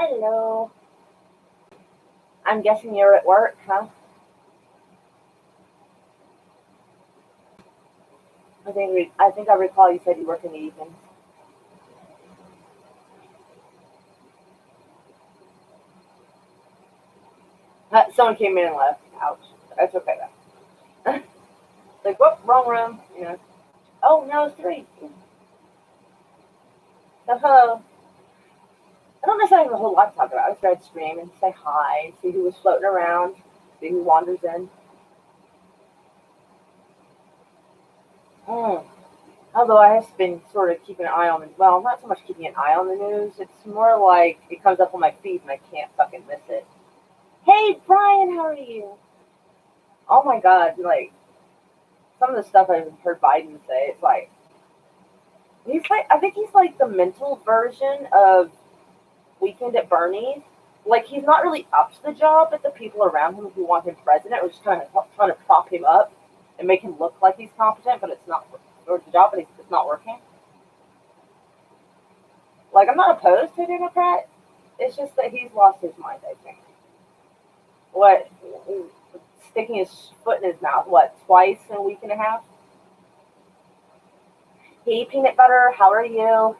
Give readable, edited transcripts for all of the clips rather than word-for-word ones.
Hello. I'm guessing you're at work, huh? I think I recall you said you work in the evenings. Someone came in and left. Ouch. That's okay though. Like, whoop, wrong room. Oh no, it's three. So hello. I don't necessarily have a whole lot to talk about. I was trying to scream and say hi, see who was floating around, see who wanders in. Mm. Although I have been sort of keeping an eye on, well, not so much keeping an eye on the news. It's more like it comes up on my feed and I can't fucking miss it. Hey, Brian, how are you? Oh my god, like some of the stuff I've heard Biden say, it's like I think he's like the mental version of Weekend at Bernie's. Like he's not really up to the job, but the people around him who want him president are just trying to prop him up and make him look like he's competent, but it's not, or the job, but it's not working. Like I'm not opposed to a Democrat. It's just that he's lost his mind. I think. What, sticking his foot in his mouth? What, twice in a week and a half? Hey, peanut butter, how are you?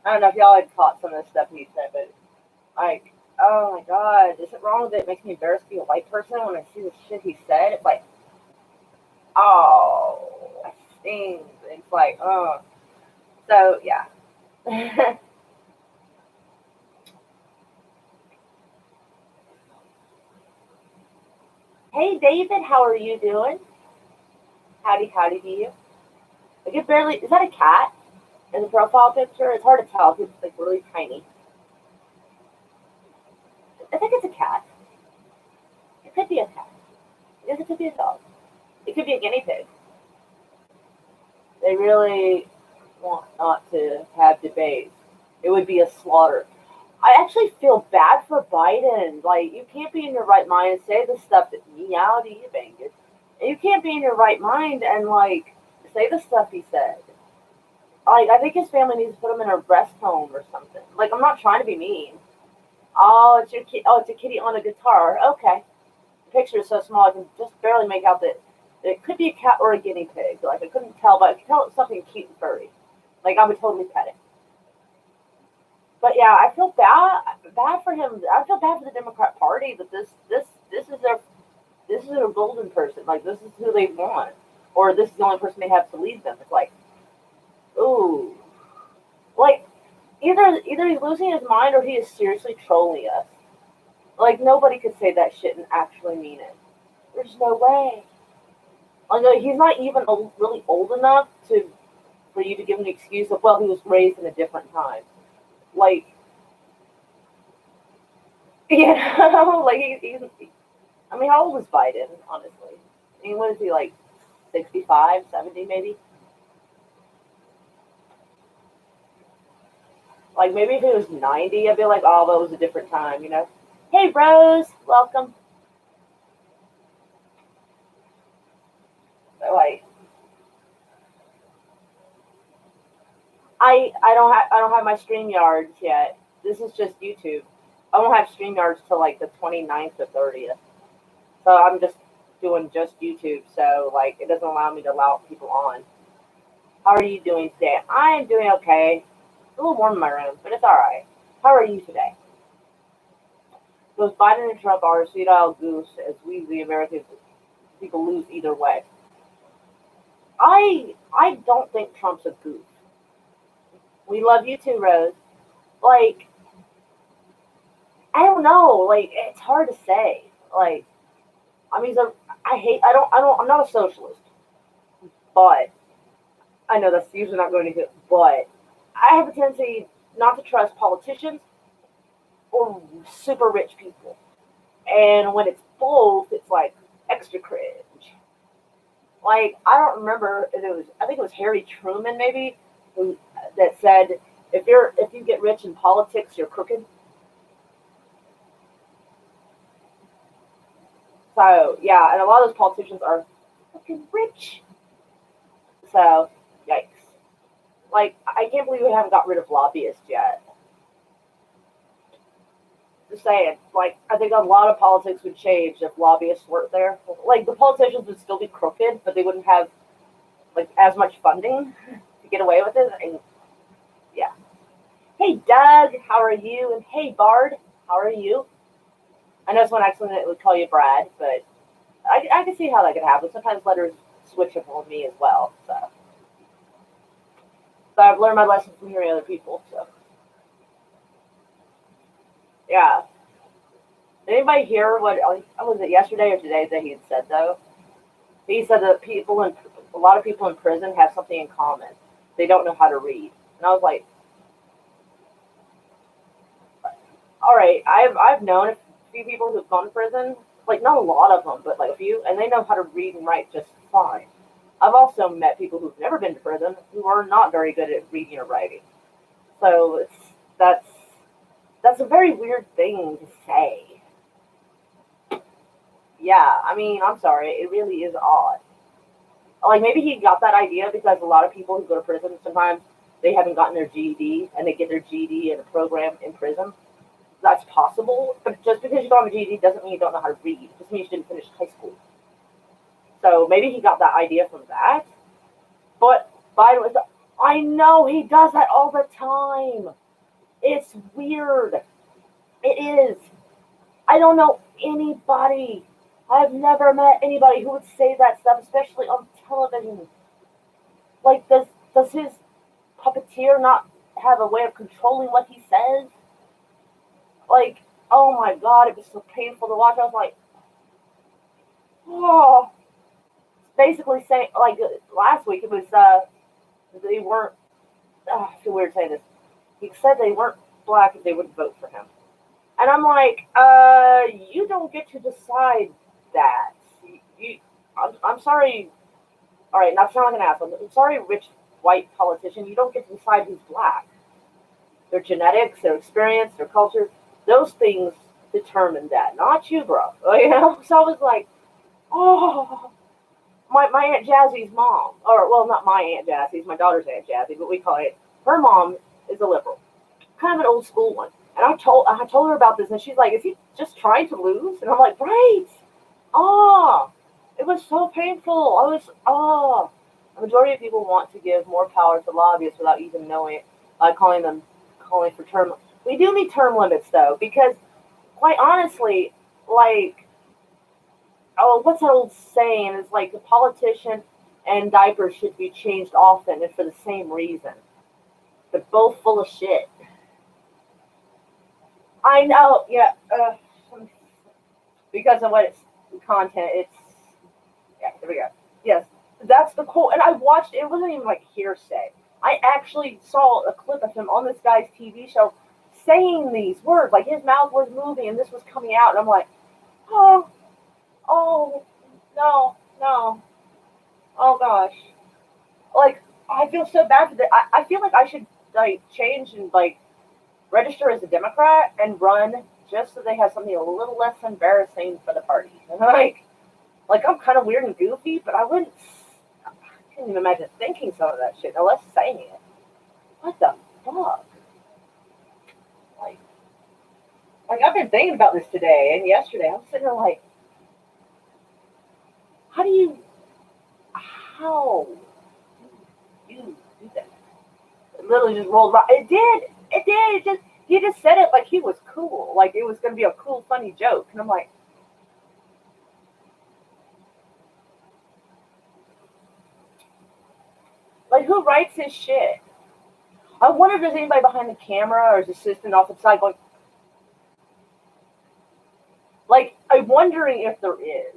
I don't know if y'all had caught some of the stuff he said, but like, oh my god, is it wrong that it makes me embarrassed to be a white person when I see the shit he said? It's like, oh, it stings. It's like, oh. So, yeah. Hey, David, how are you doing? Howdy, howdy to you. I can barely, is that a cat in the profile picture? It's hard to tell because it's like really tiny. I think it's a cat. It could be a cat. Yes, it could be a dog. It could be a guinea pig. They really want not to have debates. It would be a slaughter. I actually feel bad for Biden. Like, you can't be in your right mind and say the stuff that meow to you, bangers. You can't be in your right mind and, like, say the stuff he said. Like, I think his family needs to put him in a rest home or something. Like, I'm not trying to be mean. Oh, it's your kid. Oh, it's a kitty on a guitar. Okay. The picture is so small I can just barely make out that it could be a cat or a guinea pig. Like I couldn't tell, but I could tell it's something cute and furry. Like I would totally pet it. But yeah, I feel bad for him. I feel bad for the Democrat Party that this is their golden person. Like this is who they want, or this is the only person they have to lead them. It's like, ooh, like either he's losing his mind or he is seriously trolling us. Like nobody could say that shit and actually mean it. There's no way. Like he's not even really old enough to for you to give an excuse of well he was raised in a different time. Like like he's I mean, how old is Biden, honestly? I mean, what is he, like 65, 70, maybe? Like, maybe if he was 90, I'd be like, oh, that was a different time, you know? Hey, Rose, welcome. So, like, I don't have my StreamYards yet. This is just YouTube. I won't have StreamYards till like the 29th or 30th. So I'm just doing just YouTube. So like it doesn't allow me to allow people on. How are you doing today? I am doing okay. It's a little warm in my room, but it's all right. How are you today? Both Biden and Trump are a sweet-owl goose, as we, the American people, lose either way. I don't think Trump's a goof. We love you too, Rose. Like I don't know. Like it's hard to say. Like I mean, I hate. I don't. I'm not a socialist, but I know that's usually not going to get. But I have a tendency not to trust politicians or super rich people. And when it's both, it's like extra cringe. Like I don't remember if it was. I think it was Harry Truman maybe who that said If you get rich in politics, you're crooked. So yeah, and a lot of those politicians are fucking rich. So yikes. Like I can't believe we haven't got rid of lobbyists yet. Just saying, like I think a lot of politics would change if lobbyists weren't there. Like the politicians would still be crooked, but they wouldn't have like as much funding to get away with it. And yeah. Hey Doug, how are you? And hey Bard, how are you? I know someone accidentally would call you Brad, but I can see how that could happen. Sometimes letters switch up on me as well. So I've learned my lesson from hearing other people. So yeah. Anybody hear what was it yesterday or today that he had said though? He said that a lot of people in prison have something in common. They don't know how to read. And I was like, all right, I've known a few people who've gone to prison, like not a lot of them, but like a few, and they know how to read and write just fine. I've also met people who've never been to prison who are not very good at reading or writing. So that's that's a very weird thing to say. Yeah, I mean, I'm sorry, it really is odd. Like maybe he got that idea because a lot of people who go to prison sometimes they haven't gotten their GED and they get their GED in a program in prison. That's possible, but just because you don't have a GED doesn't mean you don't know how to read. It just means you didn't finish high school. So maybe he got that idea from that. But Biden was, I know he does that all the time. It's weird. It is. I don't know anybody. I've never met anybody who would say that stuff, especially on television. Like, does his puppeteer not have a way of controlling what he says? Like, oh my god, it was so painful to watch. I was like, oh, basically saying like last week it was they weren't. Oh, I feel weird saying this. He said they weren't black if they wouldn't vote for him, and I'm like, you don't get to decide that. I'm sorry. All right, not to sound like an asshole. I'm sorry, rich white politician. You don't get to decide who's black. Their genetics, their experience, their culture, those things determine that, not you, bro. You know. So I was like, oh, my Aunt Jazzy's mom, or well, not my Aunt Jazzy's, my daughter's Aunt Jazzy, but we call it. Her mom is a liberal, kind of an old school one. And I told her about this, and she's like, "Is he just trying to lose?" And I'm like, "Right." Oh, it was so painful. The majority of people want to give more power to lobbyists without even knowing it by calling for term. We do need term limits though, because quite honestly, like what's that old saying? It's like the politician and diapers should be changed often and for the same reason. They're both full of shit. I know, yeah, because of what it's content. It's yeah. There we go. Yes, that's the cool. And I watched. It wasn't even like hearsay. I actually saw a clip of him on this guy's TV show saying these words. Like his mouth was moving, and this was coming out, and I'm like, oh, oh, no, no, oh gosh. Like I feel so bad for that. I feel like I should like change and like register as a Democrat and run just so they have something a little less embarrassing for the party. And like I'm kind of weird and goofy, but I wouldn't. I can't even imagine thinking some of that shit, unless saying it. What the fuck? Like, like I've been thinking about this today and yesterday. I'm sitting there like, how do you, how do you do that? It literally just rolled right. It did. It did. It just he just said it like he was cool, like it was gonna be a cool, funny joke, and I'm like who writes his shit? I wonder if there's anybody behind the camera or his assistant off the side going, like, I'm wondering if there is.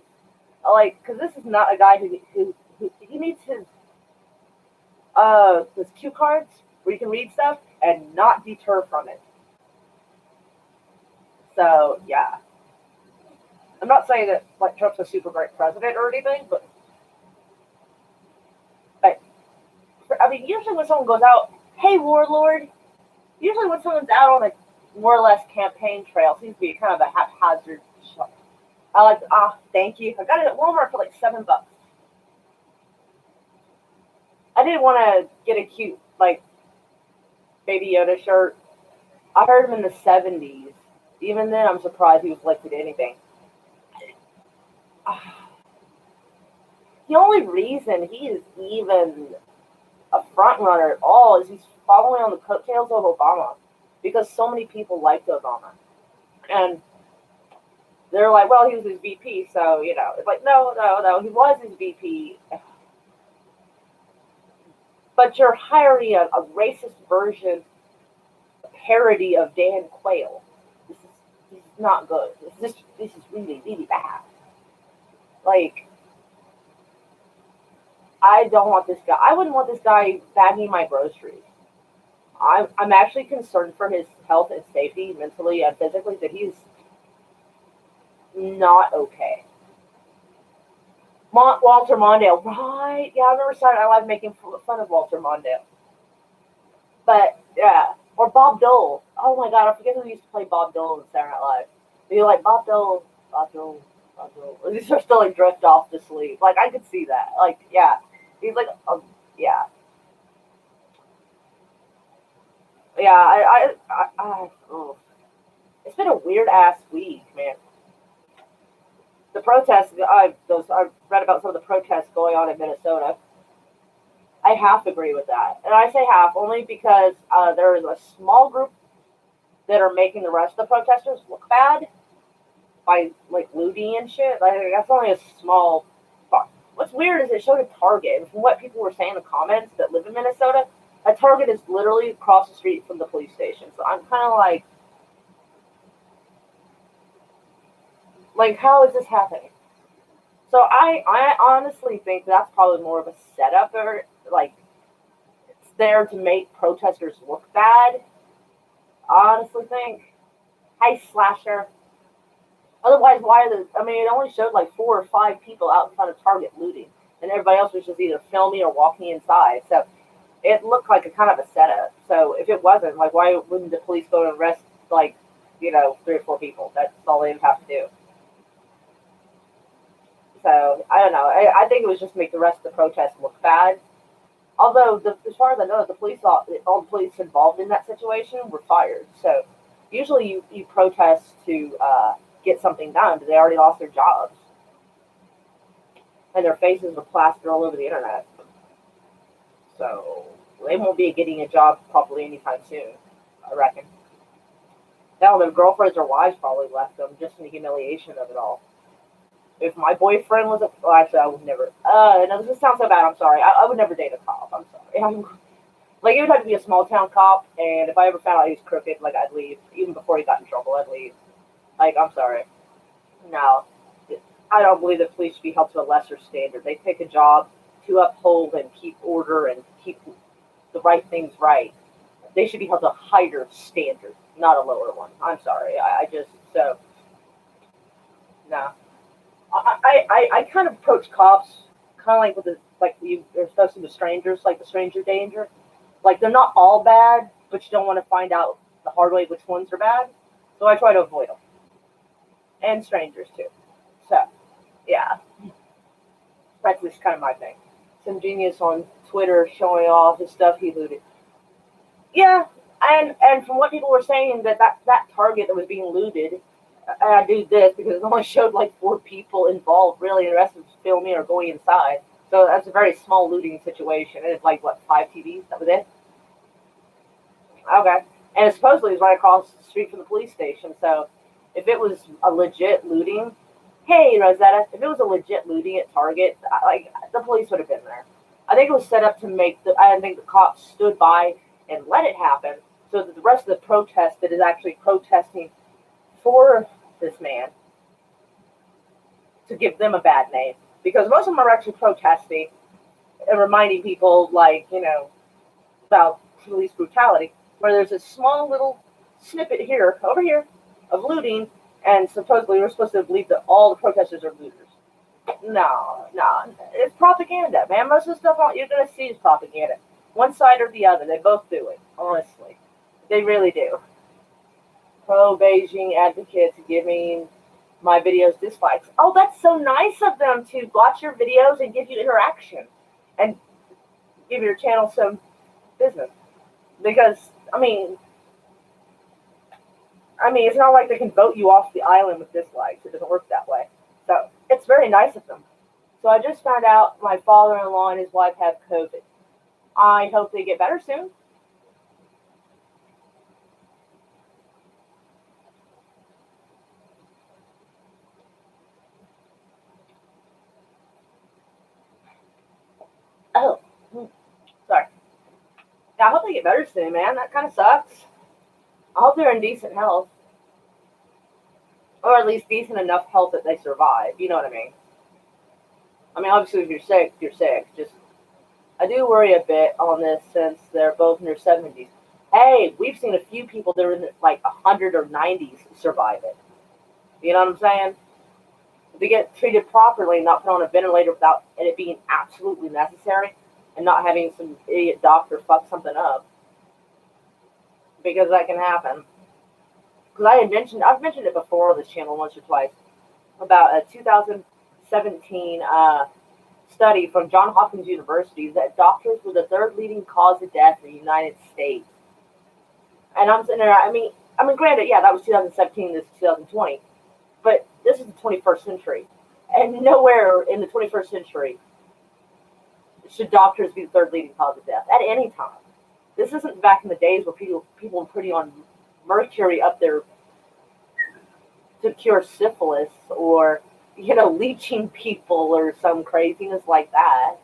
Like, because this is not a guy who he needs his cue cards where you can read stuff and not deter from it. So, yeah. I'm not saying that, like, Trump's a super great president or anything, but I mean, usually when someone goes out, hey, warlord, Usually when someone's out on a more or less campaign trail, it seems to be kind of a haphazard shop. I like, thank you. I got it at Walmart for like $7. I didn't want to get a cute, like, Baby Yoda shirt. I heard him in the 70s. Even then, I'm surprised he was elected to anything. The only reason he is even a front runner at all is he's following on the coattails of Obama because so many people liked Obama. And they're like, well, he was his VP, so, it's like, no, he was his VP. But you're hiring a racist version, a parody of Dan Quayle. This is not good. This is really, really bad. Like, I don't want this guy. I wouldn't want this guy bagging my groceries. I'm actually concerned for his health and safety, mentally and physically, that he's not okay. Walter Mondale, right? Yeah, I remember Saturday Night Live making fun of Walter Mondale. But yeah, or Bob Dole. Oh my God, I forget who used to play Bob Dole in Saturday Night Live. But you're like Bob Dole, Bob Dole. Or these are still like drift off to sleep. Like I could see that. Like yeah, he's like yeah, yeah. Oh. It's been a weird ass week, man. The protests. I read about some of the protests going on in Minnesota. I half agree with that, and I say half only because there is a small group that are making the rest of the protesters look bad by like looting and shit. Like that's only a small part. What's weird is it showed a Target, and from what people were saying in the comments that live in Minnesota, a Target is literally across the street from the police station. So I'm kind of like how is this happening? So I honestly think that's probably more of a setup, or like it's there to make protesters look bad. I honestly think. Hey, Slasher. Otherwise, why are the? I mean, it only showed like 4 or 5 people out in front of Target looting, and everybody else was just either filming or walking inside. So it looked like a kind of a setup. So if it wasn't, like, why wouldn't the police go and arrest like 3 or 4 people? That's all they would have to do. So I don't know. I think it was just to make the rest of the protests look bad. Although, as far as I know, all the police involved in that situation were fired. So usually you protest to get something done, but they already lost their jobs and their faces were plastered all over the internet. So they won't be getting a job probably anytime soon, I reckon. Now their girlfriends or wives probably left them just in the humiliation of it all. If my boyfriend was well, actually, I would never. No, this sounds so bad. I'm sorry. I would never date a cop. I'm sorry. Like it would have to be a small town cop, and if I ever found out he was crooked, like I'd leave. Even before he got in trouble, I'd leave. Like I'm sorry. No, I don't believe that police should be held to a lesser standard. They take a job to uphold and keep order and keep the right things right. They should be held to a higher standard, not a lower one. I'm sorry. I just so no. I kind of approach cops kind of like with the like you're supposed to be strangers, like the stranger danger. Like they're not all bad, but you don't want to find out the hard way which ones are bad. So I try to avoid them and strangers too. So yeah, that's just kind of my thing. Some genius on Twitter showing off his stuff he looted. Yeah, and from what people were saying that target that was being looted, and I do this because it only showed like 4 people involved, really, and the rest was filming or going inside. So that's a very small looting situation. And it's like what 5 TVs? That was it. Okay, and it supposedly was right across the street from the police station. So if it was a legit looting, hey Rosetta, if it was a legit looting at Target, like the police would have been there. I think it was set up to make the. I think the cops stood by and let it happen, so that the rest of the protest that is actually protesting for this man to give them a bad name, because most of them are actually protesting and reminding people, like about police brutality, where there's a small little snippet here, over here, of looting, and supposedly we're supposed to believe that all the protesters are looters. No, no, it's propaganda, man. Most of the stuff you're gonna see is propaganda. One side or the other, they both do it, honestly. They really do. Pro-Beijing advocates giving my videos dislikes. Oh, that's so nice of them to watch your videos and give you interaction and give your channel some business. Because it's not like they can vote you off the island with dislikes. It doesn't work that way. So it's very nice of them. So I just found out my father-in-law and his wife have COVID. I hope they get better soon. Oh, sorry. Yeah, I hope they get better soon, man. That kind of sucks. I hope they're in decent health. Or at least decent enough health that they survive. You know what I mean? Obviously, if you're sick, you're sick. Just, I do worry a bit on this since they're both in their 70s. Hey, we've seen a few people that are in like 100 or 90s survive it. You know what I'm saying? If they get treated properly and not put on a ventilator without it being absolutely necessary and not having some idiot doctor fuck something up, because that can happen. Because I've mentioned it before on this channel once or twice about a 2017 study from Johns Hopkins University that doctors were the third leading cause of death in the United States. And I'm sitting there, granted, yeah, that was 2017, this is 2020, but this is the 21st century. And nowhere in the 21st century should doctors be the third leading cause of death at any time. This isn't back in the days where people were putting on mercury up there to cure syphilis or, leeching people or some craziness like that.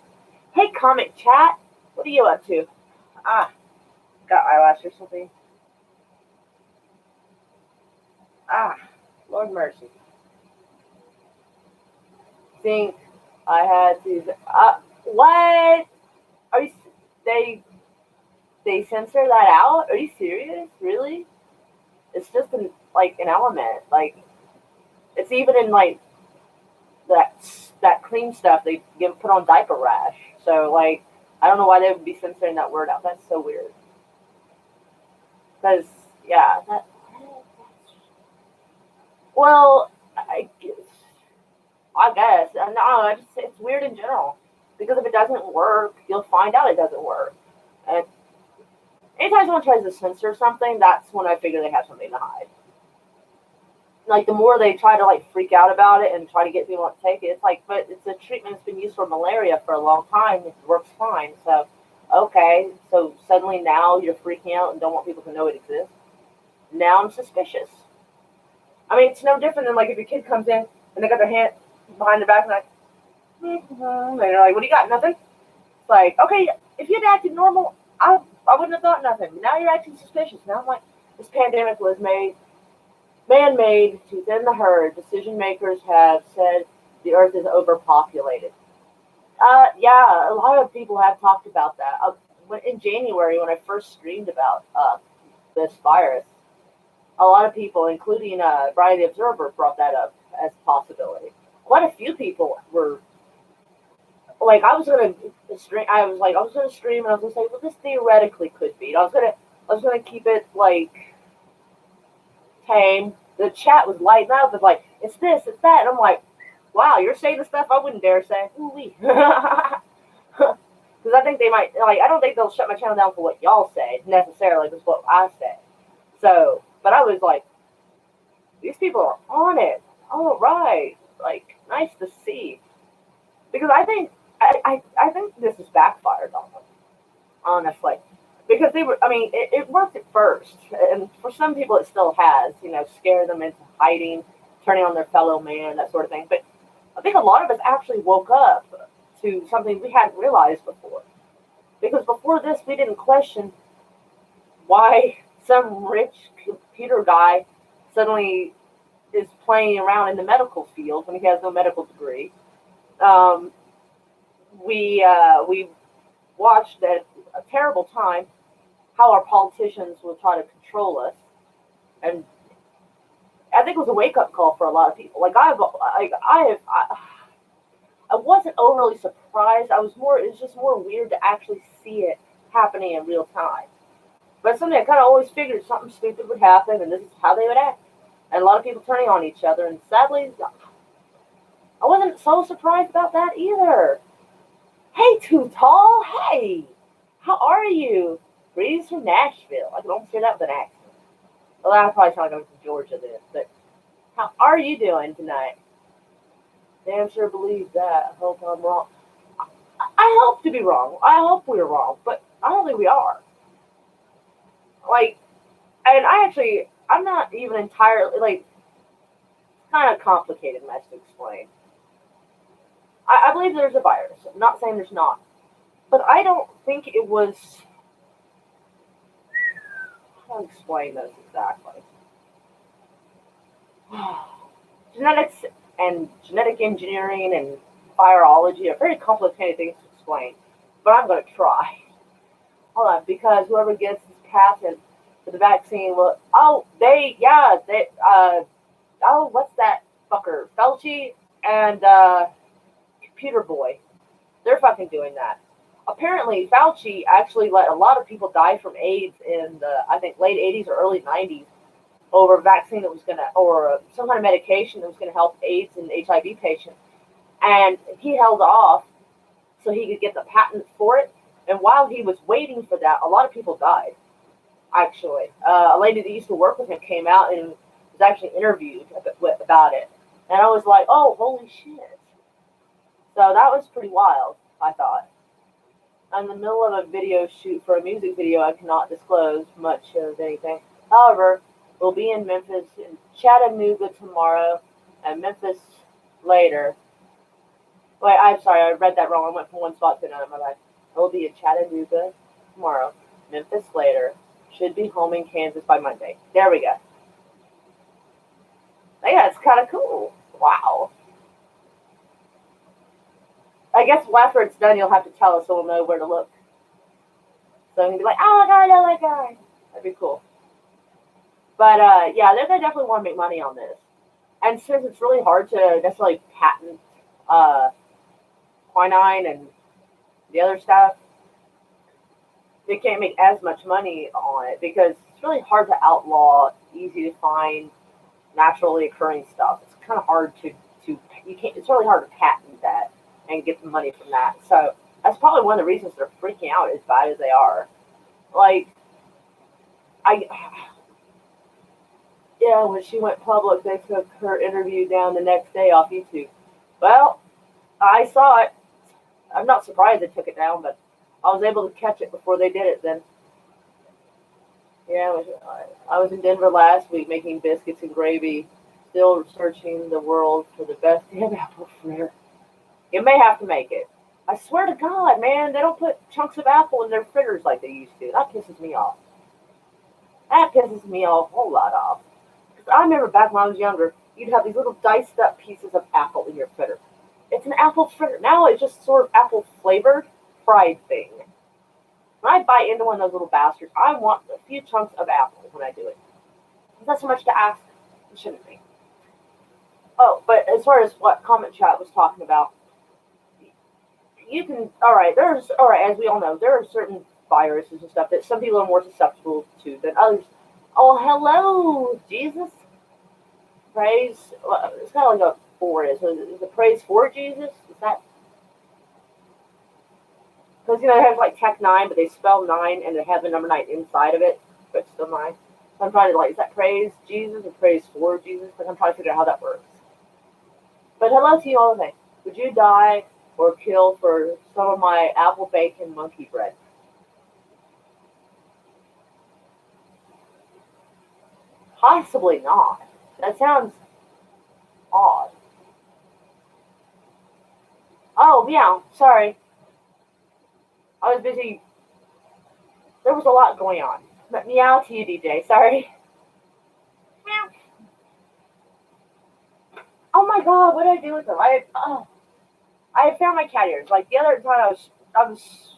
Hey, comic chat, what are you up to? Got eyelash or something? Lord mercy. Think I had to. What? Are you? They censor that out? Are you serious? Really? It's just an element. Like, it's even in like that cream stuff they put on diaper rash. So like, I don't know why they would be censoring that word out. That's so weird. Because yeah, well, I guess. No, it's weird in general. Because if it doesn't work, you'll find out it doesn't work. And anytime someone tries to censor something, that's when I figure they have something to hide. Like, the more they try to like freak out about it and try to get people to take it, it's like, but it's a treatment that's been used for malaria for a long time. It works fine. So, okay, so suddenly now you're freaking out and don't want people to know it exists. Now I'm suspicious. It's no different than like if your kid comes in and they got their hand behind their back and like, and they're like, "What do you got? Nothing." It's like, okay, if you'd acted normal, I wouldn't have thought nothing. But now you're acting suspicious. Now I'm like, this pandemic was man-made to thin the herd. Decision makers have said the earth is overpopulated. Yeah, a lot of people have talked about that. In January, when I first streamed about this virus, a lot of people, including Brian the Observer, brought that up as a possibility. Quite a few people were like, I was gonna stream. I was gonna stream, and I was gonna say, well, this theoretically could be. I was gonna keep it like tame. The chat was lighting up. It's like, it's this, it's that, and I'm like, wow, you're saying the stuff I wouldn't dare say. Ooh-wee. Because I think they might, like, I don't think they'll shut my channel down for what y'all say necessarily, just what I say. So, but I was like, these people are on it. All right, like, nice to see. Because I think this has backfired on them, honestly. Because they were, it worked at first, and for some people it still has, scare them into hiding, turning on their fellow man, that sort of thing. But I think a lot of us actually woke up to something we hadn't realized before. Because before this, we didn't question why some rich computer guy suddenly is playing around in the medical field when he has no medical degree. We watched at a terrible time how our politicians will try to control us, and I think it was a wake up call for a lot of people. I wasn't overly surprised. It was just more weird to actually see it happening in real time. But something I kind of always figured something stupid would happen, and this is how they would act. And a lot of people turning on each other, and sadly, I wasn't so surprised about that either. Hey, Too Tall, hey, how are you? Greetings from Nashville. I can almost hear that with an accent. Well, I probably sound like I'm from Georgia then, but how are you doing tonight? Damn sure believe that. I hope I'm wrong. I hope to be wrong. I hope we're wrong, but I don't think we are. Like, and I'm not even entirely, like, kind of complicated mess to explain. I believe there's a virus. I'm not saying there's not. But I don't think it was, how to explain this exactly? Genetics and genetic engineering and virology are very complicated things to explain. But I'm going to try. Hold on, because whoever gets this patent for the vaccine will, what's that fucker? Fauci and Computer Boy. They're fucking doing that. Apparently, Fauci actually let a lot of people die from AIDS in the, I think, late 80s or early 90s over a vaccine that was going to, or some kind of medication that was going to help AIDS and HIV patients. And he held off so he could get the patent for it. And while he was waiting for that, a lot of people died, actually. A lady that used to work with him came out and was actually interviewed about it. And I was like, oh, holy shit. So that was pretty wild, I thought. I'm in the middle of a video shoot for a music video. I cannot disclose much of anything. However, we'll be in Memphis and Chattanooga tomorrow and Memphis later. Wait, I'm sorry, I read that wrong. I went from one spot to another. My bad. We'll be in Chattanooga tomorrow, Memphis later. Should be home in Kansas by Monday. There we go. Yeah, it's kind of cool. Wow. I guess after it's done, you'll have to tell us so we'll know where to look. So I can be like, oh, I gotta know that guy. That'd be cool. But yeah, they're gonna definitely want to make money on this. And since it's really hard to necessarily patent quinine and the other stuff, they can't make as much money on it because it's really hard to outlaw easy to find naturally occurring stuff. It's kind of hard to you can't. It's really hard to patent that and get the money from that. So that's probably one of the reasons they're freaking out as bad as they are. Like, when she went public, they took her interview down the next day off YouTube. Well, I saw it. I'm not surprised they took it down, but I was able to catch it before they did it then. Yeah, I was in Denver last week making biscuits and gravy, still searching the world for the best damn apple fritter. You may have to make it. I swear to God, man, they don't put chunks of apple in their fritters like they used to. That pisses me off. That pisses me a whole lot off. Because I remember back when I was younger, you'd have these little diced up pieces of apple in your fritter. It's an apple fritter. Now it's just sort of apple flavored fried thing. When I bite into one of those little bastards, I want a few chunks of apple when I do it. It's not so much to ask. It shouldn't be. Oh, but as far as what comment chat was talking about, you can, as we all know, there are certain viruses and stuff that some people are more susceptible to than others. Oh, hello, Jesus. Praise, it's kind of like a for is it praise for Jesus? Is that, because, they have like Tech 9, but they spell 9 and they have the number 9 inside of it, but it's still 9. So I'm trying to, is that praise Jesus or praise for Jesus? Like, I'm trying to figure out how that works. But hello to you all the time. Would you die or kill for some of my apple bacon monkey bread? Possibly not. That sounds odd. Oh, yeah, sorry. I was busy. There was a lot going on. But meow to you, DJ. Sorry. Meow. Oh my God, what did I do with them? I had found my cat ears. Like the other time, I was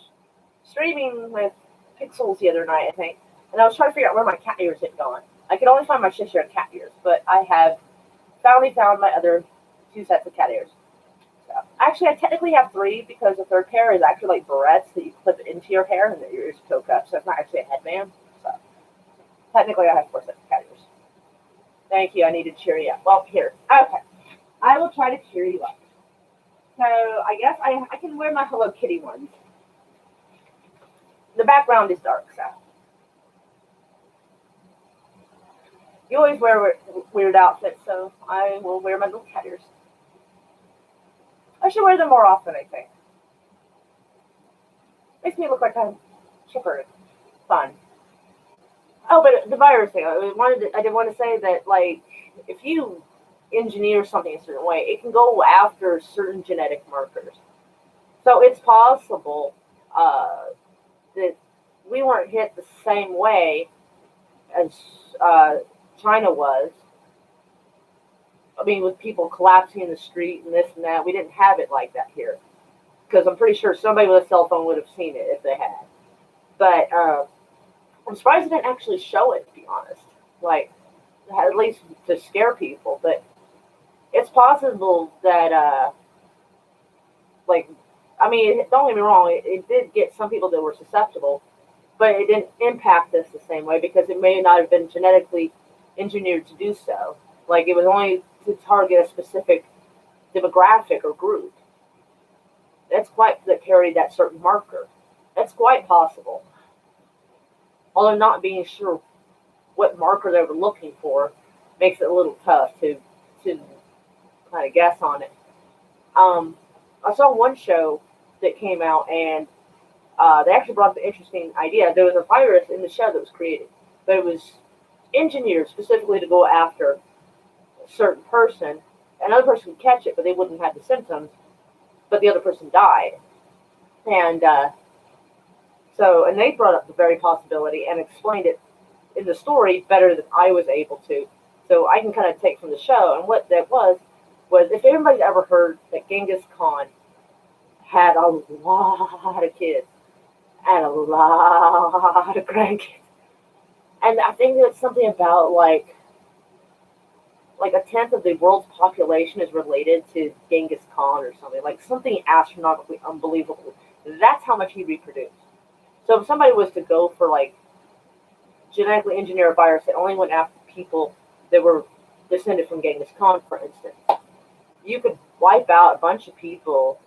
streaming with Pixels the other night, I think, and I was trying to figure out where my cat ears had gone. I could only find my Cheshire cat ears, but I have finally found my other 2 sets of cat ears. So, actually, I technically have 3 because the third pair is actually like barrettes that you clip into your hair and that your ears poke up, so it's not actually a headband. So Technically, I have 4 sets of cat ears. Thank you. I need to cheer you up. Well, here. Okay. I will try to cheer you up. So I guess I can wear my Hello Kitty ones. The background is dark, so you always wear weird outfits, so I will wear my little cat ears. I should wear them more often, I think. Makes me look like I'm chipper. Fun. Oh, but the virus thing. I did want to say that, like, if you engineer something a certain way, it can go after certain genetic markers. So it's possible that we weren't hit the same way as uh, China was. I mean, with people collapsing in the street and this and that, we didn't have it like that here. Because I'm pretty sure somebody with a cell phone would have seen it if they had. But I'm surprised they didn't actually show it, to be honest. Like, at least to scare people. But it's possible that, like, I mean, don't get me wrong, it did get some people that were susceptible, but it didn't impact us the same way because it may not have been genetically engineered to do so. Like, it was only to target a specific demographic or group. That carried that certain marker. That's quite possible. Although not being sure what marker they were looking for makes it a little tough to kind of guess on it. I saw one show that came out, and they actually brought up an interesting idea. There was a virus in the show that was created, but it was engineered specifically to go after a certain person. Another person would catch it, but they wouldn't have the symptoms, but the other person died. And and they brought up the very possibility and explained it in the story better than I was able to. So I can kind of take from the show. And what that was if everybody's ever heard that Genghis Khan had a lot of kids and a lot of grandkids. And I think it's something about like a tenth of the world's population is related to Genghis Khan or something, like something astronomically unbelievable. That's how much he reproduced. So if somebody was to go for like genetically engineer a virus that only went after people that were descended from Genghis Khan, for instance, you could wipe out a bunch of people,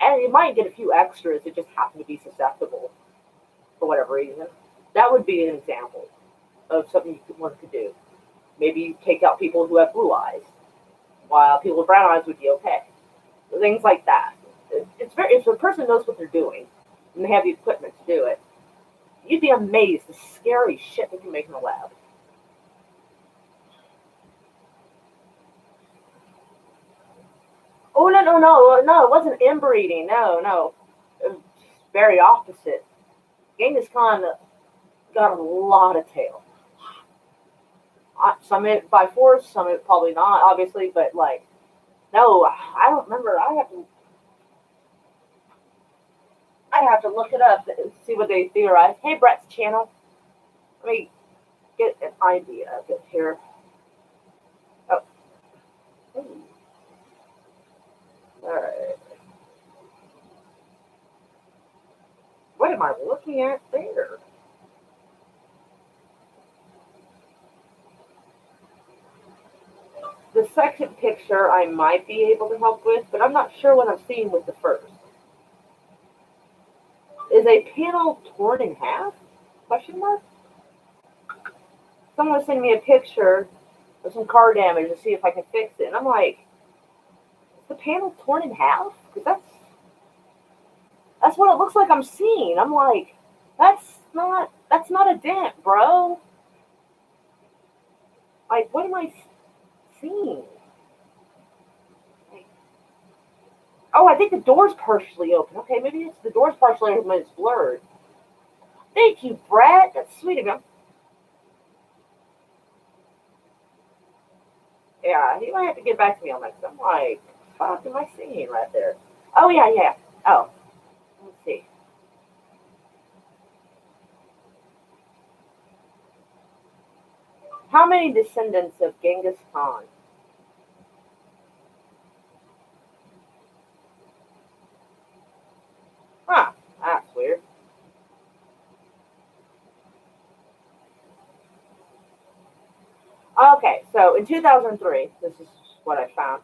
and you might get a few extras that just happen to be susceptible for whatever reason. That would be an example of something one could do. Maybe you take out people who have blue eyes, while people with brown eyes would be okay. Things like that. If a person knows what they're doing and they have the equipment to do it, you'd be amazed the scary shit they can make in the lab. Oh no! It wasn't inbreeding. No, it was very opposite. Genghis Khan got a lot of tail. Some of it by force, some of it probably not, obviously, but like, no, I don't remember. I have to look it up and see what they theorize. Hey, Brett's channel. Let me get an idea of it here. Oh, all right. What am I looking at there? The second picture I might be able to help with, but I'm not sure what I'm seeing with the first. Is a panel torn in half? Question mark? Someone was sending me a picture of some car damage to see if I can fix it. And I'm like, is the panel torn in half? Because that's what it looks like I'm seeing. I'm like, that's not a dent, bro. Like, what am I seeing? Like, oh, I think the door's partially open. Okay, maybe it's the door's partially open, but it's blurred. Thank you, Brett. That's sweet of you. Yeah, he might have to get back to me on that. Cause I'm like, fuck, am I seeing right there? Oh yeah. Oh, let's see. How many descendants of Genghis Khan? Huh, that's weird. Okay, so in 2003, this is what I found.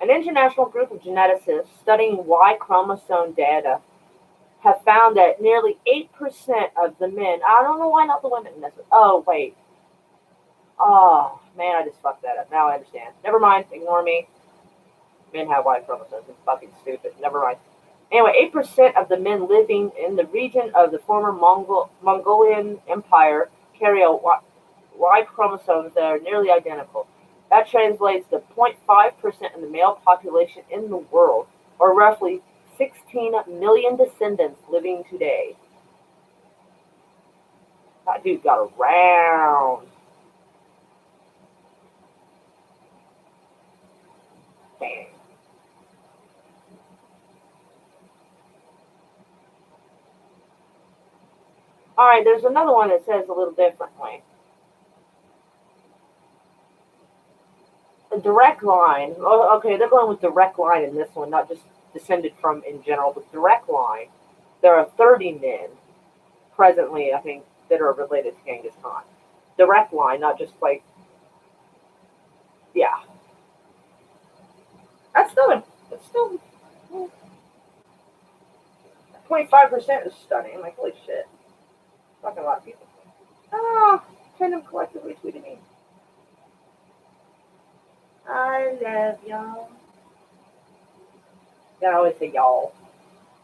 An international group of geneticists studying Y chromosome data have found that nearly 8% of the men, I don't know why not the women. Oh, wait. Oh, man, I just fucked that up. Now I understand. Never mind. Ignore me. Men have Y chromosomes. It's fucking stupid. Never mind. Anyway, 8% of the men living in the region of the former Mongolian Empire carry a Y chromosomes that are nearly identical. That translates to 0.5% of the male population in the world, or roughly 16 million descendants living today. That dude got around. Dang. All right, there's another one that says a little differently. A direct line. Oh, okay, they're going with direct line in this one, not just descended from in general, but direct line. There are 30 men presently, I think, that are related to Genghis Khan. Direct line, not just like, yeah. That's still 25% is stunning. Like, holy shit. Fucking a lot of people. Ah, Tandem collectively tweeted me. I love y'all. I always say y'all.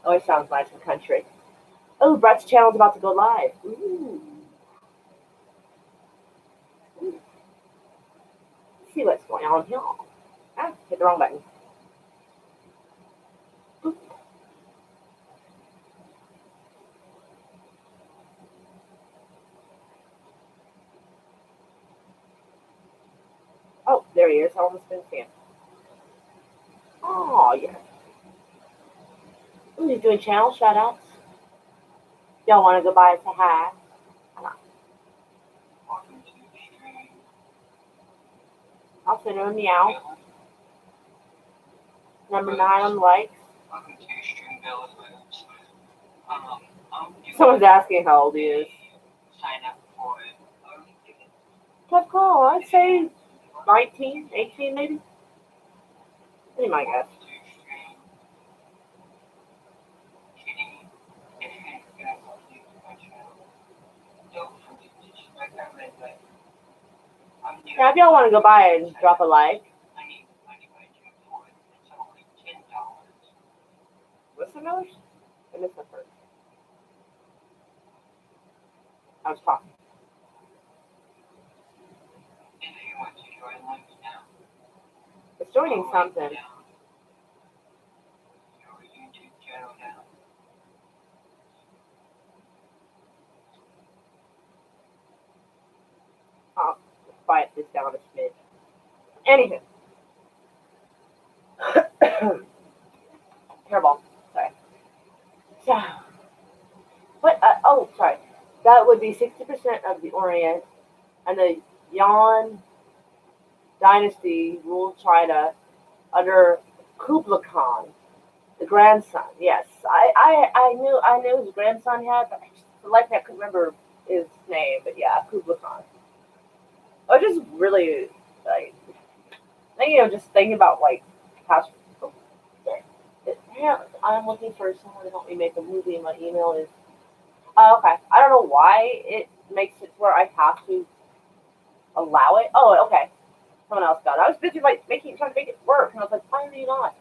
Always sounds nice in country. Oh, Brett's channel's about to go live. Ooh. Ooh. Let's see what's going on here. Ah, hit the wrong button. Boop. Oh, there he is. I almost didn't see him. Oh, yeah. Ooh, he's doing channel shout outs. Y'all want to go by and say hi? I'll send him a meow. Number 9 on the likes. Someone's asking how old he is. Tough call. I'd say 19, 18 maybe. Be my guess. Now, if y'all want to go by and drop a like. What's the Millers? I missed the first. I was talking. It's joining something. I'll quiet this down a smidge. Anywho. Hairball. Sorry. Yeah. What? Oh, sorry. That would be 60% of the Orient, and the Yuan dynasty ruled China under Kublai Khan, the grandson. Yes, I knew his grandson had, but for life I couldn't remember his name. But yeah, Kublai Khan. I was just really like, just thinking about like past. Yeah, I'm looking for someone to help me make a movie. My email is okay. I don't know why it makes it where I have to allow it. Oh, okay. Someone else got it. I was busy like trying to make it work, and I was like, why are you not?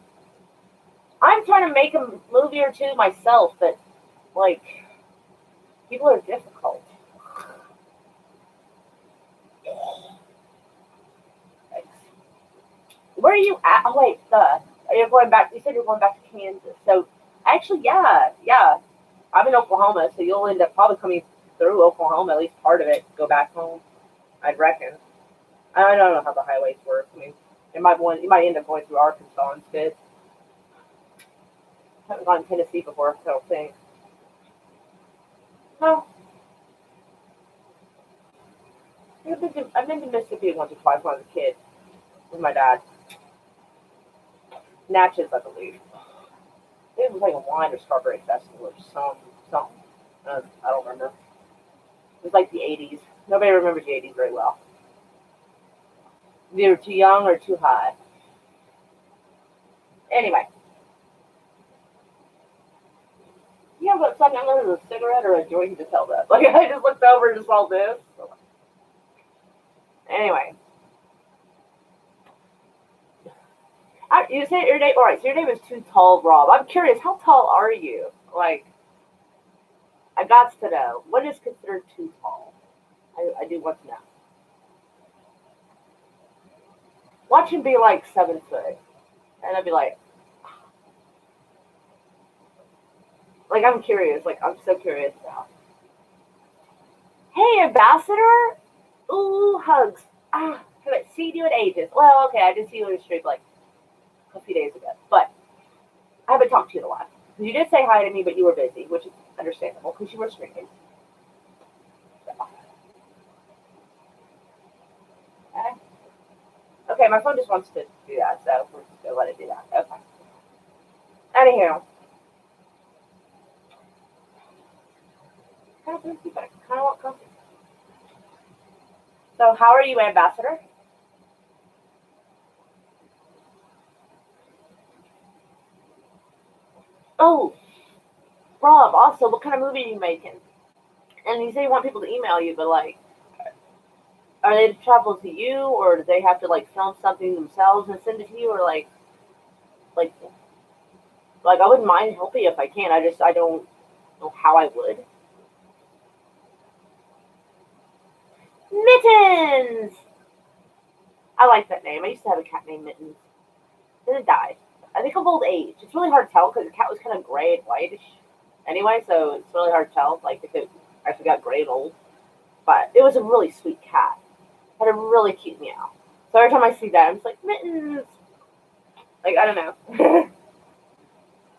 I'm trying to make a movie or two myself, but like people are difficult. Where are you at? Oh wait, you're going back. You said you're going back to Kansas. So actually, yeah. I'm in Oklahoma, so you'll end up probably coming through Oklahoma, at least part of it. Go back home, I'd reckon. I don't know how the highways work. I mean, you might end up going through Arkansas instead. I haven't gone to Tennessee before, I don't think. No. I've been to Mississippi once or twice when I was a kid with my dad. Natchez, I believe. It was like a wine or strawberry festival or something. I don't remember. It was like the 80s. Nobody remembers the 80s very well. You're too young or too high. Anyway, yeah, but it's like I know it's a cigarette or a joint to tell that. Like I just looked over and just saw this. Anyway, you say your name. All right, so your name is Too Tall, Rob. I'm curious, how tall are you? Like, I got to know what is considered too tall. I do want to know. Watch him be like 7 foot, and I'd be like I'm curious. Like I'm so curious now. Hey, Ambassador. Ooh, hugs. Haven't seen you in ages. Well, okay, I did see you in the street like a few days ago, but I haven't talked to you in a while. You did say hi to me, but you were busy, which is understandable because you were streaming. Okay. Okay, my phone just wants to do that, so we're just gonna let it do that. Okay. Anyhow, kind of thirsty, but I kind of want coffee. So, how are you, Ambassador? Oh, Rob. Also, what kind of movie are you making? And you say you want people to email you, but like, are they to travel to you, or do they have to like film something themselves and send it to you, or like, like I wouldn't mind helping you if I can. I don't know how I would. Mittens. I like that name. I used to have a cat named Mittens. Then it died. I think of old age. It's really hard to tell because the cat was kind of gray and whitish. Anyway, so it's really hard to tell. Like if it actually got gray and old, but it was a really sweet cat. Had a really cute meow. So every time I see that, I'm just like Mittens. Like I don't know.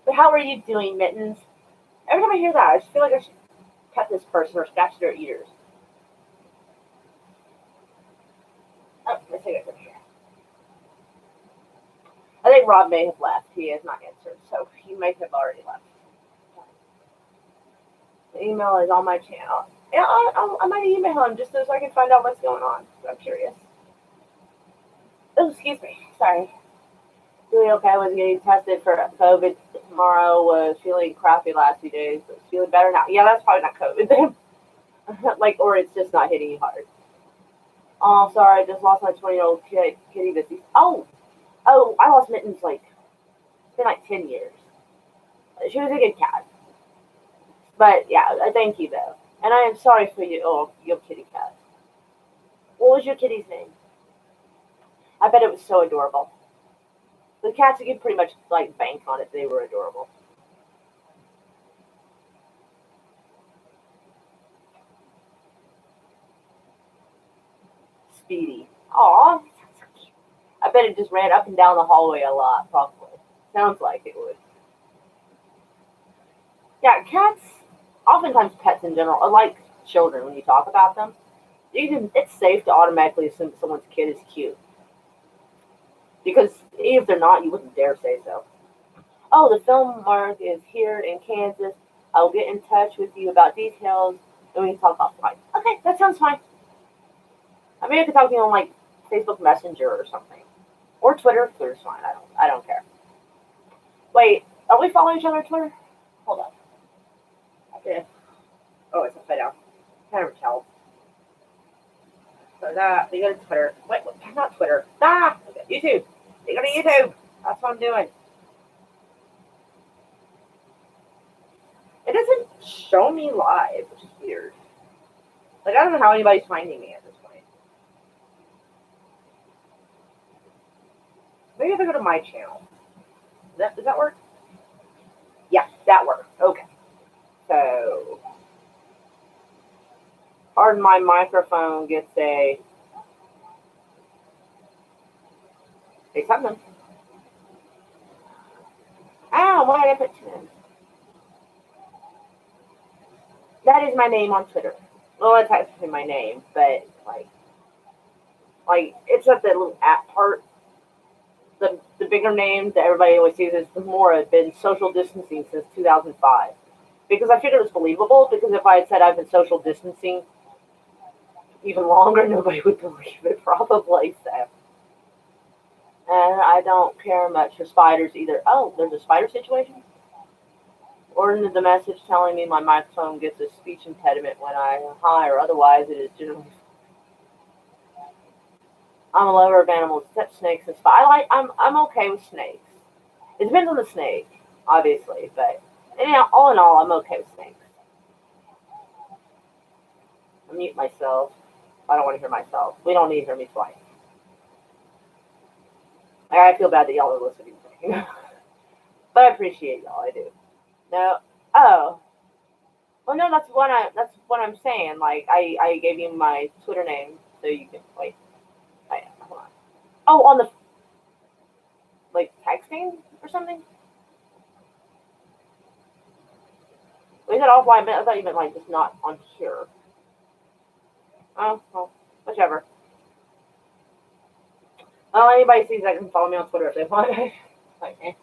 But how are you doing, Mittens? Every time I hear that, I just feel like I should pet this person or scratch their ears. Oh, let's take it from here. I think Rob may have left. He has not answered, so he may have already left. The email is on my channel. Yeah, I might email him just so I can find out what's going on. I'm curious. Oh, excuse me. Sorry. Doing okay. I was getting tested for COVID tomorrow. Was feeling crappy last few days, but feeling better now. Yeah, that's probably not COVID. Like, or it's just not hitting you hard. Oh, sorry. I just lost my 20-year-old kitty this season. Oh, I lost Mittens like it's been like 10 years. She was a good cat, but yeah, I thank you though, and I am sorry for you. Oh, your kitty cat. What was your kitty's name? I bet it was so adorable. The cats you could pretty much like bank on it. They were adorable. Speedy. Aw, I bet it just ran up and down the hallway a lot. Probably sounds like it would. Yeah, cats. Oftentimes, pets in general are like children. When you talk about them, it's safe to automatically assume that someone's kid is cute because if they're not, you wouldn't dare say so. Oh, the film mark is here in Kansas. I will get in touch with you about details and we can talk offline. Okay, that sounds fine. I mean, I could talk to you on like Facebook Messenger or something, or Twitter. Twitter's fine. I don't care. Wait, are we following each other on Twitter? Hold on. Okay. Oh, it's upside down. Can't ever tell. So that you go to Twitter. Wait, not Twitter. Okay, YouTube. You go to YouTube. That's what I'm doing. It doesn't show me live, which is weird. Like I don't know how anybody's finding me at this point. Maybe if I go to my channel. Does that work? Yeah, that works. Okay. So pardon my microphone gets a something. Why did I put two in? That is my name on Twitter. Well, that's actually my name, but like it's at the little app part. The bigger name that everybody always sees is more have been social distancing since 2005. Because I figured it was believable. Because if I had said I've been social distancing even longer, nobody would believe it. Probably so. And I don't care much for spiders either. Oh, there's a spider situation? Or the message telling me my microphone gets a speech impediment when I hi, or otherwise it is generally. I'm a lover of animals except snakes and spiders. I'm okay with snakes. It depends on the snake, obviously, but anyhow, all in all, I'm okay with snakes. I mute myself. I don't want to hear myself. We don't need to hear me twice. I feel bad that y'all are listening to me. But I appreciate y'all, I do. No. Oh. Well, no, that's what I'm saying. Like, I gave you my Twitter name so you can, like, hold on. Oh, on the, like, texting or something? Was that offline? I thought you meant, like, just not on here. Oh, well, whichever. Well, anybody sees that can follow me on Twitter if they want. Like, eh.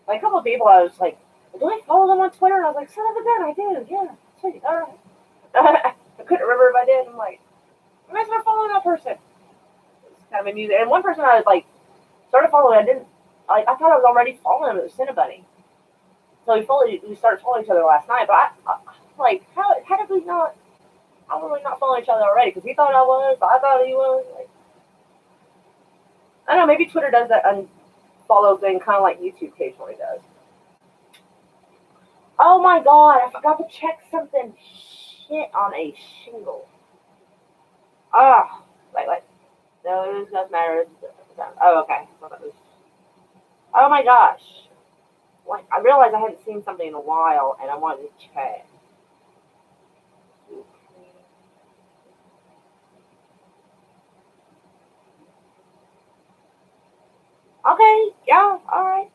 Like, a couple of people, I was like, do I follow them on Twitter? And I was like, son of a gun, I do. Yeah, sweet. All right. I couldn't remember if I did. I'm like, I might start following that person. It's kind of amusing. And one person I was like, started following, I didn't, like, I thought I was already following him. It was Cinnabunny. So we started following each other last night. But I like, how did we not, how were we not following each other already? Because he thought I was, I thought he was. Like, I don't know, maybe Twitter does that unfollow thing kind of like YouTube occasionally does. Oh my god, I forgot to check something shit on a shingle. Ah, like, no, it doesn't matter. Oh, okay. Oh my gosh. Like, I realized I hadn't seen something in a while and I wanted to check. Okay, yeah, alright.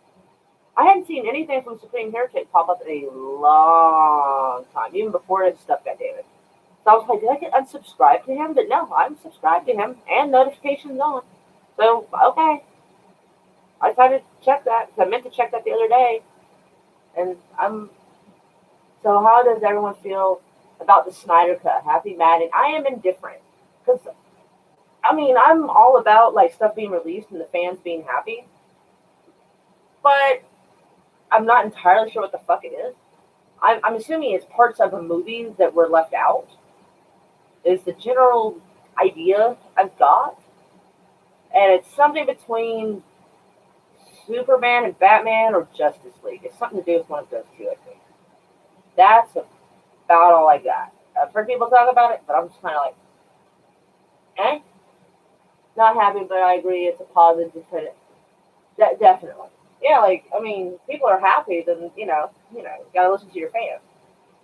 I hadn't seen anything from Supreme Heritage pop up in a long time, even before his stuff got damaged. So I was like, did I get unsubscribed to him? But no, I'm subscribed to him and notifications on. So, okay. I decided to check that because I meant to check that the other day. And I'm. So, how does everyone feel about the Snyder Cut? Happy, mad, and I am indifferent. Because, I mean, I'm all about like stuff being released and the fans being happy. But I'm not entirely sure what the fuck it is. I'm assuming it's parts of a movie that were left out. Is the general idea I've got. And it's something between Superman and Batman or Justice League. It's something to do with one of those two, I think. That's about all I got. I've heard people talk about it, but I'm just kind of like, eh? Not happy, but I agree it's a positive to put it. Definitely. Yeah, like, I mean, people are happy, then, you gotta listen to your fans.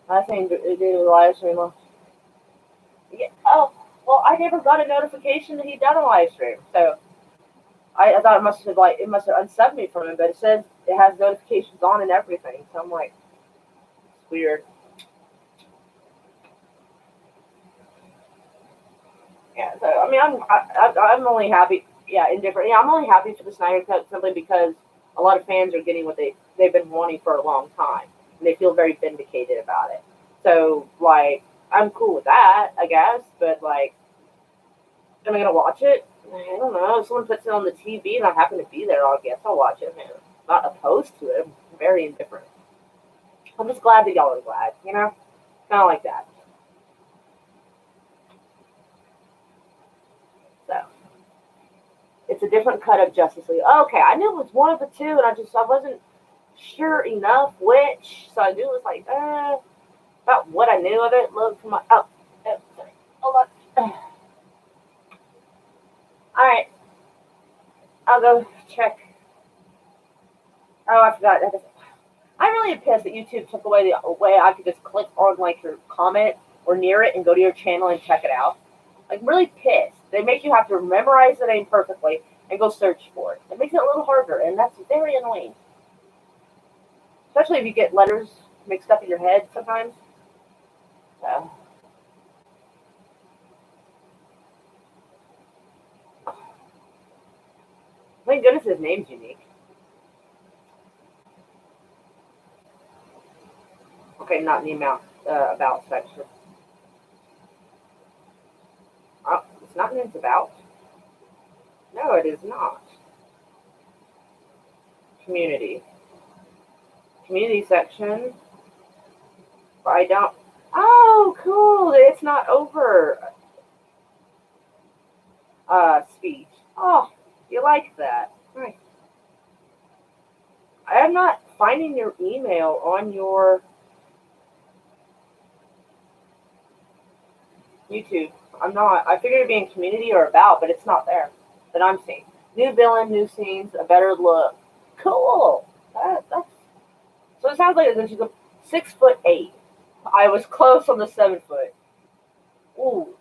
I think they do a live stream. Yeah, oh, well, I never got a notification that he'd done a live stream, so I thought it must have unsubbed me from him, but it says it has notifications on and everything, so I'm like, it's weird. Yeah, so I mean, I'm only happy. Yeah, indifferent. Yeah, I'm only happy for the Snyder Cut simply because a lot of fans are getting what they've been wanting for a long time, and they feel very vindicated about it. So like, I'm cool with that, I guess. But like, am I gonna watch it? I don't know. If someone puts it on the TV and I happen to be there, I guess I'll watch it. Man, I'm not opposed to it. I'm very indifferent. I'm just glad that y'all are glad. Kind of like that. So. It's a different cut of Justice League. Okay, I knew it was one of the two, and I wasn't sure enough which, so I knew it was like about what I knew of it. Look for my sorry, hold on. All right, I'll go check. Oh, I forgot. I'm really pissed that YouTube took away the way I could just click on like your comment or near it and go to your channel and check it out. Like really pissed. They make you have to memorize the name perfectly and go search for it. It makes it a little harder, and that's very annoying. Especially if you get letters mixed up in your head sometimes. So, thank goodness his name's unique. Okay, not in the about section. Oh, it's not in its about. No, it is not. Community. Community section. I don't. Oh, cool. It's not over speech. Oh, you like that. Right. I am not finding your email on your YouTube. I'm not. I figured it'd be in community or about, but it's not there that I'm seeing. New villain, new scenes, a better look. Cool. That's so. It sounds like she's a 6'8". I was close on the 7 foot. Ooh.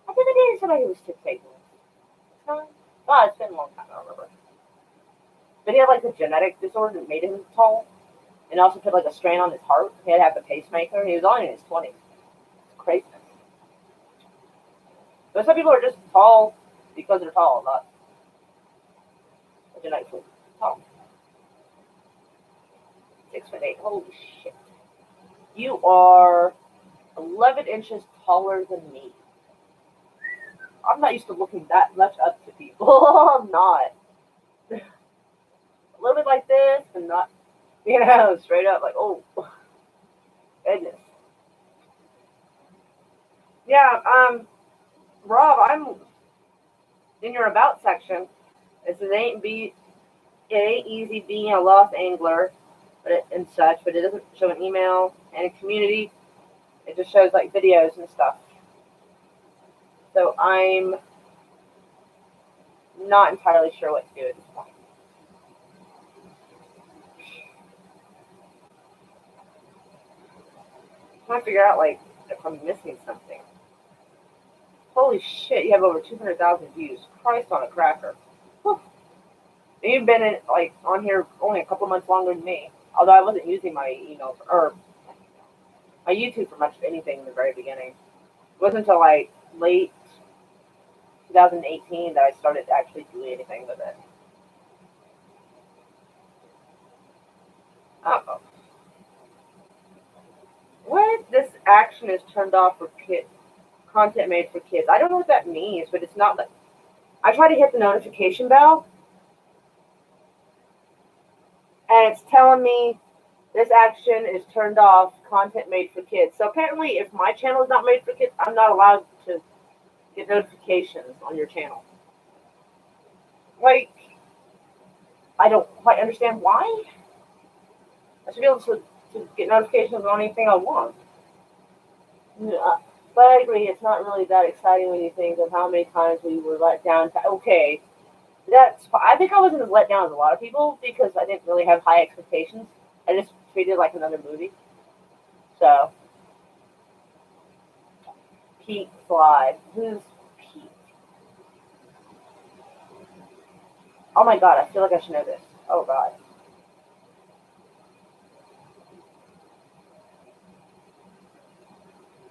I think I dated somebody who was 6'8". No, oh, it's been a long time. I don't remember. But he had like a genetic disorder that made him tall, and also put like a strain on his heart. He had to have a pacemaker. He was only in his 20s. It's crazy. But some people are just tall because they're tall, not genetically tall. 6'8". Holy shit! You are 11 inches taller than me. I'm not used to looking that much up to people. I'm not. A little bit like this, and not, straight up like, oh, goodness. Yeah, Rob, I'm in your about section. It says it ain't easy being a lost angler, and such, but it doesn't show an email and a community. It just shows like videos and stuff. So I'm not entirely sure what to do at this point. I'm trying to figure out like if I'm missing something. Holy shit! You have over 200,000 views. Christ on a cracker. Whew. And you've been in like on here only a couple months longer than me. Although I wasn't using my email or my YouTube for much of anything in the very beginning. It wasn't until like late 2018 that I started actually doing anything with it. Uh-oh. What? This action is turned off for kids. Content made for kids. I don't know what that means, but it's not like I try to hit the notification bell, and it's telling me this action is turned off. Content made for kids. So apparently, if my channel is not made for kids, I'm not allowed to get notifications on your channel. Like, I don't quite understand why. I should be able to get notifications on anything I want. Yeah. But I agree, it's not really that exciting when you think of how many times we were let down. Okay, I think I wasn't as let down as a lot of people because I didn't really have high expectations. I just treated it like another movie. So, Pete Fly. Who's Pete? Oh my god, I feel like I should know this. Oh god.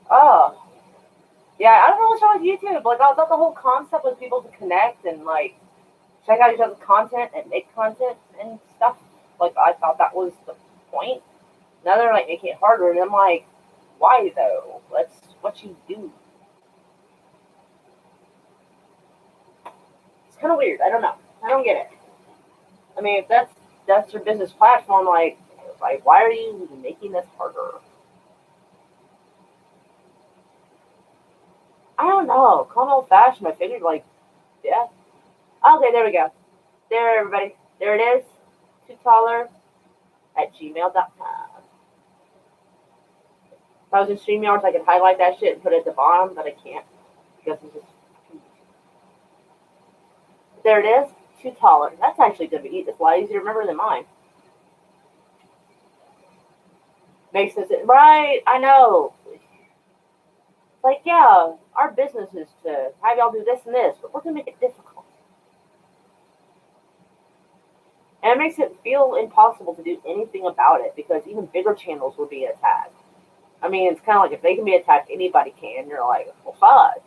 Oh. Yeah, I don't know what's wrong with YouTube. Like, I thought the whole concept was people to connect and, like, check out each other's content and make content and stuff. Like, I thought that was the point. Now they're, like, making it harder, and I'm like, why, though? That's what you do. It's kind of weird. I don't know. I don't get it. I mean, if that's your business platform, like, why are you making this harder? I don't know. Call it old fashioned. I figured, like, yeah. Okay, there we go. There, everybody. There it is. Too taller at gmail.com. If I was in StreamYards, I could highlight that shit and put it at the bottom, but I can't because it's just. There it is. Too taller. That's actually going to be a lot easier to remember than mine. Makes sense. Right, I know. Like, yeah, our business is to have y'all do this and this, but we're going to make it difficult. And it makes it feel impossible to do anything about it because even bigger channels will be attacked. I mean, it's kind of like if they can be attacked, anybody can. You're like, well, fuck.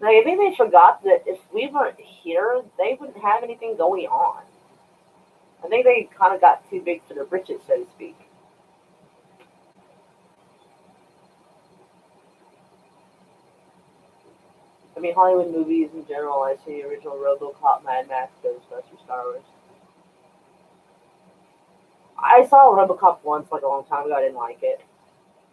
Like, I think they forgot that if we weren't here, they wouldn't have anything going on. I think they kind of got too big for their britches, so to speak. I mean, Hollywood movies in general. I see the original RoboCop, Mad Max, Ghostbusters, Star Wars. I saw RoboCop once, like a long time ago. I didn't like it.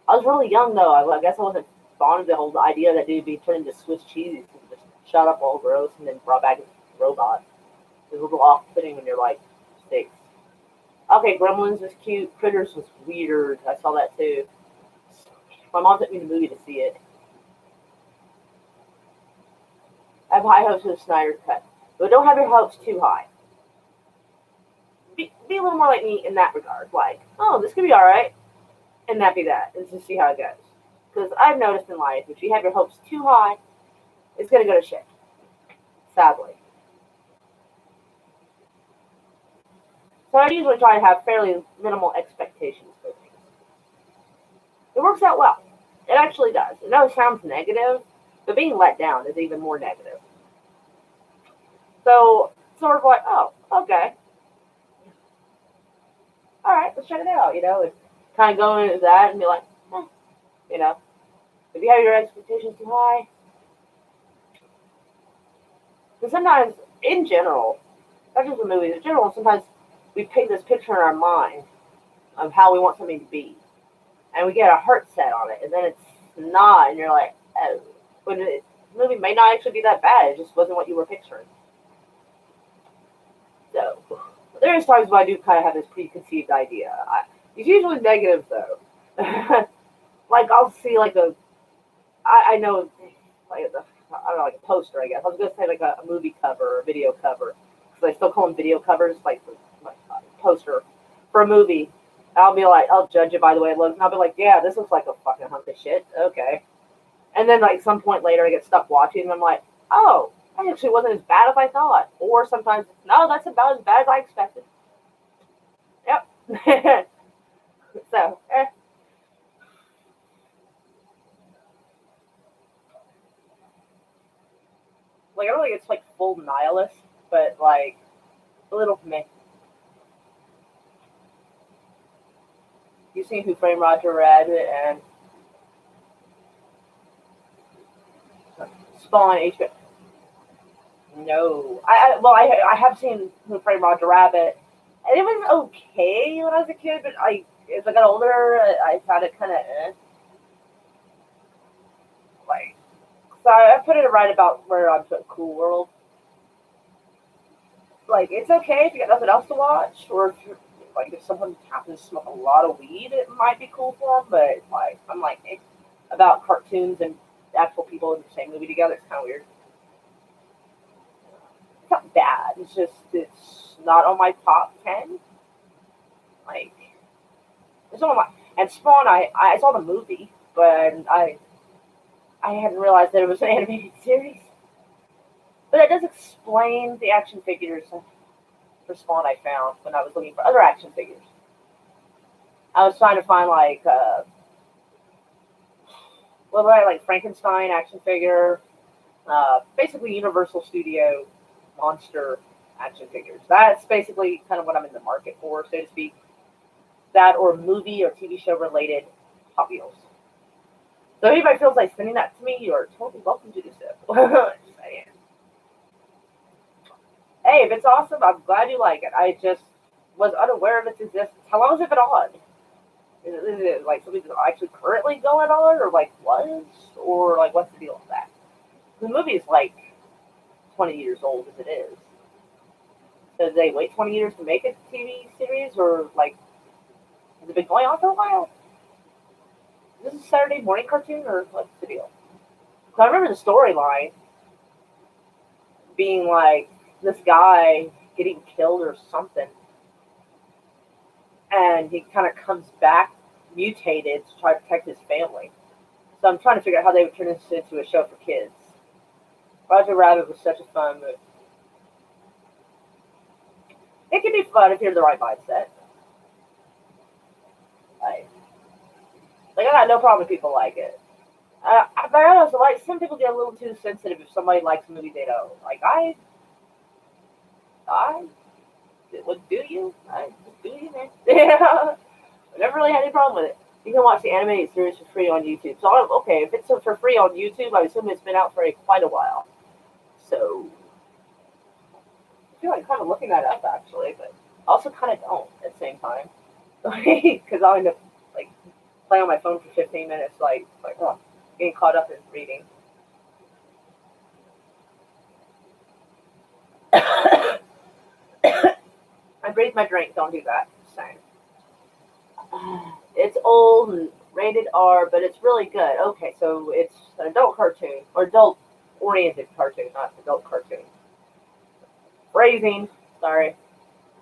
I was really young though. I guess I wasn't fond of the whole idea that dude be turned into Swiss cheese and just shot up all gross and then brought back as a robot. It was a little off-putting when you're like 6. Okay, Gremlins was cute. Critters was weird. I saw that too. My mom took me to the movie to see it. I have high hopes for the Snyder Cut, but don't have your hopes too high. Be a little more like me in that regard. Like, oh, this could be all right, and that be that, and just see how it goes. Because I've noticed in life, if you have your hopes too high, it's gonna go to shit. Sadly. So I usually try to have fairly minimal expectations for things. It works out well. It actually does. I know it sounds negative, but being let down is even more negative. So sort of like, oh, okay, all right, let's check it out. And kind of go into that and be like, you know, if you have your expectations too high, because sometimes, in general, not just with movies, in general, sometimes we paint this picture in our mind of how we want something to be, and we get our heart set on it, and then it's not, and you're like, oh, when the movie may not actually be that bad, it just wasn't what you were picturing. So, there's times when I do kind of have this preconceived idea. It's usually negative, though. Like, I'll see, like, I know, like, I don't know, like a poster, I guess. I was going to say, like, a movie cover or a video cover. Because I still call them video covers, like a poster for a movie. I'll be like, I'll judge it by the way it looks, and I'll be like, yeah, this looks like a fucking hunk of shit. Okay. And then, like, some point later, I get stuck watching, and I'm like, oh, that actually wasn't as bad as I thought. Or sometimes, no, that's about as bad as I expected. Yep. So, like, I don't think it's, like, full nihilist, but, like, a little meh. You've seen Who Framed Roger Rabbit and Spawn HBO. No. I have seen Who Framed Roger Rabbit, and it was okay when I was a kid, but as I got older, I found it kind of like. So I put it right about where I'm to Cool World. Like, it's okay if you got nothing else to watch, or if someone happens to smoke a lot of weed, it might be cool for them. But like, I'm like about cartoons and actual people in the same movie together. It's kind of weird. It's not bad. It's just it's not on my top 10. Like, it's not on my and Spawn. I saw the movie, but I hadn't realized that it was an animated series. But it does explain the action figures for Spawn I found when I was looking for other action figures. I was trying to find like Frankenstein action figure, basically Universal Studio monster action figures. That's basically kind of what I'm in the market for, so to speak. That or movie or TV show related Hot Wheels. So if anybody feels like sending that to me, you're totally welcome to do so. Just saying. Hey, if it's awesome, I'm glad you like it. I just was unaware of its existence. How long has it been on? Is it like something that's actually currently going on, or like was, or like what's the deal with that? The movie is like 20 years old as it is. So did they wait 20 years to make a TV series, or like has it been going on for a while? Is this a Saturday morning cartoon, or what's the deal? So I remember the storyline being like this guy getting killed or something, and he kind of comes back mutated to try to protect his family. So I'm trying to figure out how they would turn this into a show for kids. Roger Rabbit was such a fun movie. It can be fun if you're in the right mindset. Like I got no problem if people like it. But I also like some people get a little too sensitive if somebody likes a movie they don't like. I, what do you? I just do you, man. Yeah, I never really had any problem with it. You can watch the animated series for free on YouTube. So, okay, if it's for free on YouTube, I assume it's been out for quite a while. So, I feel like kind of looking that up, actually, but also kind of don't at the same time. Because I'll end up, like, playing on my phone for 15 minutes, getting caught up in reading. I breathed my drink. Don't do that. Just saying. It's old and rated R, but it's really good. Okay, so it's an adult cartoon or adult-oriented cartoon, not adult cartoon. Phrasing. Sorry.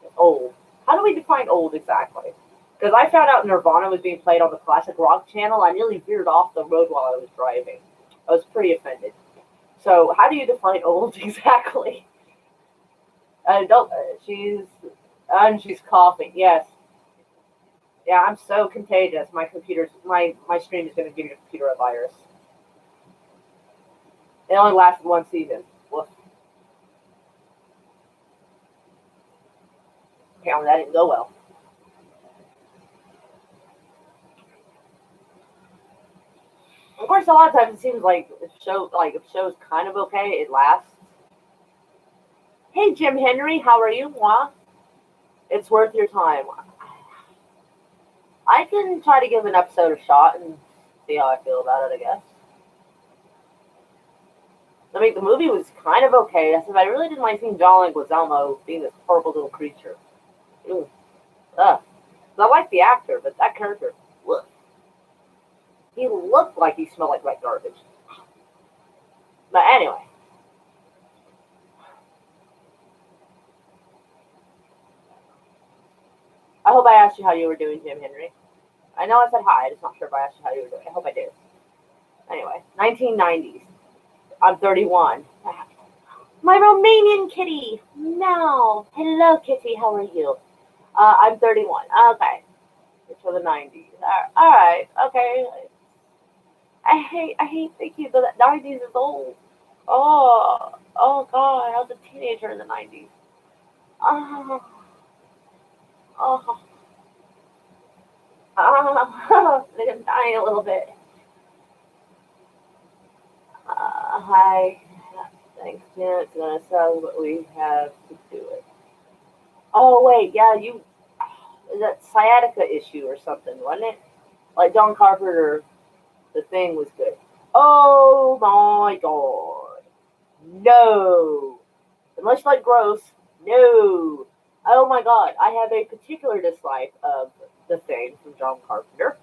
It's old. How do we define old exactly? Because I found out Nirvana was being played on the classic rock channel. I nearly veered off the road while I was driving. I was pretty offended. So, how do you define old exactly? An adult. She's coughing. Yes. Yeah, I'm so contagious. My stream is going to give your computer a virus. It only lasted one season. Woof. Apparently that didn't go well. Of course, a lot of times it seems like if show's kind of okay, it lasts. Hey, Jim Henry, how are you? Mwah. It's worth your time. I can try to give an episode a shot and see how I feel about it, I guess. I mean, the movie was kind of okay. I really didn't like seeing John Leguizamo being this horrible little creature. Ew. Ugh. I like the actor, but that character, ugh. He looked like he smelled like wet garbage. But anyway. I hope I asked you how you were doing, Jim Henry. I know I said hi, I'm just not sure if I asked you how you were doing. I hope I did. Anyway, 1990s. I'm 31. My Romanian kitty. No. Hello, kitty. How are you? I'm 31. Okay. It's for the 90s. All right. Okay. I hate thinking that the 90s is old. Oh God. I was a teenager in the 90s. Oh, oh, I think I'm dying a little bit. Hi. Thanks, Jen. It's gonna sound, but we have to do it. Oh wait, yeah, that sciatica issue or something, wasn't it? Like John Carpenter, The Thing was good. Oh my God, no! Unless you like gross, no. Oh my God, I have a particular dislike of The Thing from John Carpenter.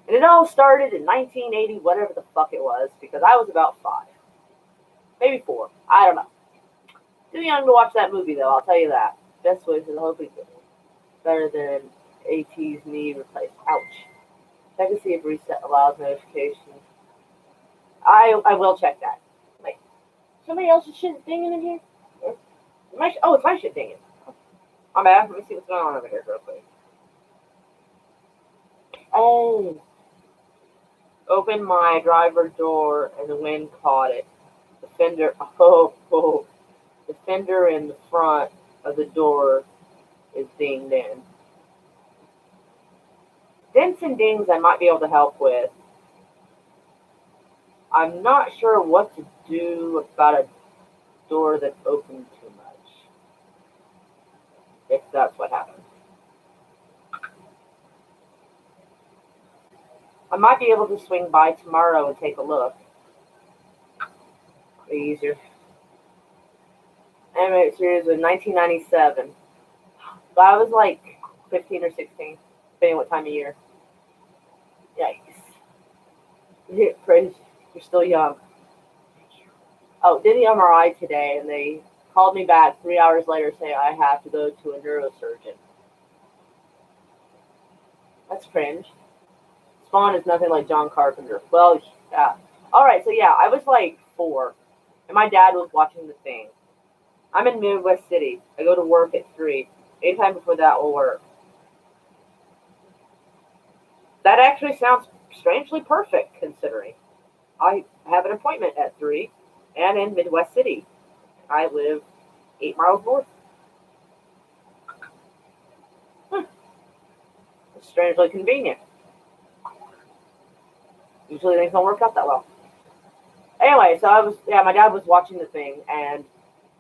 And it all started in 1980, whatever the fuck it was, because I was about 5. Maybe 4. I don't know. Too young to watch that movie, though, I'll tell you that. Best way to hope it's better than AT's knee replaced. Ouch. Check to see if reset allows notifications. I will check that. Wait, somebody else's shit dinging in here? It's my shit dinging. My bad. Let me see what's going on over here real quick. Oh. Opened my driver door and the wind caught it. The fender, the fender in the front of the door is dinged in. Dents and dings I might be able to help with. I'm not sure what to do about a door that's open too much. If that's what happens. I might be able to swing by tomorrow and take a look. Be easier. Animated series was 1997. But I was like 15 or 16, depending what time of year. Yikes. You're still young. Oh, did the MRI today, and they called me back 3 hours later saying I have to go to a neurosurgeon. That's cringe. Spawn is nothing like John Carpenter. Well, yeah. Alright, so yeah, I was like 4, and my dad was watching The Thing. I'm in Midwest City. I go to work at 3. Anytime before that will work. That actually sounds strangely perfect, considering I have an appointment at 3 and in Midwest City. I live 8 miles north. It's strangely convenient. Usually things don't work out that well. Anyway, so my dad was watching the thing, and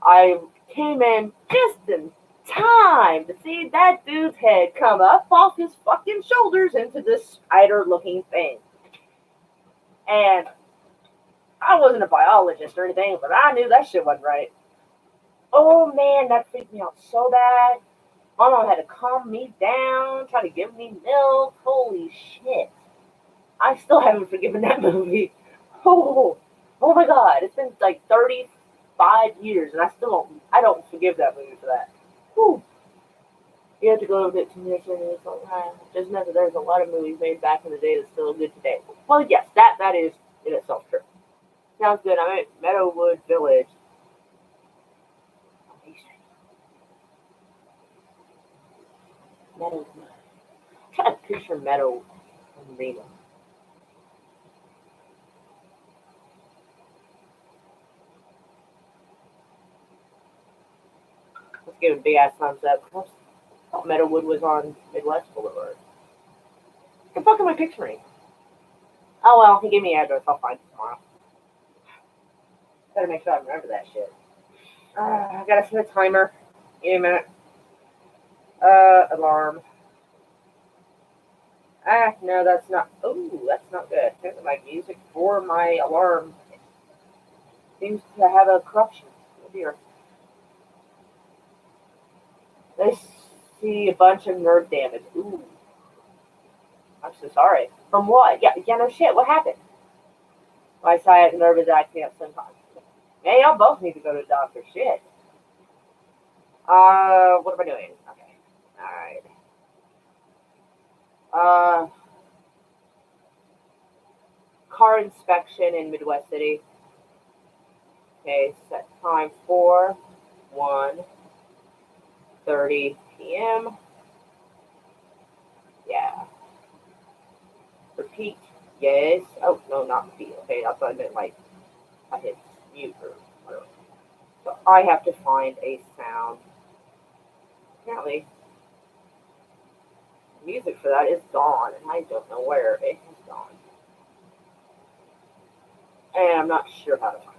I came in just in time to see that dude's head come up off his fucking shoulders into this spider-looking thing. And I wasn't a biologist or anything, but I knew that shit wasn't right. Oh man, that freaked me out so bad. My mom had to calm me down, try to give me milk. Holy shit. I still haven't forgiven that movie. Oh, oh my god. It's been like 35 years and I don't forgive that movie for that. Whew. You have to go a bit too much into it sometimes. Just know that there's a lot of movies made back in the day that's still good today. Well, yes, that is in itself true. Sounds good. I'm at Meadowwood Village. Meadow. I'm trying to picture Meadow Arena. Let's give it a big ass thumbs up. I thought Meadowwood was on Midwest Boulevard. What the fuck am I picturing? Oh well, he gave me the address. I'll find it tomorrow. Better make sure I remember that shit. I gotta set a timer. In a minute. Alarm. No, that's not. Oh, that's not good. My music for my alarm seems to have a corruption. Oh dear. I see a bunch of nerve damage. Ooh. I'm so sorry. From what? Yeah, no shit. What happened? My sciatic nerve is acting up sometimes. Man, y'all both need to go to the doctor. Shit. What am I doing? Okay. Alright. Car inspection in Midwest City. Okay, set time for 1:30 p.m. Yeah. Repeat. Yes. Oh, no, not repeat. Okay, that's what I meant, like, I hit mute or whatever. So I have to find a sound. Apparently, music for that is gone, and I don't know where it has gone. And I'm not sure how to find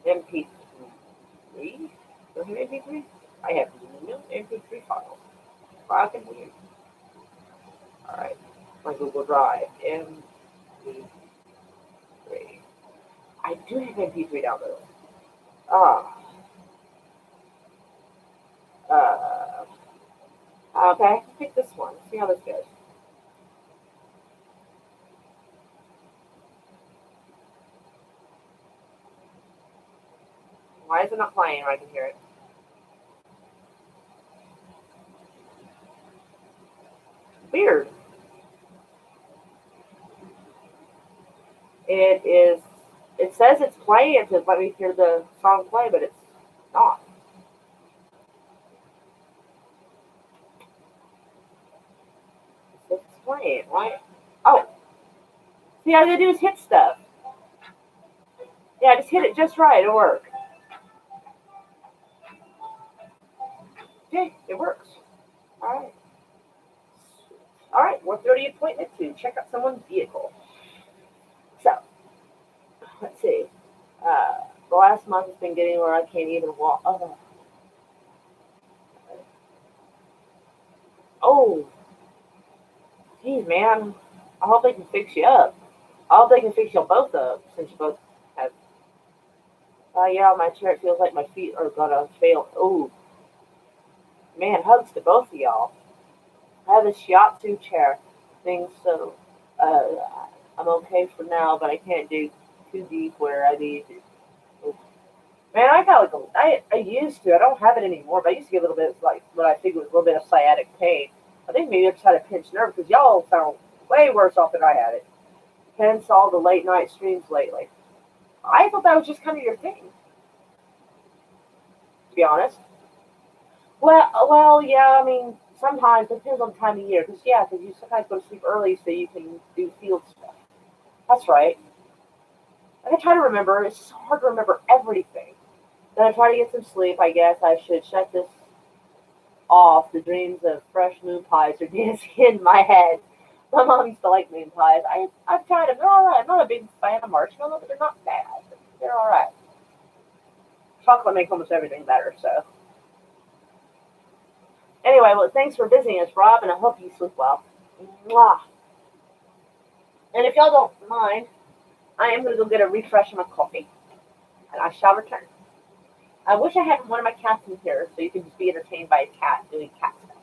it. MP3? Does it MP3? I have no MP3 files. Fucking weird. Alright. My Google Drive. MP3. I do have MP3 downloaded. Okay, pick this one. See how this goes. Why is it not playing when I can hear it? Weird. It says it's playing to let me hear the song play, but it's not. It's playing. Why? Oh. See, all I gotta do is hit stuff. Yeah, just hit it just right. It'll work. Okay, it works. Alright. Alright, 1:30 appointment to check out someone's vehicle. So, let's see. The last month has been getting where I can't even walk. Oh. Geez, man. I hope they can fix you up. I hope they can fix you both up since you both have. Yeah, on my chair it feels like my feet are gonna fail. Oh. Man, hugs to both of y'all. I have a shiatsu chair thing, so I'm okay for now, but I can't do too deep where I need to. Man, I got I used to. I don't have it anymore, but I used to get a little bit like what I think was a little bit of sciatic pain. I think maybe I just had a pinched nerve because y'all sound way worse off than I had it. Hence all the late night streams lately. I thought that was just kind of your thing, to be honest. Well, yeah. I mean, sometimes it depends on the time of year. Because you sometimes go to sleep early so you can do field stuff. That's right. I try to remember. It's just hard to remember everything. Then I try to get some sleep. I guess I should shut this off. The dreams of fresh moon pies are dancing in my head. My mom used to like moon pies. I've tried them. They're all right. I'm not a big fan of marshmallow, but they're not bad. They're all right. Chocolate makes almost everything better. So anyway, well, thanks for visiting us, Rob, and I hope you sleep well. Mwah. And if y'all don't mind, I am going to go get a refresh of my coffee, and I shall return. I wish I had one of my cats in here so you could just be entertained by a cat doing cat stuff,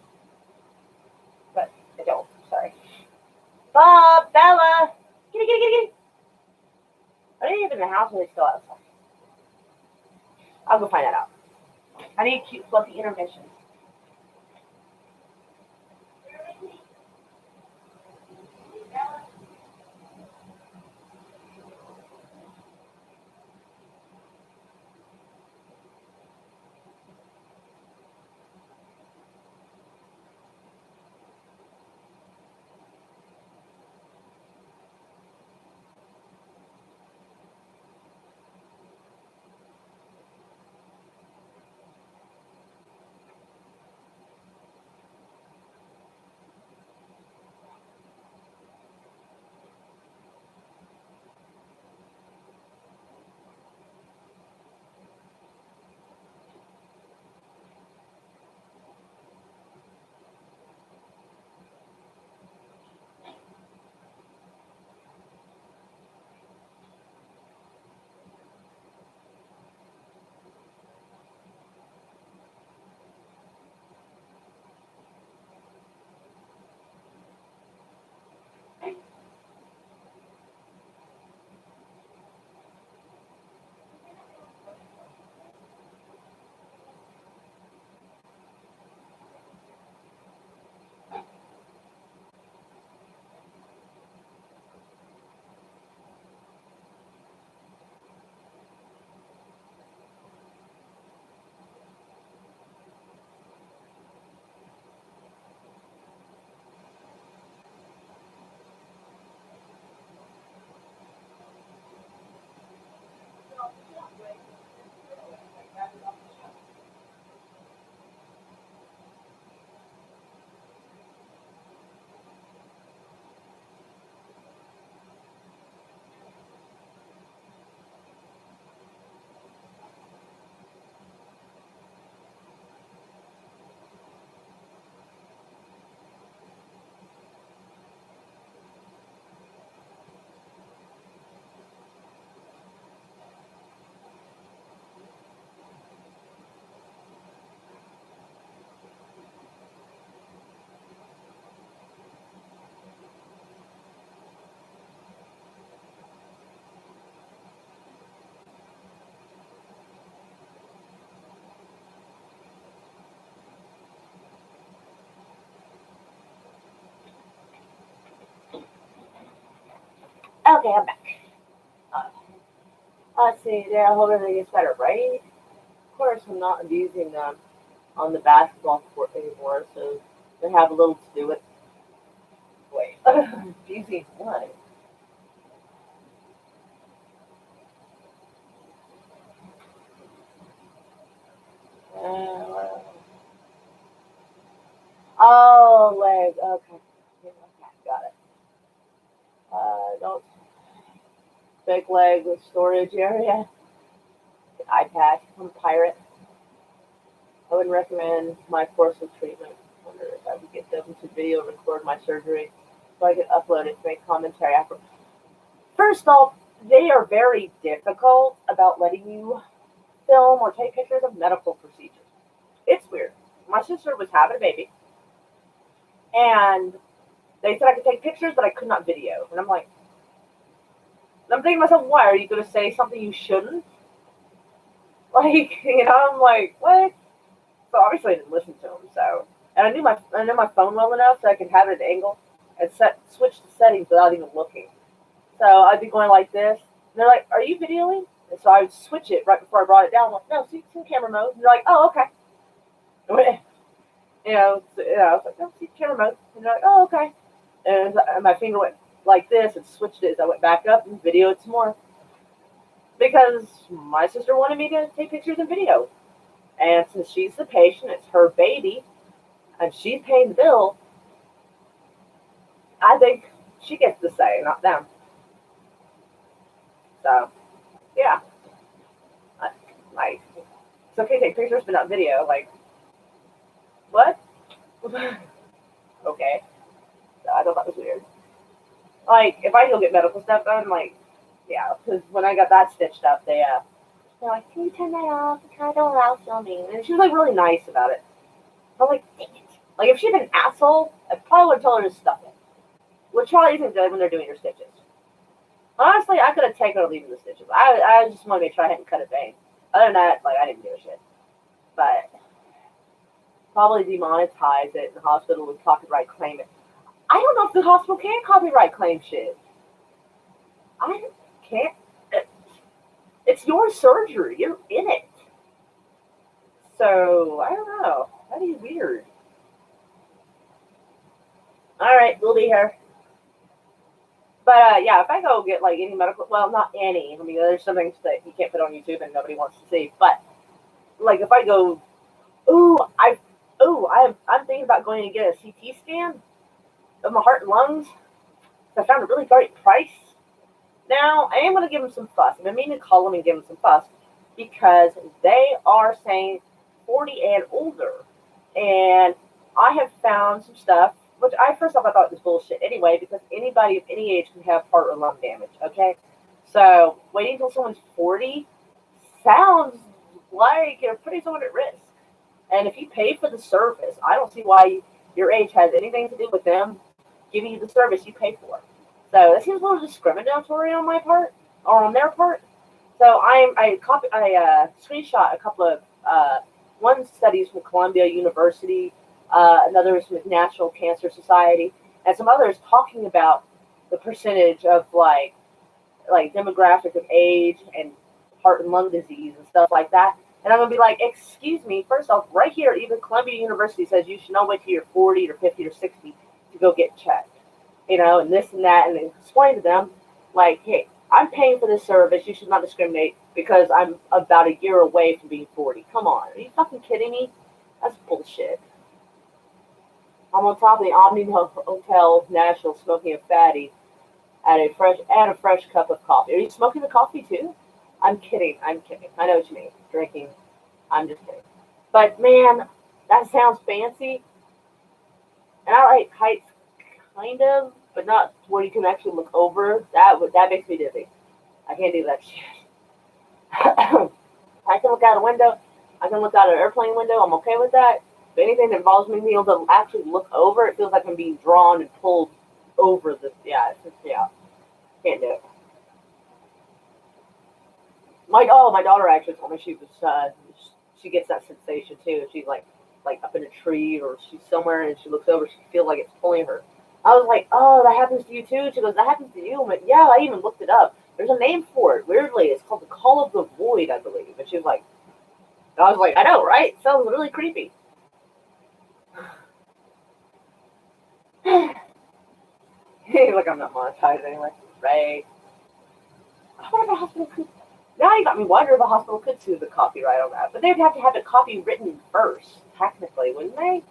but I don't. Sorry. Bob, Bella, kitty, kitty, kitty, kitty. Are they even in the house or are they still outside? I'll go find that out. I need a cute, fluffy intermission. Okay, I'm back. Uh, let's see there. I hope everything gets better, right? Of course, I'm not abusing them on the basketball court anymore, so they have a little to do with. Wait, abusing what? Uh, oh, leg. Okay. Yeah, okay, got it. Don't big leg with storage area. iPad. I'm a pirate. I would recommend my course of treatment. I wonder if I could get them to video record my surgery so I could upload it to make commentary after. First off, they are very difficult about letting you film or take pictures of medical procedures. It's weird. My sister was having a baby, and they said I could take pictures, but I could not video. And I'm like, I'm thinking to myself, why are you going to say something you shouldn't? Like, I'm like, what? So obviously I didn't listen to him. So, and I knew my phone well enough so I could have it at an angle and switch the settings without even looking. So I'd be going like this. And they're like, "Are you videoing?" And so I would switch it right before I brought it down. I'm like, "No, see, it's in camera mode." And they're like, "Oh, okay." I was like, "No, see camera mode." And they're like, "Oh, okay." And my finger went like this and switched it as I went back up and videoed some more because my sister wanted me to take pictures and video. And since she's the patient, it's her baby, and she's paying the bill. I think she gets the say, not them. So, yeah. Like, it's okay to take pictures, but not video. Like, what? Okay. So I thought that was weird. Like, if I go get medical stuff done, like, yeah, because when I got that stitched up, they're like, can you turn that off? We kind of don't allow filming. And she was like really nice about it. I'm like, dang it. Like, if she'd been an asshole, I probably would have told her to stuff it. Which probably isn't good when they're doing your stitches. Honestly, I could have taken or leaving the stitches. I just wanted to make sure I hadn't cut a vein. Other than that, like, I didn't give a shit. But probably demonetize it and the hospital would copyright claim it. I don't know if the hospital can copyright claim shit. I can't. It's your surgery. You're in it. So, I don't know. That'd be weird. Alright, we'll be here. But, yeah, if I go get, like, any medical, well, not any. I mean, there's some things that you can't put on YouTube and nobody wants to see. But, like, if I go, I'm thinking about going to get a CT scan of my heart and lungs. I found a really great price. Now, I am going to give them some fuss. I've been meaning to call them and give them some fuss because they are saying 40 and older. And I have found some stuff, which first off, I thought was bullshit anyway, because anybody of any age can have heart or lung damage, okay? So, waiting until someone's 40 sounds like you're putting someone at risk. And if you pay for the service, I don't see why your age has anything to do with them giving you the service you pay for. So that seems a little discriminatory on my part, or on their part. So I screenshot a couple of one studies from Columbia University, another is with National Cancer Society, and some others talking about the percentage of like demographic of age and heart and lung disease and stuff like that. And I'm going to be like, excuse me, first off, right here, even Columbia University says you should not wait till you're 40 or 50 or 60 to go get checked. You know, and this and that, and then explain to them, like, hey, I'm paying for this service. You should not discriminate because I'm about a year away from being 40. Come on. Are you fucking kidding me? That's bullshit. I'm on top of the Omni Hotel National smoking a fatty at a fresh cup of coffee. Are you smoking the coffee too? I'm kidding. I know what you mean. Drinking. I'm just kidding. But man, that sounds fancy. And I like heights kind of, but not where you can actually look over. That makes me dizzy. I can't do that shit. I can look out a window. I can look out an airplane window. I'm okay with that. But anything that involves me being able to actually look over, it feels like I'm being drawn and pulled over the. Yeah. Can't do it. My daughter actually told me she gets that sensation too. She's like up in a tree or she's somewhere and she looks over, she feels like it's pulling her. I was like, oh, that happens to you too? She goes, that happens to you? I'm like, yeah, I even looked it up. There's a name for it. Weirdly, it's called the Call of the Void, I believe. And she was like, I was like, I know, right? It sounds really creepy. Like I'm not monetized anyway, right? I wonder if the hospital could. Now you got me wondering if the hospital could sue the copyright on that, but they'd have to have the copy written first, technically, wouldn't they?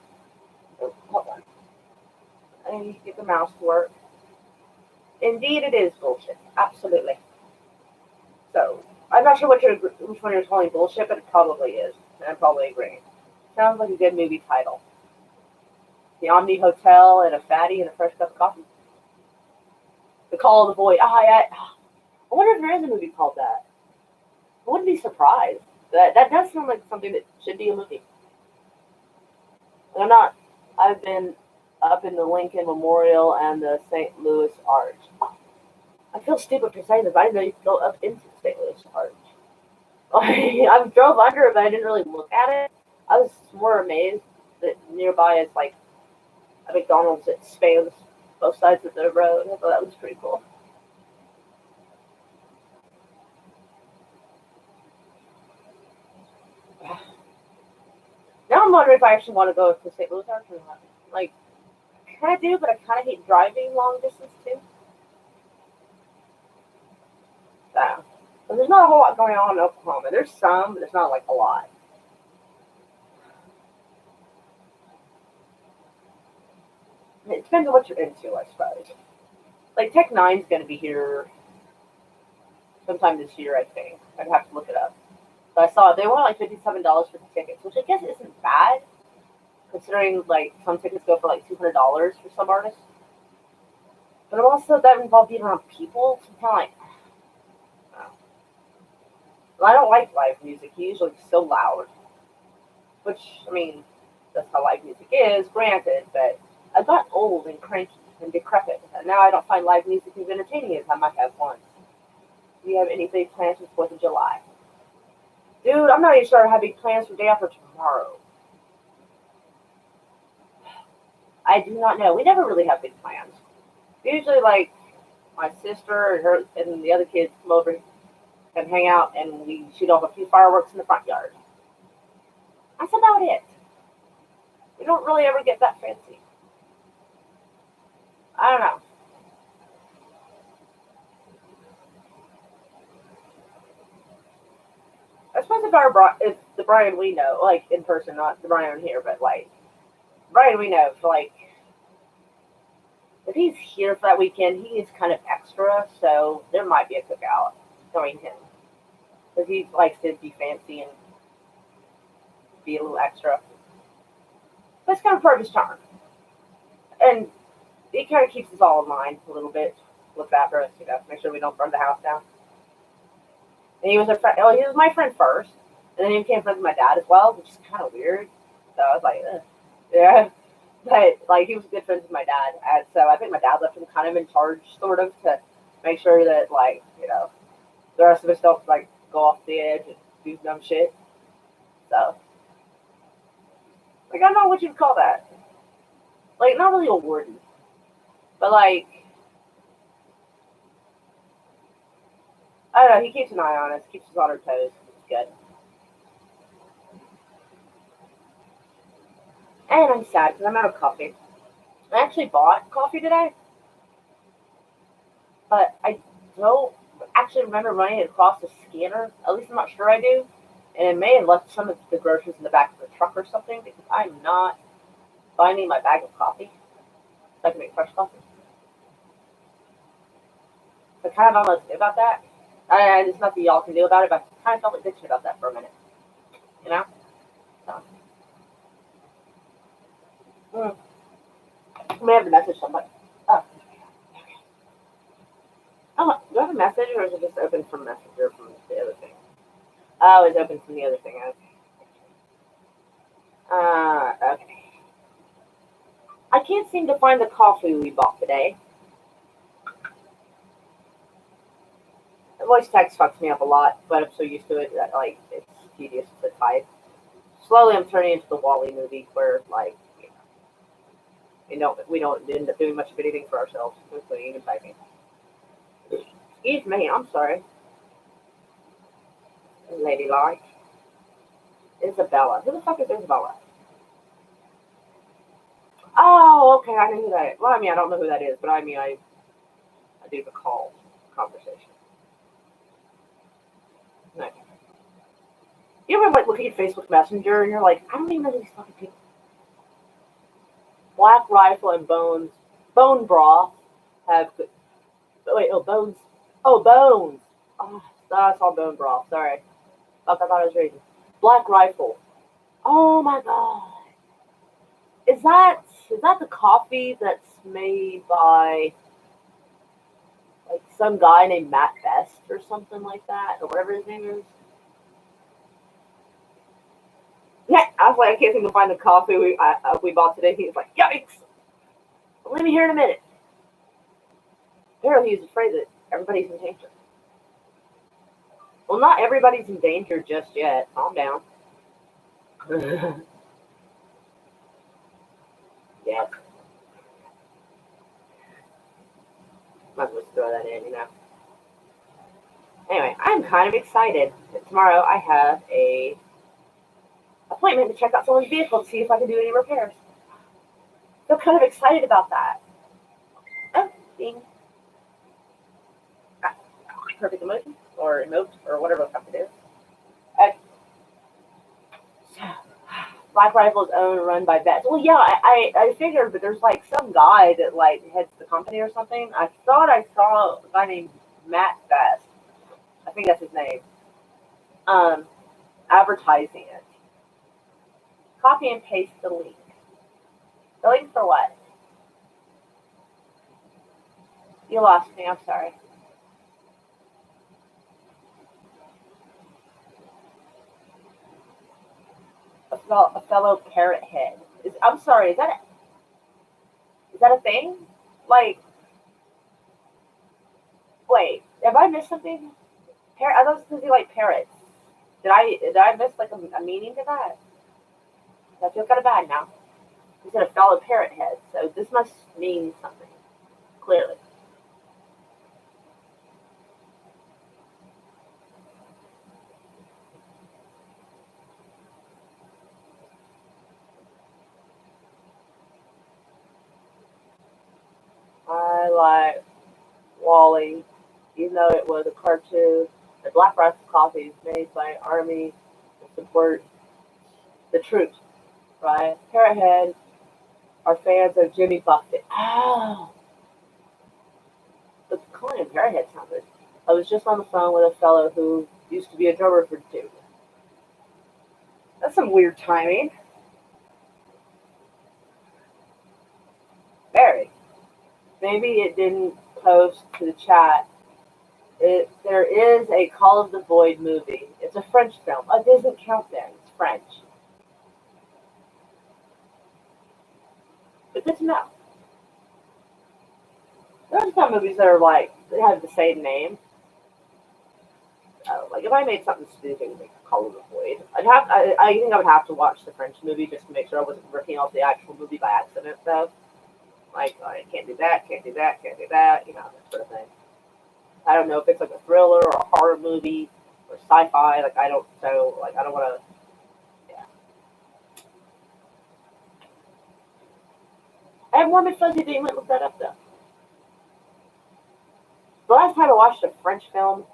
Oh, hold on. I need to get the mouse to work. Indeed, it is bullshit. Absolutely. So I'm not sure which one you're calling bullshit, but it probably is, and I'm probably agreeing. Sounds like a good movie title. The Omni Hotel and a fatty and a fresh cup of coffee. The Call of the Void. I wonder if there is a movie called that. I wouldn't be surprised. That does sound like something that should be a movie. And I've been up in the Lincoln Memorial and the St. Louis Arch. I feel stupid for saying this, but I didn't know you could go up into the St. Louis Arch. I drove under it, but I didn't really look at it. I was more amazed that nearby is like a McDonald's that spans both sides of the road. I thought that was pretty cool. Now I'm wondering if I actually want to go to St. Louis Arch or not. Like, I kind of do, but I kind of hate driving long distance too. So, there's not a whole lot going on in Oklahoma. There's some, but there's not like a lot. Depends on what you're into, I suppose. Like Tech Nine's going to be here sometime this year, I think. I'd have to look it up. But I saw they want like $57 for the tickets, which I guess isn't bad, considering like some tickets go for like $200 for some artists. But I'm also that involved being around people, so I'm kind of like, oh. Well, I don't like live music. It's usually so loud, which I mean, that's how live music is, granted. But I got old and cranky and decrepit, and now I don't find live music as entertaining as I might have once. Do you have any big plans for 4th of July? Dude, I'm not even sure I have big plans for day after tomorrow. I do not know. We never really have big plans. Usually, like, my sister and her and the other kids come over and hang out, and we shoot off a few fireworks in the front yard. That's about it. We don't really ever get that fancy. I don't know. I suppose if the Brian we know, like in person, not the Brian here, but like Brian we know, for like if he's here for that weekend, he is kind of extra, so there might be a cookout knowing him because he likes to be fancy and be a little extra. That's kind of part of his charm, and he kind of keeps us all in line a little bit, looks after us, make sure we don't burn the house down. And he was a friend. Oh, he was my friend first, and then he became friends with my dad as well, which is kind of weird. So I was like, ugh. Yeah. But like he was good friends with my dad, and so I think my dad left him kind of in charge, sort of, to make sure that like the rest of us don't like go off the edge and do dumb shit. So like I don't know what you'd call that. Like not really a warden, but like I don't know. He keeps an eye on us, keeps us on our toes. It's good. And I'm sad because I'm out of coffee. I actually bought coffee today, but I don't actually remember running it across the scanner. At least I'm not sure I do. And it may have left some of the groceries in the back of the truck or something because I'm not finding my bag of coffee so I can make fresh coffee. So I kind of almost knew about that. And there's nothing y'all can do about it, but I kind of felt like bitching about that for a minute. You know? So. I may have to message somebody. Oh. Oh, do I have a message or is it just open from Messenger from the other thing? Oh, it's open from the other thing. Okay. Okay. I can't seem to find the coffee we bought today. The voice text fucks me up a lot, but I'm so used to it that like it's tedious to type. Slowly, I'm turning into the Wally movie where like we don't end up doing much of anything for ourselves, including even typing. Excuse me, I'm sorry. Ladylike. Isabella. Who the fuck is Isabella? Oh, okay, I know who that is. Well, I mean, I don't know who that is, but I mean, I do the call conversation. Nice. You ever like looking at Facebook Messenger and you're like, I don't even know who these fucking people. Black Rifle and Bone Broth have. Wait, oh Bones. Oh Bones. Oh, I saw Bone Broth. Sorry, I thought I was reading. Black Rifle. Oh my god. Is that the coffee that's made by like some guy named Matt Best or something like that, or whatever his name is? Yeah, I was like, I can't seem to find the coffee we bought today. He was like, yikes! But leave me here in a minute. Apparently, he's afraid that everybody's in danger. Well, not everybody's in danger just yet. Calm down. Yeah, might as well throw that in. Anyway, I'm kind of excited that tomorrow I have a appointment to check out someone's vehicle to see if I can do any repairs. So kind of excited about that. Oh, being perfect emotion or emote or whatever the fuck it is. So, Black Rifle is owned and run by vets. Well, yeah, I figured, but there's like some guy that like heads the company or something. I thought I saw a guy named Matt Best. I think that's his name. Um, Advertising it. Copy and paste the link. The link for what? You lost me. I'm sorry. A fellow parrot head. I'm sorry. Is that a thing? Like, wait, have I missed something? I thought it was supposed to be like parrots. Did I miss like a meaning to that? I feel kind of bad now. You said a fellow parrot head, so this must mean something. Clearly, I like Wally, even though it was a cartoon. The Black Rifle Coffee is made by Army to support the troops, right? Parrot Head are fans of Jimmy Buffett. Oh, but calling him Parrot Head sounded. I was just on the phone with a fellow who used to be a drummer for Duke. That's some weird timing. Very. Maybe it didn't post to the chat. There is a Call of the Void movie. It's a French film. It doesn't count then. It's French. But good to know. There's some movies that are like, they have the same name. Like if I made something stupid like Call of the Void, I think I would have to watch the French movie just to make sure I wasn't ripping off the actual movie by accident though. Like I can't do that, can't do that, can't do that, that sort of thing. I don't know if it's like a thriller or a horror movie or sci-fi. Like I don't want to. Yeah, I have warm and fuzzy feelings. Look that up though. The last time I watched a French film,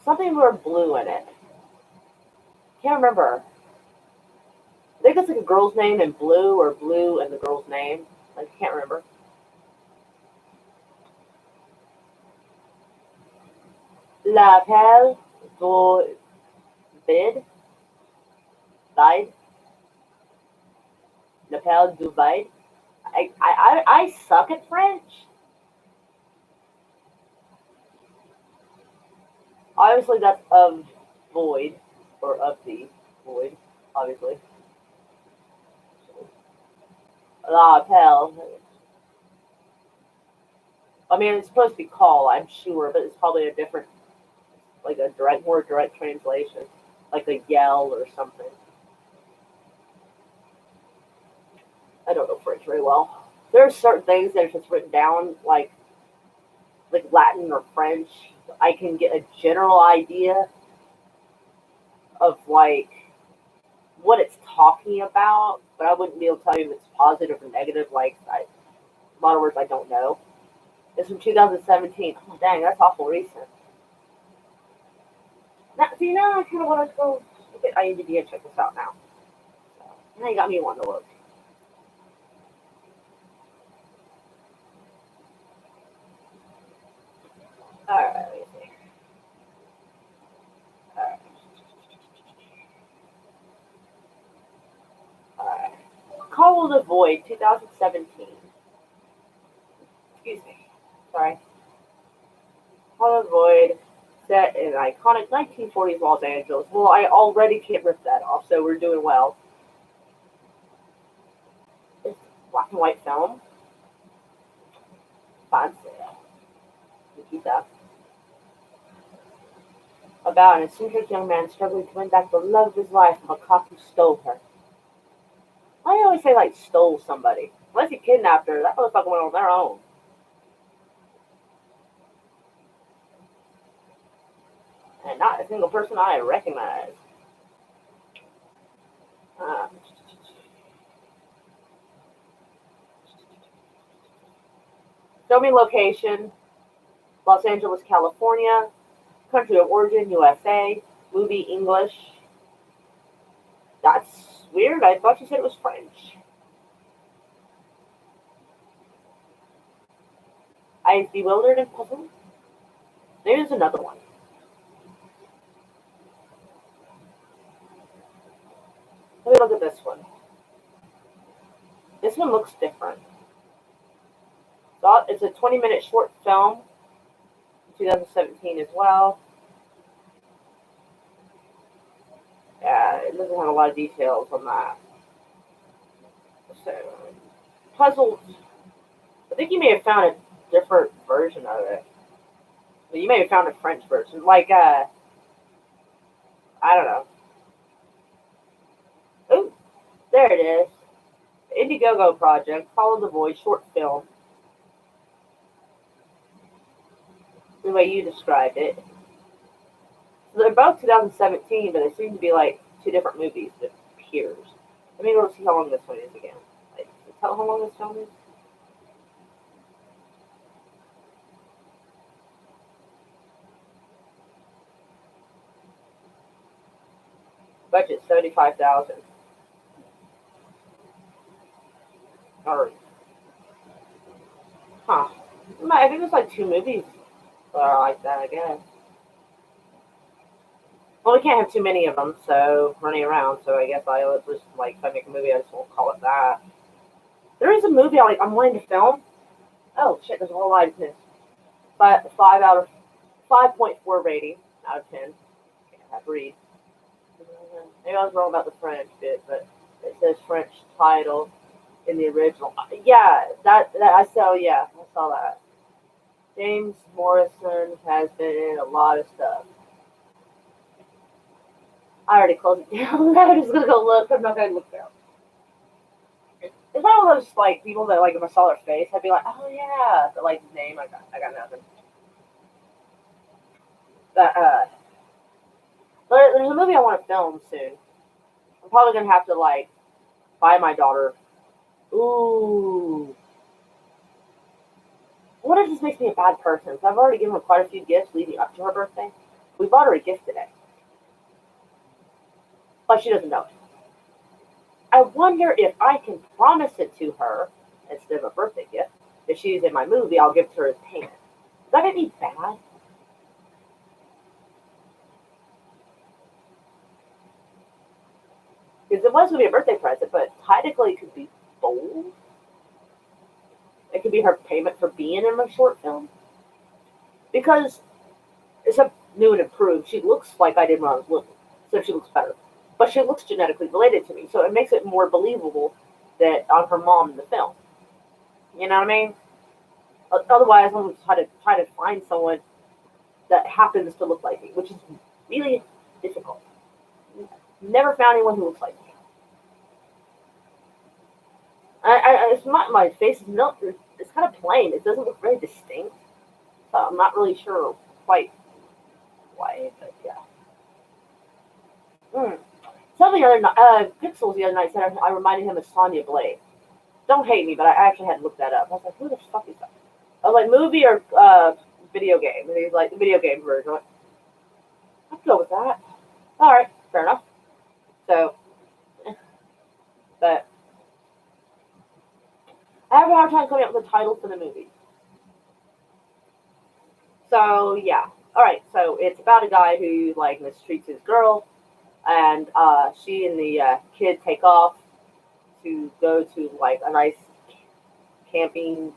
something with blue in it. Can't remember. I think it's like a girl's name and blue, or blue and the girl's name. Like I can't remember. La Pelle do Vide, Vide, La Pelle du Vide. I suck at French. Obviously, that's of void, or of the void, obviously. La Pelle. I mean, it's supposed to be call, I'm sure, but it's probably a different, like a more direct translation, like a yell or something. I don't know French very well. There are certain things that if it's written down, like Latin or French, I can get a general idea of like what it's talking about, but I wouldn't be able to tell you if it's positive or negative. A lot of words I don't know. It's from 2017. Oh dang, that's awful recent. Now, see, now I kind of want to go look at IMDb and check this out now. So, now you got me wanting to look. All right, let me see. All right, all right. Call of the Void, 2017. Excuse me. Sorry. Call of the Void, set in iconic 1940s Los Angeles. Well, I already can't rip that off, so we're doing well. It's black and white film. Fancy. Nikita. About an eccentric young man struggling to win back the love of his life from a cop who stole her. Why do you always say, like, stole somebody? Unless he kidnapped her, that motherfucker went on their own. And not a single person I recognize. Uh, Show me location. Los Angeles, California. Country of origin, USA. Movie, English. That's weird. I thought you said it was French. I am bewildered and puzzled. Maybe there's another one. Let me look at this one. This one looks different. So it's a 20-minute short film, 2017 as well. Yeah, it doesn't have a lot of details on that. So, puzzled. I think you may have found a different version of it. You may have found a French version. Like, I don't know. Ooh, there it is. Indiegogo Project, Follow the Voice, short film. The way you described it. So they're both 2017, but they seem to be like two different movies. It appears. Let me go see how long this one is again. Like, tell how long this film is. Budget 75,000. Or, huh? I think there's like two movies that are like that. I guess. Well, we can't have too many of them, so running around. So I guess I just like if I make a movie, I just won't call it that. There is a movie I'm wanting to film. Oh shit! There's a whole lot of this. But 5.4 rating out of 10. Can't have to read. Maybe I was wrong about the French bit, but it says French title in the original. Yeah, that I saw. Yeah, I saw that. James Morrison has been in a lot of stuff. I already closed it down. I'm just gonna go look. I'm not gonna look down. It's one of those like people that like if I saw their face, I'd be like, oh yeah, but like his name, I got nothing. But there's a movie I want to film soon. I'm probably gonna have to like buy my daughter. Ooh, what if this makes me a bad person? So I've already given her quite a few gifts leading up to her birthday. We bought her a gift today, but she doesn't know it. I wonder if I can promise it to her instead of a birthday gift. If she's in my movie, I'll give it to her as payment. Is that gonna be bad? Because it was gonna be a birthday present, but technically it could be both. It could be her payment for being in my short film. Because it's a new and improved. She looks like I did when I was little, so she looks better. But she looks genetically related to me, so it makes it more believable that I'm her mom in the film. You know what I mean? Otherwise, I'm going to try to find someone that happens to look like me, which is really difficult. Never found anyone who looks like me. It's not my face is not. It's kind of plain. It doesn't look very distinct. So I'm not really sure quite why, but yeah. Mm. Something the other night, Pixels the other night said I reminded him of Sonya Blade. Don't hate me, but I actually had to look that up. I was like, who the fuck is that? I was like, movie or video game? And he's like, the video game version. I'm like, I'd go with that. All right, fair enough. So, but I have a hard time coming up with a title for the movie. So yeah, all right. So it's about a guy who like mistreats his girl, and she and the kid take off to go to like a nice camping,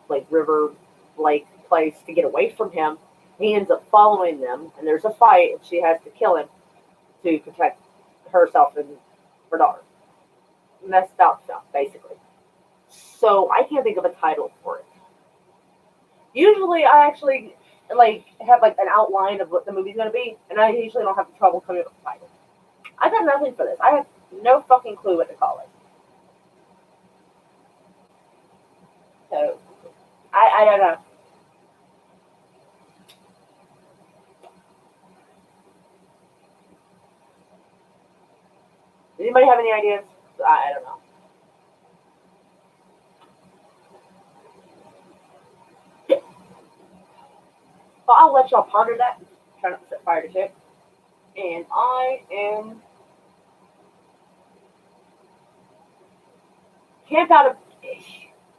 like river lake place to get away from him. He ends up following them, and there's a fight, and she has to kill him to protect herself and her daughter. And that's about stuff, basically. So I can't think of a title for it. Usually, I actually like have like an outline of what the movie's gonna be, and I usually don't have trouble coming up with a title. I got nothing for this. I have no fucking clue what to call it. So I don't know. Does anybody have any ideas? I don't know. But I'll let y'all ponder that. Try not to set fire to shit. And I am Camp Out of.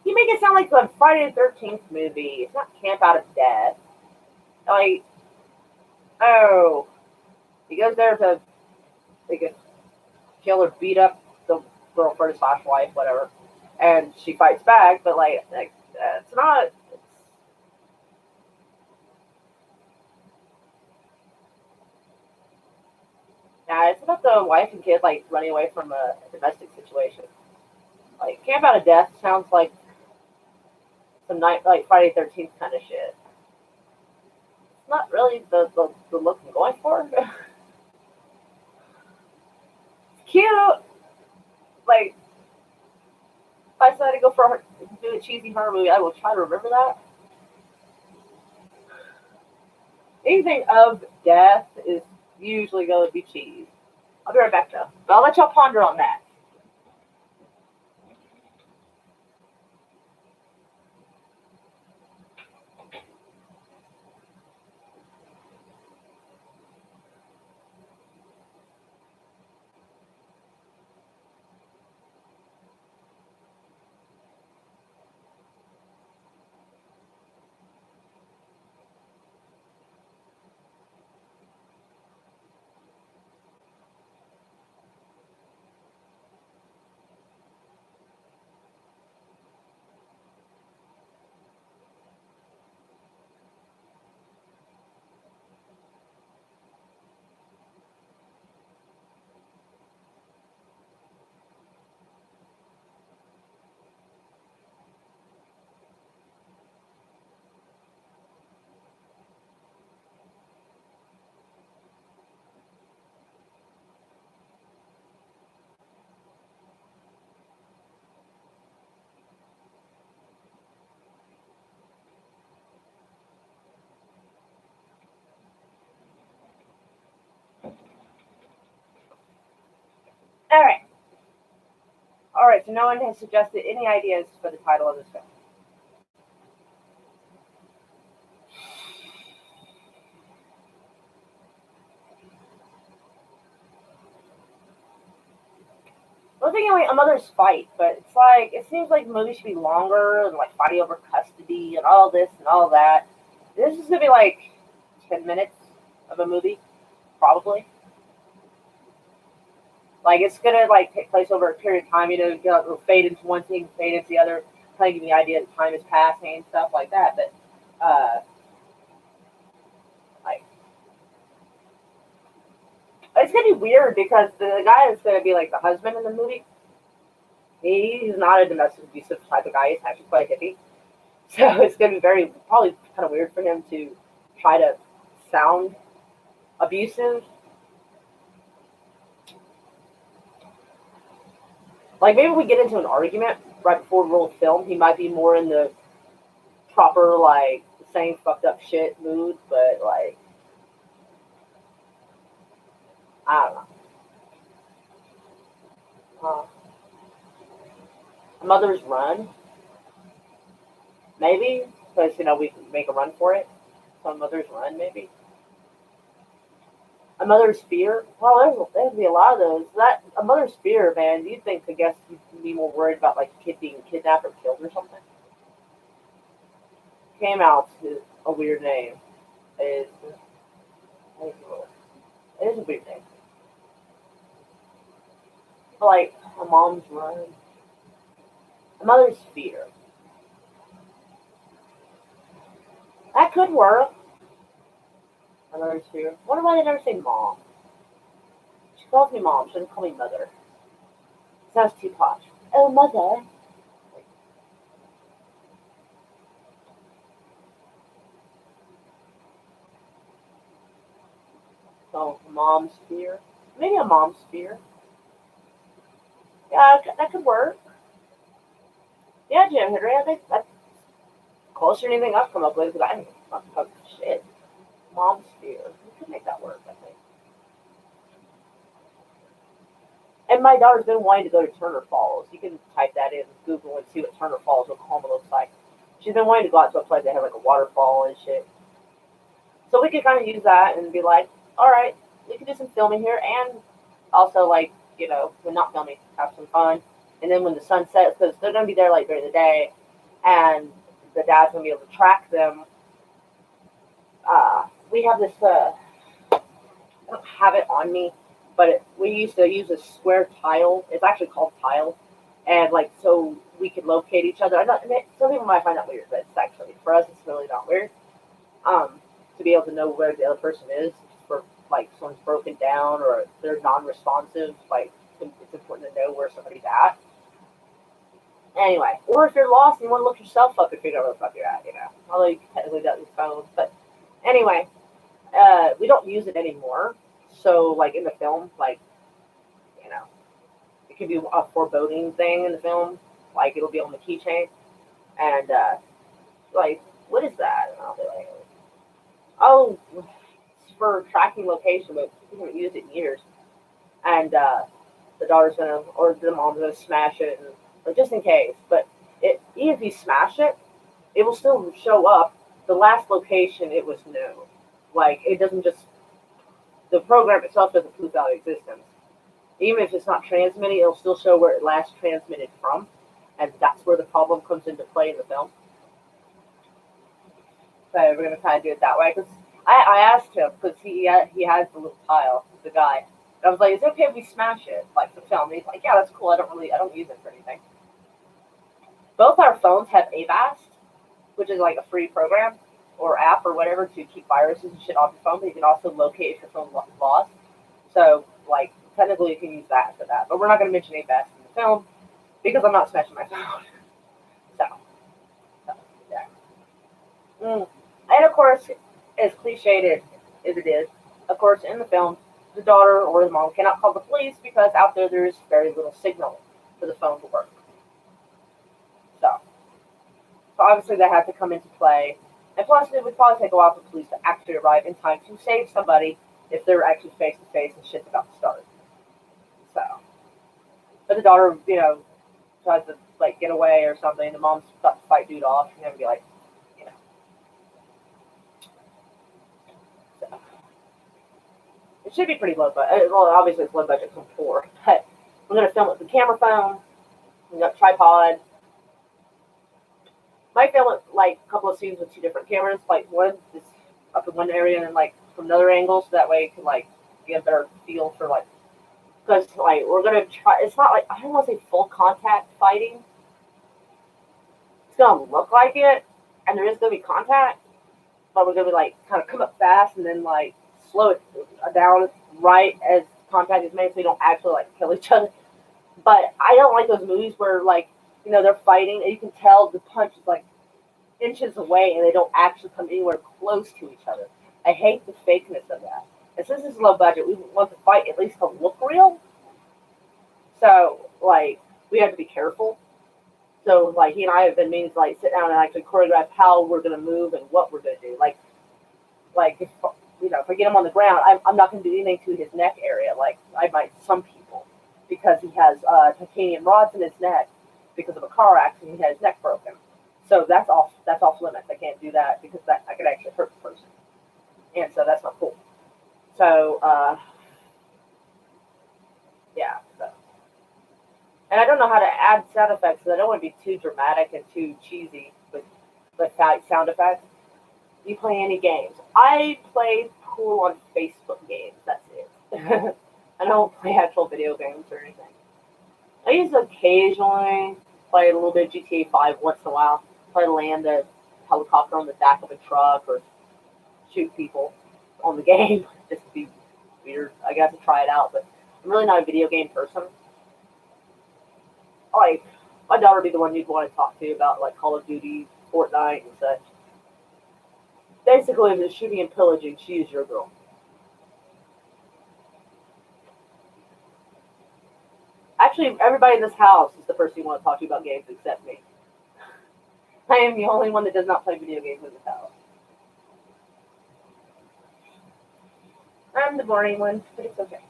You make it sound like a Friday the 13th movie. It's not Camp Out of Death. Like, oh, he goes there to like kill or beat up the girlfriend slash wife, whatever, and she fights back. But like it's not. Yeah, it's about the wife and kid like running away from a domestic situation. Like Camp Out of Death sounds like some night like Friday 13th kind of shit. It's not really the look I'm going for. It's cute. Like if I decided to go for do a cheesy horror movie, I will try to remember that. Anything of death is usually going to be cheese. I'll be right back though. But I'll let y'all ponder on that. All right. All right. So no one has suggested any ideas for the title of this film. We're thinking like a mother's fight, but it's like it seems like the movie should be longer and like fighting over custody and all this and all that. This is gonna be like 10 minutes of a movie, probably. Like it's gonna like take place over a period of time. It'll fade into one thing, fade into the other, kind of give you the idea that time is passing and stuff like that. But like it's gonna be weird because the guy is gonna be like the husband in the movie. He's not a domestic abusive type of guy. He's actually quite a hippie. So it's gonna be probably kind of weird for him to try to sound abusive. Like maybe if we get into an argument right before we roll film, he might be more in the proper like saying fucked up shit mood, but like I don't know. A Mother's Run, maybe because we can make a run for it. So a Mother's Run, maybe. A Mother's Fear. Well, there'd be a lot of those. That A Mother's Fear, man. You'd think, I guess, you'd be more worried about like a kid being kidnapped or killed or something. Came Out is a weird name. It is, it is a weird name. But, like A Mom's Run. A Mother's Fear. That could work. A Mother's Fear. Wonder why they never say mom. She calls me mom. She doesn't call me mother. Sounds too posh. Oh, mother. So, Mom's Fear. Maybe A Mom's Fear. Yeah, that could work. Yeah, Jim Henry, I think that's closer to anything I've come up with because I think fuck shit. Mom's Fear. We could make that work, I think. And my daughter's been wanting to go to Turner Falls. You can type that in Google and see what Turner Falls, Oklahoma looks like. She's been wanting to go out to a place that has like a waterfall and shit. So we could kind of use that and be like, all right, we could do some filming here and also like, we're not filming, have some fun. And then when the sun sets, because they're going to be there like during the day, and the dad's going to be able to track them. We have this. I don't have it on me, but we used to use a square tile. It's actually called tile, and like so we could locate each other. Some people might find that weird, but it's actually for us it's really not weird. To be able to know where the other person is for like someone's broken down or they're non-responsive, like it's important to know where somebody's at. Anyway, or if you're lost and you want to look yourself up and figure out where the fuck you're at, although you technically got these phones, but anyway, we don't use it anymore. So like in the film, like you know, it could be a foreboding thing in the film, like it'll be on the keychain, and like what is that? And I'll be like, oh, it's for tracking location, but we haven't used it in years. And the daughter's gonna, or the mom's gonna smash it, and, or just in case. But even if you smash it, it will still show up the last location it was new. Like it doesn't just the program itself doesn't prove out existence. Even if it's not transmitting, it'll still show where it last transmitted from, and that's where the problem comes into play in the film. So we're gonna kind of do it that way because I asked him because he has the little tile, the guy. And I was like, "Is it okay if we smash it like the film?" And he's like, "Yeah, that's cool. I don't use it for anything." Both our phones have Avast, which is like a free program or app or whatever to keep viruses and shit off your phone. But you can also locate if your phone is lost. So like technically you can use that for that. But we're not gonna mention Avast in the film because I'm not smashing my phone. So yeah. And of course, as cliched as it is, of course, in the film, the daughter or the mom cannot call the police because out there is very little signal for the phone to work. So obviously that had to come into play. And plus, it would probably take a while for police to actually arrive in time to save somebody if they're actually face to face and shit's about to start. So, but the daughter, tries to like get away or something. The mom's about to fight dude off, and then be like, you know. So. It should be pretty low budget. Well, obviously it's low budget from 4, but we're gonna film it with the camera phone. We got a tripod. Might film it like a couple of scenes with 2 different cameras. Like one is up in one area and then like from another angle, so that way you can like get a better feel for like. Because like we're gonna try. It's not like I don't want to say full contact fighting. It's gonna look like it, and there is gonna be contact, but we're gonna be like kind of come up fast and then like slow it down right as contact is made, so you don't actually like kill each other. But I don't like those movies where like they're fighting and you can tell the punch is like inches away and they don't actually come anywhere close to each other. I hate the fakeness of that. And since it's low budget, we want the fight at least to look real. So like we have to be careful. So like he and I have been meaning to like sit down and actually choreograph how we're gonna move and what we're gonna do. Like if if I get him on the ground, I'm not gonna do anything to his neck area. Like I might some people because he has titanium rods in his neck because of a car accident. He had his neck broken. So that's off limits. I can't do that because I could actually hurt the person, and so that's not cool. So yeah. So. And I don't know how to add sound effects because I don't want to be too dramatic and too cheesy with sound effects. Do you play any games? I play pool on Facebook games. That's it. I don't play actual video games or anything. I used to occasionally play a little bit of GTA 5 once in a while. Try to land a helicopter on the back of a truck or shoot people on the game. Just to be weird. I got to try it out, but I'm really not a video game person. Like, my daughter would be the one you'd want to talk to about, like, Call of Duty, Fortnite, and such. Basically, if it's shooting and pillaging, she is your girl. Actually, everybody in this house is the person you want to talk to about games except me. I am the only one that does not play video games in this house. I'm the boring one, but it's okay.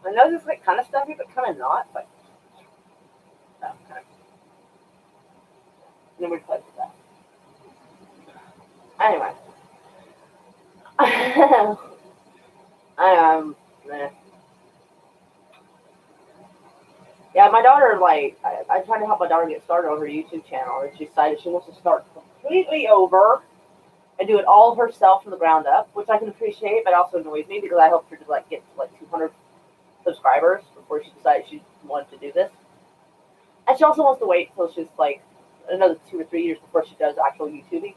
I know this is like kind of stuffy, but kind of not. But no, kind of. And then we play with that. Anyway, Eh. Yeah, my daughter, like, I tried to help my daughter get started on her YouTube channel, and she decided she wants to start completely over and do it all herself from the ground up, which I can appreciate, but also annoys me because I helped her to, like, get to, like, 200 subscribers before she decided she wanted to do this. And she also wants to wait until she's, like, another 2 or 3 years before she does actual YouTubing.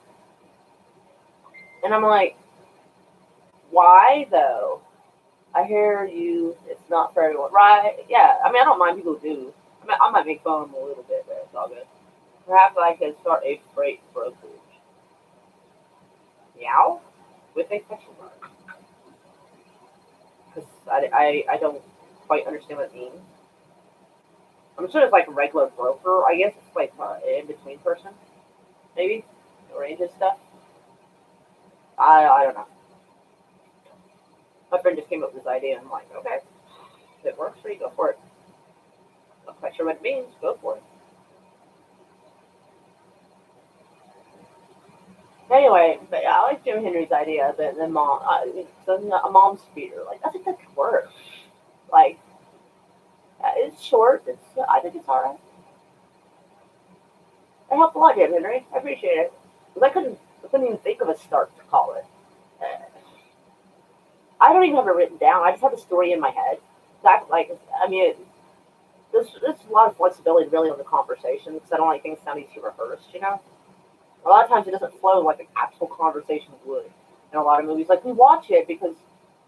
And I'm like, why, though? I hear you. It's not for everyone, right? Yeah. I mean, I don't mind people who do. I might make fun of them a little bit, but it's all good. Perhaps I could start a freight brokerage. Meow, with a question mark, because I don't quite understand what it means. I'm sure it's like a regular broker. I guess it's like an in between person, maybe arranges stuff. I don't know. My friend just came up with this idea, and I'm like, okay, if it works for you, go for it. I'm not quite sure what it means. Go for it. Anyway, but yeah, I like Jim Henry's idea that the mom, so a mom's feeder. Like, I think that could work. Like, it's short. I think it's alright. It helped a lot, Jim Henry. I appreciate it. Because I couldn't even think of a start to call it. Uh, I don't even have it written down. I just have the story in my head. That, like, I mean, there's a lot of flexibility really on the conversation because I don't like things sounding too rehearsed, you know? A lot of times it doesn't flow like an actual conversation would in a lot of movies. Like, we watch it because,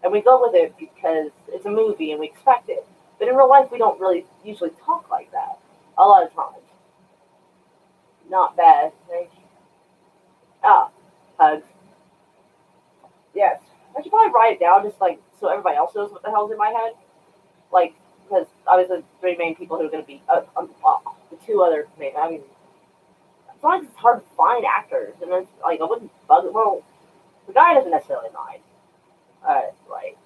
and we go with it because it's a movie and we expect it. But in real life, we don't really usually talk like that. A lot of times. Not bad. Thank you. Ah, hugs. Yes. I should probably write it down just like so everybody else knows what the hell's in my head. Like, because obviously the three main people who are going to be the two other main. I mean, sometimes it's hard to find actors, and then like I wouldn't bug it. Well, the guy doesn't necessarily mind. Like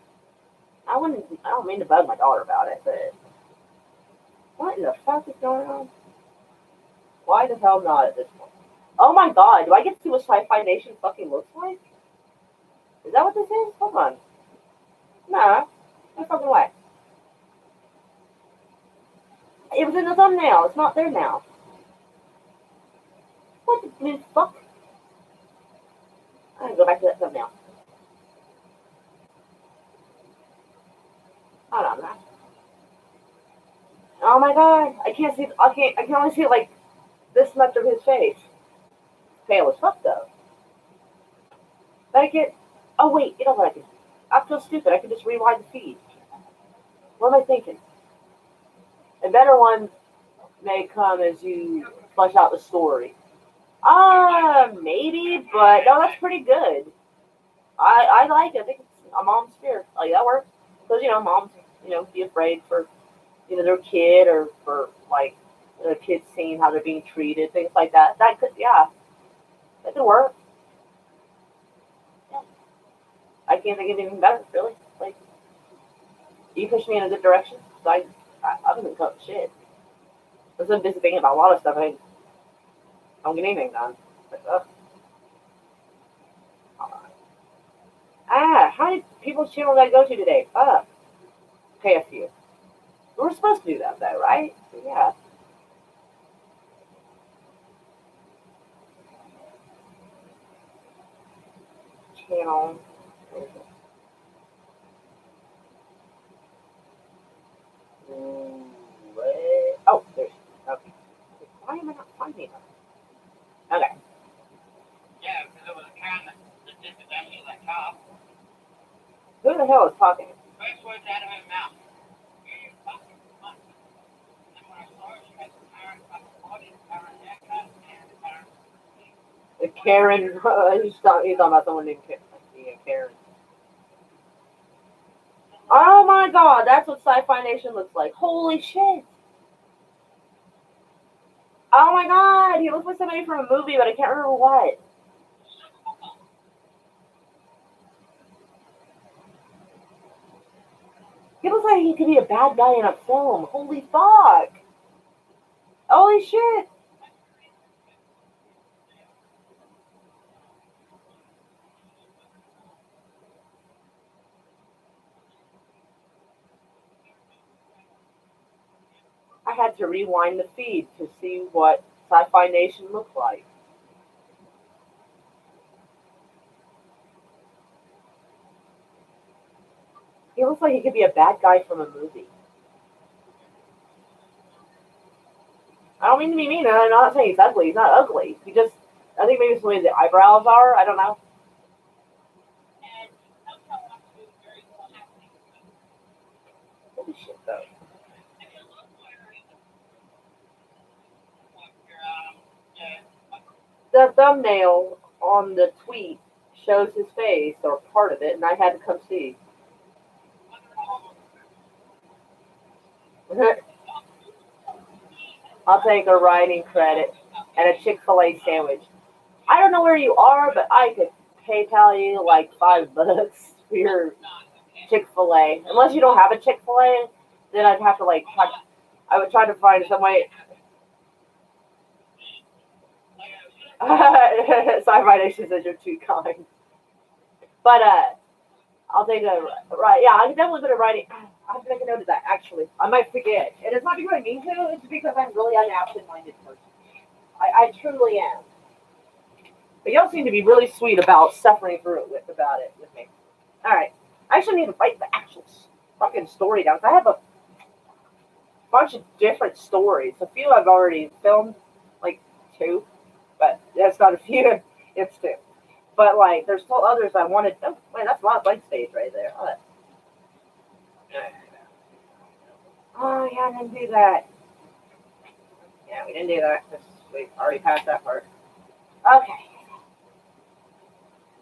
I wouldn't. I don't mean to bug my daughter about it, but what in the fuck is going on? Why the hell not at this point? Oh my god! Do I get to see what Sci-Fi Nation fucking looks like? Is that what this is? Hold on. Nah, no fucking way. It was in the thumbnail. It's not there now. What the fuck? I'm gonna go back to that thumbnail. Hold on, man. Oh my god! I can't see. I can't. I can only see like this much of his face. Pale as fuck though. But I get. Oh wait, you know what I can? I feel stupid. I can just rewind the feed. What am I thinking? A better one may come as you flesh out the story. Maybe, but no, that's pretty good. I like it. I think it's a mom's fear. Like that works because moms be afraid for their kid or for like their kids seeing how they're being treated, things like that. That could work. Yeah. I can't think of anything better, really. Like you push me in a good direction. So I wasn't cut shit. I was so busy thinking about a lot of stuff. I don't get anything done. Like, how many people's channel did I go to today? Okay, a few. We're supposed to do that though, right? So, yeah. Channel. Oh, there's. Okay. Why am I not finding it? Okay. Yeah, because it was a comment that did the damage to that cop. Who the hell is talking? First words out of her mouth. You fucking cunt. And when I saw her, she had some Karen fucking body, Karen haircut, and Karen. The Karen. He's talking about someone named Karen. Oh my god, that's what Sci-Fi Nation looks like. Holy shit. Oh my god, he looks like somebody from a movie, but I can't remember what. He looks like he could be a bad guy in a film. Holy fuck. Holy shit. had to rewind the feed to see what Sci-Fi Nation looked like. He looks like he could be a bad guy from a movie. I don't mean to be mean. I'm not saying he's ugly. He's not ugly. He just, I think maybe it's the way the eyebrows are. I don't know. Holy shit, though. The thumbnail on the tweet shows his face or part of it, and I had to come see. I'll take a writing credit and a Chick-fil-A sandwich. I don't know where you are, but I could PayPal you like $5 for your Chick-fil-A. Unless you don't have a Chick-fil-A, then I'd have to like try, I would try to find some way. Sci-Fi Nation says you're too kind. But I'll take a right. Yeah, I can definitely put a writing. I have to make a note of that. Actually, I might forget, and it's not because I mean to. It's because I'm really an absent-minded person. I truly am. But y'all seem to be really sweet about suffering through it about it with me. All right, I actually need to write the actual fucking story down. I have a bunch of different stories. A few I've already filmed, like 2, but that's not a few. It's 2. But like, there's still others I wanted. Oh, wait, that's a lot of blank stage right there. Oh yeah, I didn't do that. Yeah, we didn't do that because we already passed that part. Okay.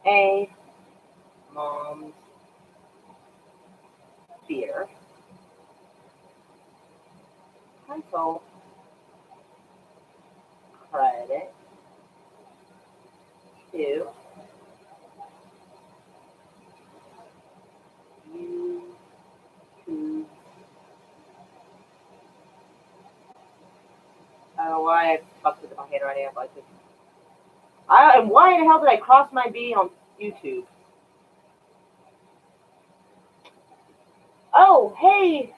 A mom's fear. Pencil. Credit. 2. YouTube. I don't know why I fucked with my handwriting. I like this. And why the hell did I cross my B on YouTube? Oh, hey.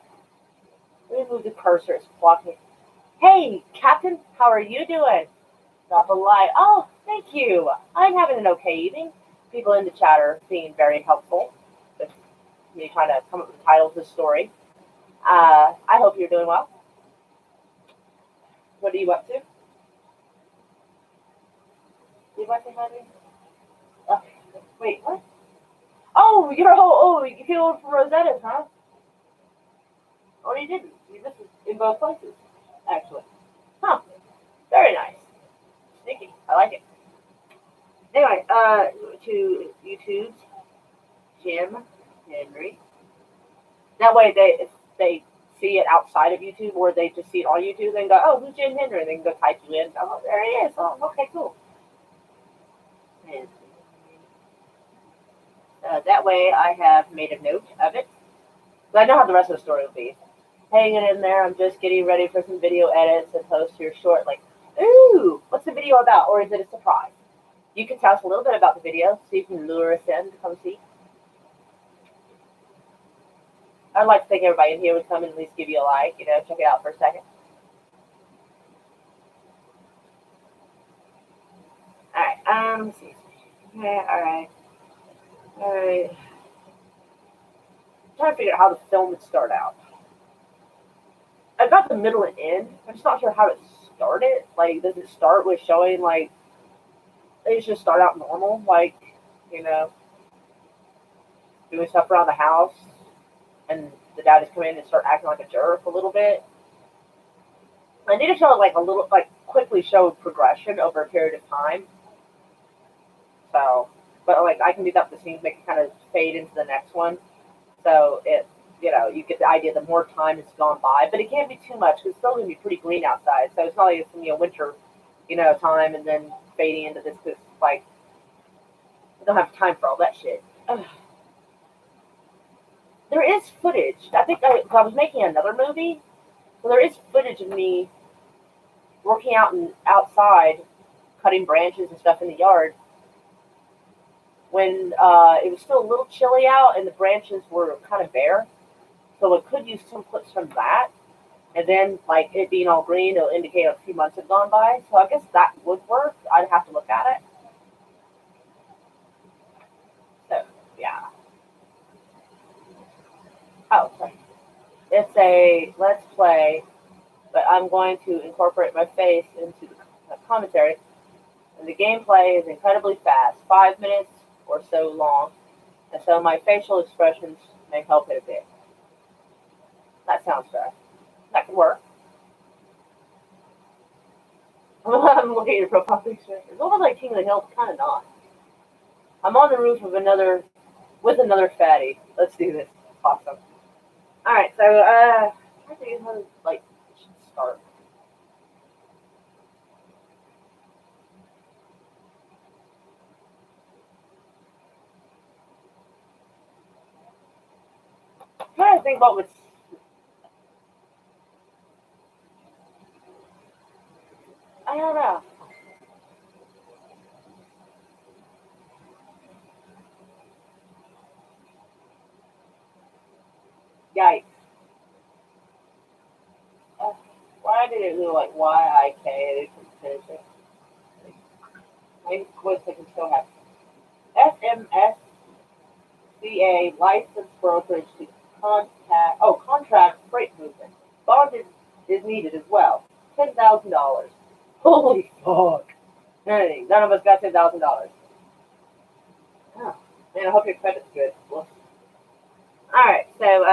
Let me move the cursor. It's blocking. Hey, Captain, how are you doing? Not a lie. Oh, thank you. I'm having an okay evening. People in the chat are being very helpful with me trying to come up with the title of this story. I hope you're doing well. What are you up to? You want to say hi to me? Wait, what? Oh, you feel for Rosetta's, huh? Oh, you didn't. You missed it in both places, actually. Huh. Very nice. Sneaky. I like it. Anyway, to YouTube's Jim Henry. That way, if they see it outside of YouTube, or they just see it on YouTube, then go, oh, who's Jim Henry? And they can go type you in. Oh, there he is. Oh, okay, cool. And that way, I have made a note of it. But I know how the rest of the story will be. Hanging in there, I'm just getting ready for some video edits and post your short. Like, ooh, what's the video about? Or is it a surprise? You can tell us a little bit about the video so you can lure us in to come see. I'd like to think everybody in here would come and at least give you a like, check it out for a second. Alright, let's see. Okay, alright. I'm trying to figure out how the film would start out. I got the middle and end. I'm just not sure how it started. Like, does it start with showing, like, they just start out normal, like, doing stuff around the house, and the dad just come in and start acting like a jerk a little bit. I need to show like a little, like quickly show progression over a period of time. So, but like I can do that with the scenes, make it kind of fade into the next one. So it, you get the idea. The more time has gone by, but it can't be too much because it's still going to be pretty green outside. So it's not like it's going to be a winter, time and then fading into this because like I don't have time for all that shit. Ugh. There is footage. I think I was making another movie, so there is footage of me working outside, cutting branches and stuff in the yard when it was still a little chilly out and the branches were kind of bare. So I could use some clips from that and then like it being all green, it'll indicate a few months have gone by. So I guess that would work. I'd have to look at it. So yeah. Oh, sorry. It's a let's play, but I'm going to incorporate my face into the commentary. And the gameplay is incredibly fast, 5 minutes or so long, and so my facial expressions may help it a bit. That sounds fair. That could work. I'm looking at your profile picture. It's almost like King of the Hill, kind of not. I'm on the roof of another with another fatty. Let's do this. Awesome. All right, so I think how to like start. I'm trying to think what would. I don't know. Yikes. Uh, why did it look like YIK? It didn't finish it. Maybe quiz I can still have. FMSCA license brokerage to contract freight movement. Bond is needed as well. $10,000. Holy fuck. None of us got $10,000. Oh, man, I hope your credit's good. Well, alright, so,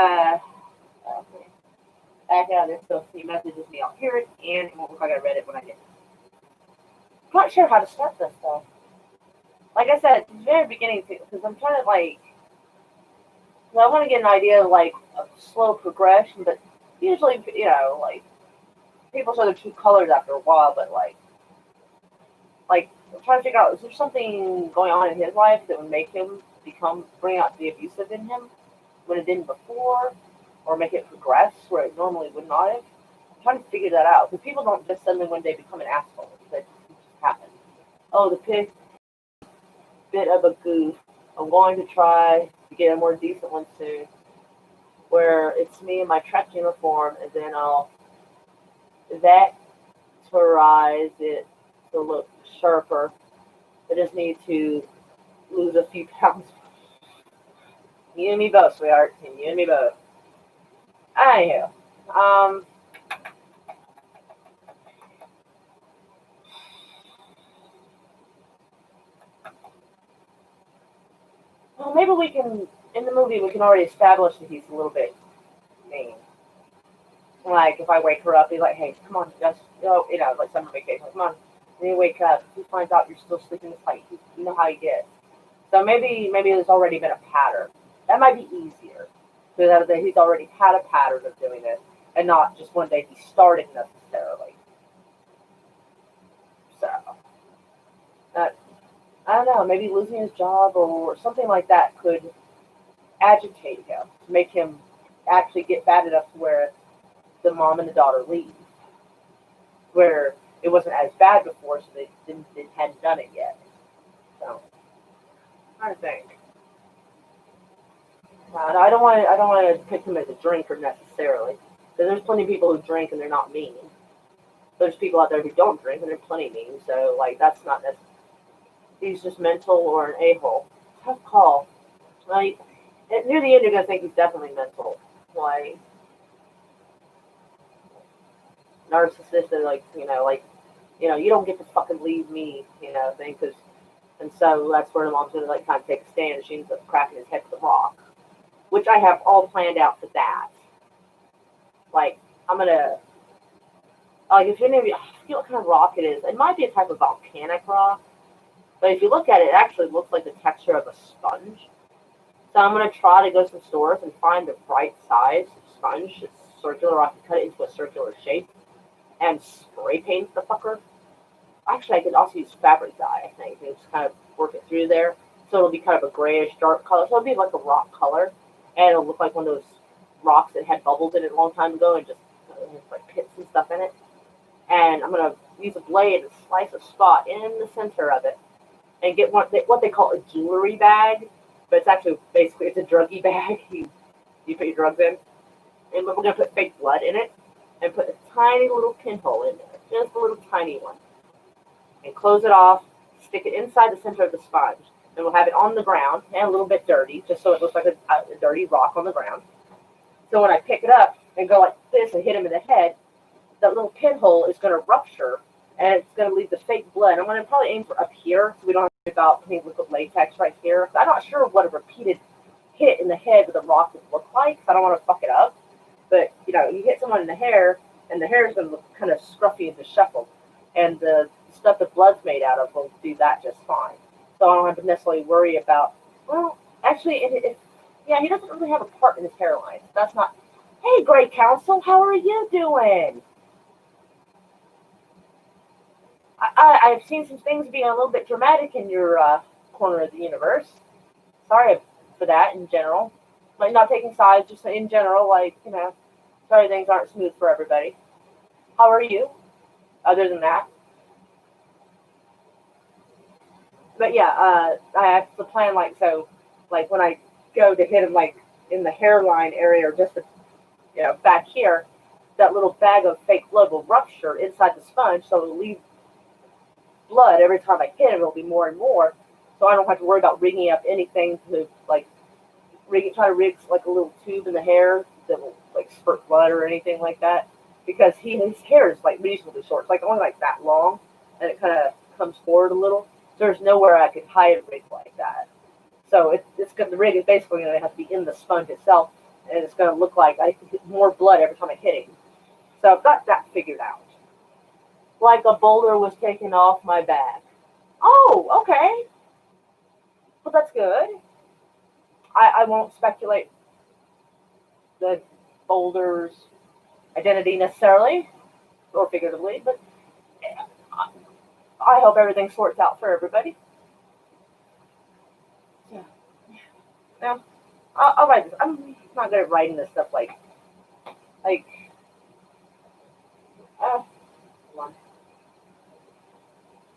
back out of this, so if he messages me, I'll hear it, and it won't look like I read it when I get it. I'm not sure how to start this, though. Like I said, at the very beginning, because I'm trying to, like, I want to get an idea of, like, a slow progression, but usually, like, people show their true colors after a while, but, like, I'm trying to figure out, is there something going on in his life that would make him bring out the abusive in him when it didn't before, or make it progress where it normally would not have? I'm trying to figure that out, because people don't just suddenly one day become an asshole. That just happens. Oh, the pig bit of a goof. I'm going to try to get a more decent one soon, where it's me in my Trek uniform, and then I'll vectorize it to look sharper. I just need to lose a few pounds. You and me both, sweetheart. You and me both. Anywho, well, maybe we can, in the movie, we can already establish that he's a little bit mean. Like, if I wake her up, he's like, hey, come on, just go, like summer vacation, come on. And you wake up, he finds out you're still sleeping this late. You know how you get. So maybe there's already been a pattern. That might be easier. Because he's already had a pattern of doing it, and not just one day he started necessarily. So, uh, I don't know, maybe losing his job or something like that could agitate him, make him actually get bad enough to where the mom and the daughter leave. Where it wasn't as bad before, so they hadn't done it yet. So, I think. I don't want to pick him as a drinker necessarily, because there's plenty of people who drink and they're not mean. There's people out there who don't drink and they're plenty mean. So like that's not necessarily. He's just mental or an a-hole. Tough call. Like near the end, you're gonna think he's definitely mental. Like narcissistic, you don't get to fucking leave me, thing. Because and so that's where the mom's gonna like kind of take a stand, and she ends up cracking his head with a rock, which I have all planned out for that. Like I'm gonna like if you're I forget what kind of rock it is. It might be a type of volcanic rock, but if you look at it, it actually looks like the texture of a sponge. So I'm gonna try to go to some stores and find the right size sponge. It's circular. I can cut it into a circular shape and spray paint the fucker. Actually, I could also use fabric dye. I think and just kind of work it through there, so it'll be kind of a grayish dark color. So it'll be like a rock color, and it'll look like one of those rocks that had bubbles in it a long time ago, and just like pits and stuff in it. And I'm gonna use a blade and slice a spot in the center of it, and get what they call a jewelry bag, but it's actually basically it's a druggy bag. You put your drugs in, and we're gonna put fake blood in it, and tiny little pinhole in there, just a little tiny one, and close it off. Stick it inside the center of the sponge, and we'll have it on the ground and a little bit dirty, just so it looks like a dirty rock on the ground. So when I pick it up and go like this and hit him in the head, that little pinhole is going to rupture, and it's going to leave the fake blood. I'm going to probably aim for up here, so we don't have to worry about putting liquid latex right here. I'm not sure what a repeated hit in the head with a rock would look like, so I don't want to fuck it up. But, you hit someone in the hair, and the hair is going to look kind of scruffy and disheveled. And the stuff the blood's made out of will do that just fine. So I don't have to necessarily worry about, well, actually, he doesn't really have a part in his hairline. So that's not, hey, Great Council, how are you doing? I've seen some things being a little bit dramatic in your corner of the universe. Sorry for that in general. Like, not taking sides, just in general, sorry things aren't smooth for everybody. How are you? Other than that. But yeah, I have to plan when I go to hit him in the hairline area or just back here, that little bag of fake blood will rupture inside the sponge, so it'll leave blood every time I hit him. It'll be more and more, so I don't have to worry about rigging up anything to try to rig like a little tube in the hair that will spurt blood or anything like that, because his hair is reasonably short. It's only that long, and it kind of comes forward a little. There's nowhere I could hide a rig like that. So the rig is basically going to have to be in the sponge itself, and it's going to look like I can get more blood every time I hit him. So I've got that figured out. Like a boulder was taken off my back. Oh, okay. Well, that's good. I won't speculate the boulder's identity necessarily, or figuratively, but I hope everything sorts out for everybody. Yeah. Now, I'll write this. I'm not good at writing this stuff hold on.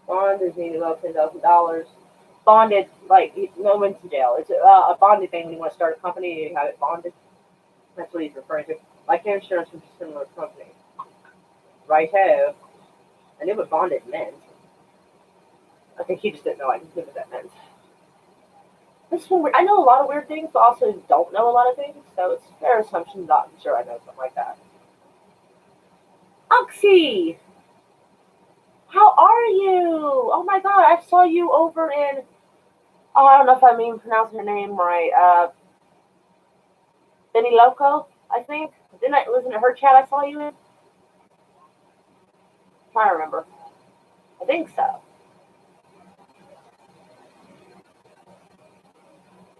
Bond is needed about $10,000. Bonded, no one's in jail. It's a bonded thing when you want to start a company, you have it bonded. That's what he's referring to. Like insurance from a similar company. Righto. I knew what bonded meant. I think he just didn't know I knew what that meant. This one, I know a lot of weird things, but also don't know a lot of things, so it's a fair assumption that I'm sure I know something like that. Oxy! How are you? Oh my god, I saw you over in, I don't know if I'm even pronouncing her name right, Benny Loco, I think. Wasn't it her chat I saw you in? I'm trying to remember. I think so.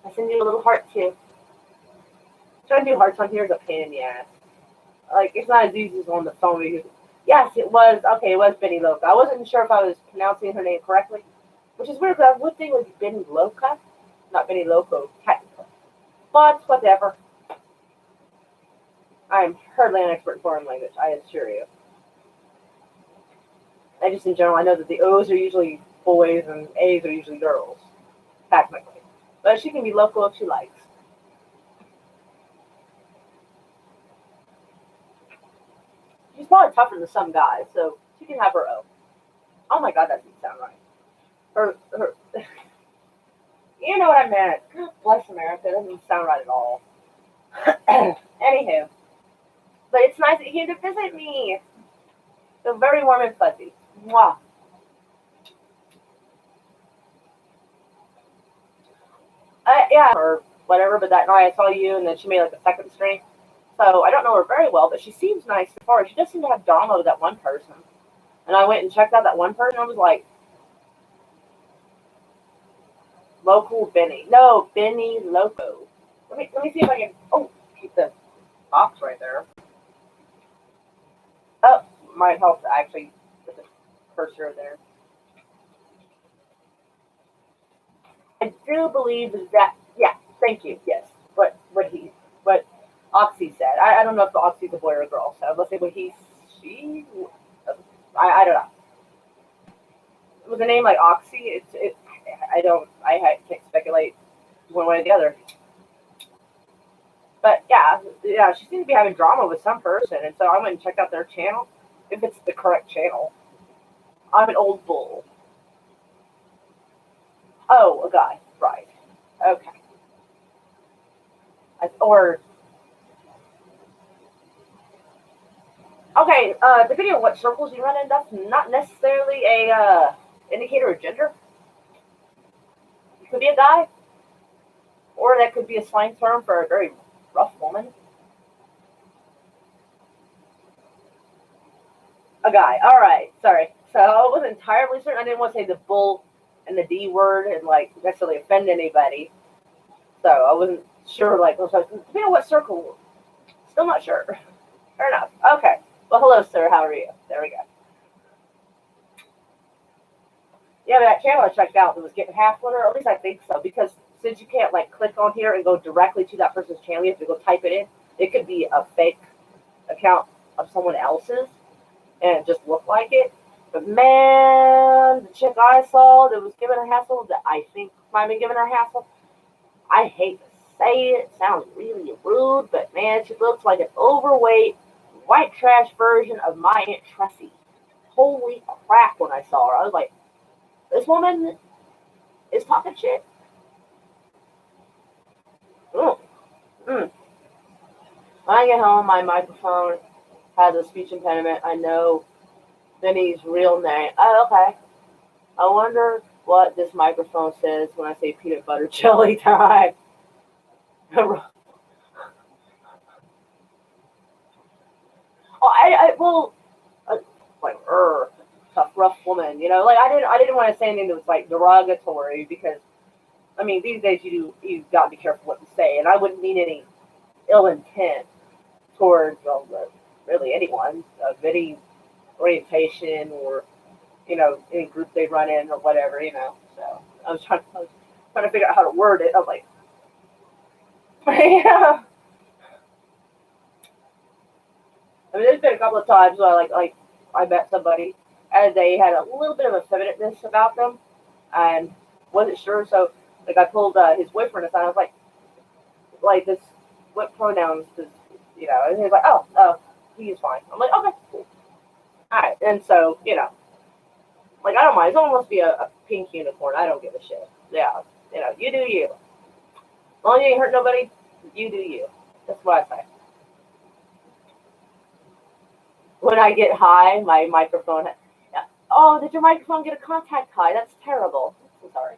I send you a little heart too. Trying to do hearts on here is a pain in the ass. It's not as easy as on the phone. Yes, it was. Okay, it was Benny Loca. I wasn't sure if I was pronouncing her name correctly, which is weird because I would think it was Benny Loca, not Benny Loco, technically. But whatever. I'm hardly an expert in foreign language, I assure you. I just, in general, I know that the O's are usually boys and A's are usually girls, technically. But she can be local if she likes. She's probably tougher than some guys, so she can have her own. Oh my god, that doesn't sound right. Her you know what I meant. God bless America, that doesn't sound right at all. Anywho. But it's nice that you came to visit me. So very warm and fuzzy. Mwah. Yeah, or whatever, but that night I saw you, and then she made a second string. So I don't know her very well, but she seems nice so far. She just seemed to have drama with that one person. And I went and checked out that one person, and I was like, Local Benny. No, Benny Loco. Let me see if I can, keep the box right there. Oh, might help to actually put the cursor there. I do believe that, yeah, thank you, yes. What Oxy said. I don't know if the Oxy's a boy or a girl, so let's say she, I don't know. With a name like Oxy, I can't speculate one way or the other. But yeah, she seems to be having drama with some person, and so I went and checked out their channel. If it's the correct channel, I'm an old bull. Oh, a guy, right? Okay, or okay. Depending on what circles you run in, that's not necessarily a indicator of gender. It could be a guy, or that could be a slang term for a very rough woman. A guy. All right. Sorry. So I wasn't entirely certain. I didn't want to say the bull and the D word and like necessarily offend anybody. So I wasn't sure. Like, I was like, you know what circle? Still not sure. Fair enough. Okay. Well, hello, sir. How are you? There we go. Yeah, but that channel I checked out was getting half winner, or at least I think so, because since you can't like click on here and go directly to that person's channel, you have to go type it in. It could be a fake account of someone else's and it just look like it. But man, the chick I saw that was giving her hassle, that I think might have been giving her hassle, I hate to say it, sounds really rude, but man, she looks like an overweight, white trash version of my Aunt Tressie. Holy crap, when I saw her, I was like, this woman is talking shit. Mm, mm. When I get home, my microphone has a speech impediment. I know Vinny's real name. Oh, okay. I wonder what this microphone says when I say peanut butter jelly time. Oh, well, like, tough, rough woman, you know. Like, I didn't want to say anything that was like derogatory because, I mean, these days you've got to be careful what you say, and I wouldn't mean any ill intent towards really anyone of any orientation or any group they run in or whatever. So I was trying to figure out how to word it. I was like, yeah. I mean, there's been a couple of times where like I met somebody and they had a little bit of a feminateness about them and wasn't sure. So like I pulled his boyfriend aside. I was like this, what pronouns does And he was like, oh, he's fine. I'm like, okay, cool, all right. And so like I don't mind. Someone wants to be a pink unicorn. I don't give a shit. Yeah, you do you. As long as you ain't hurt nobody, you do you. That's what I say. When I get high, my microphone. Yeah. Oh, did your microphone get a contact high? That's terrible. I'm sorry.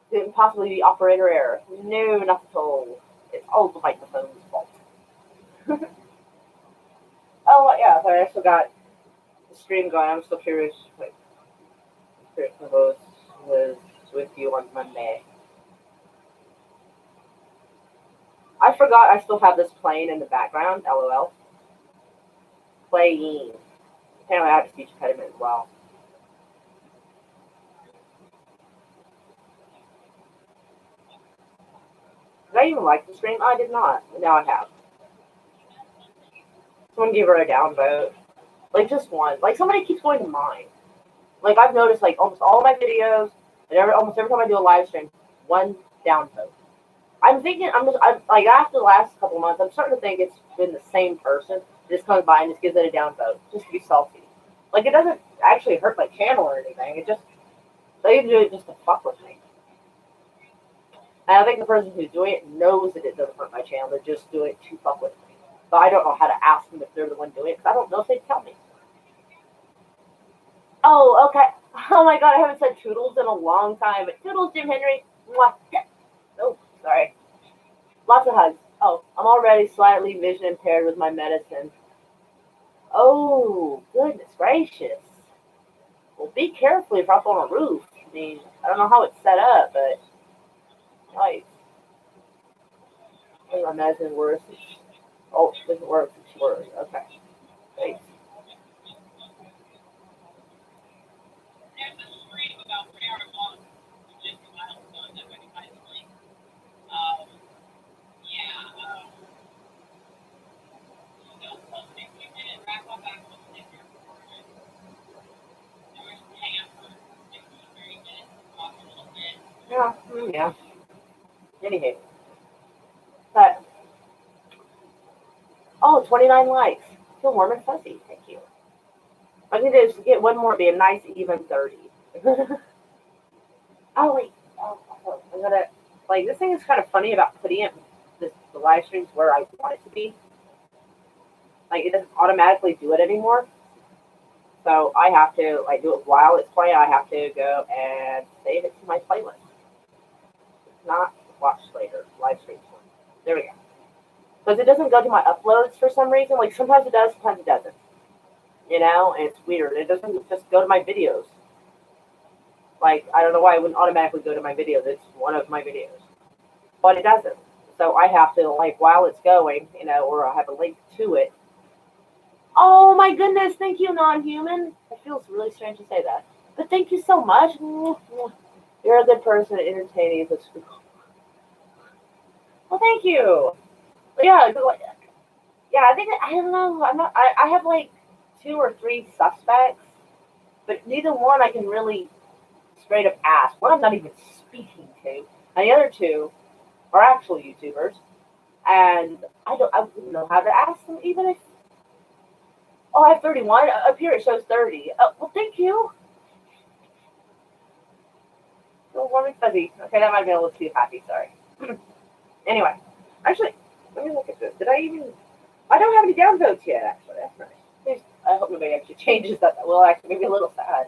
Could it possibly be operator error? No, not at all. It's all the microphone's fault. Oh, yeah, sorry, I still got the stream going. I'm still curious. Like, curious who was with you on Monday. I forgot I still have this playing in the background. LOL. Playing. Apparently, I have a speech impediment as well. Did I even like the stream? I did not. But now I have. Someone gave her a downvote. Like, just one. Like, somebody keeps going to mine. Like, I've noticed, like, almost all of my videos, and almost every time I do a live stream, one downvote. I'm thinking, I'm like, after the last couple of months, I'm starting to think it's been the same person. Just comes by and just gives it a downvote, just to be salty. Like, it doesn't actually hurt my channel or anything. They do it just to fuck with me. And I think the person who's doing it knows that it doesn't hurt my channel. They're just doing it to fuck with me. But I don't know how to ask them if they're the one doing it, because I don't know if they'd tell me. Oh, okay. Oh my god, I haven't said toodles in a long time. But toodles, Jim Henry. Mwah. Oh, sorry. Lots of hugs. Oh, I'm already slightly vision impaired with my medicine. Oh, goodness gracious. Well, be careful if you're up on a roof. I mean, I don't know how it's set up, but nice. I think my medicine worse. Oh, it doesn't work. It's worse. Okay. Thanks. Yeah, yeah. Anywho, but, oh, 29 likes. I feel warm and fuzzy. Thank you. I need to get one more, be a nice even 30. Oh, wait. Oh, I'm gonna, like, this thing is kind of funny about putting it, the live streams where I want it to be. Like, it doesn't automatically do it anymore. So I have to, like, do it while it's playing. I have to go and save it to my playlist. Not watch later, live streams. There we go. Because it doesn't go to my uploads for some reason. Like, sometimes it does, sometimes it doesn't. You know, and it's weird. It doesn't just go to my videos. Like, I don't know why it wouldn't automatically go to my videos. It's one of my videos. But it doesn't. So I have to, like, while it's going, you know, or I have a link to it. Oh, my goodness. Thank you, non-human. It feels really strange to say that. But thank you so much. You're a good person at entertaining. Well, thank you. Yeah, yeah, I don't know. I have, like, 2 or 3 suspects. But neither one I can really straight up ask. One I'm not even speaking to. And the other 2 are actual YouTubers. And I wouldn't know how to ask them even if, oh, I have 31. Up here it shows 30. Well, thank you. A little warm and fuzzy. Okay, that might be a little too happy, sorry. Anyway, actually, let me look at this. I don't have any downvotes yet, actually. That's nice. I hope nobody actually changes that. That will actually make me a little sad.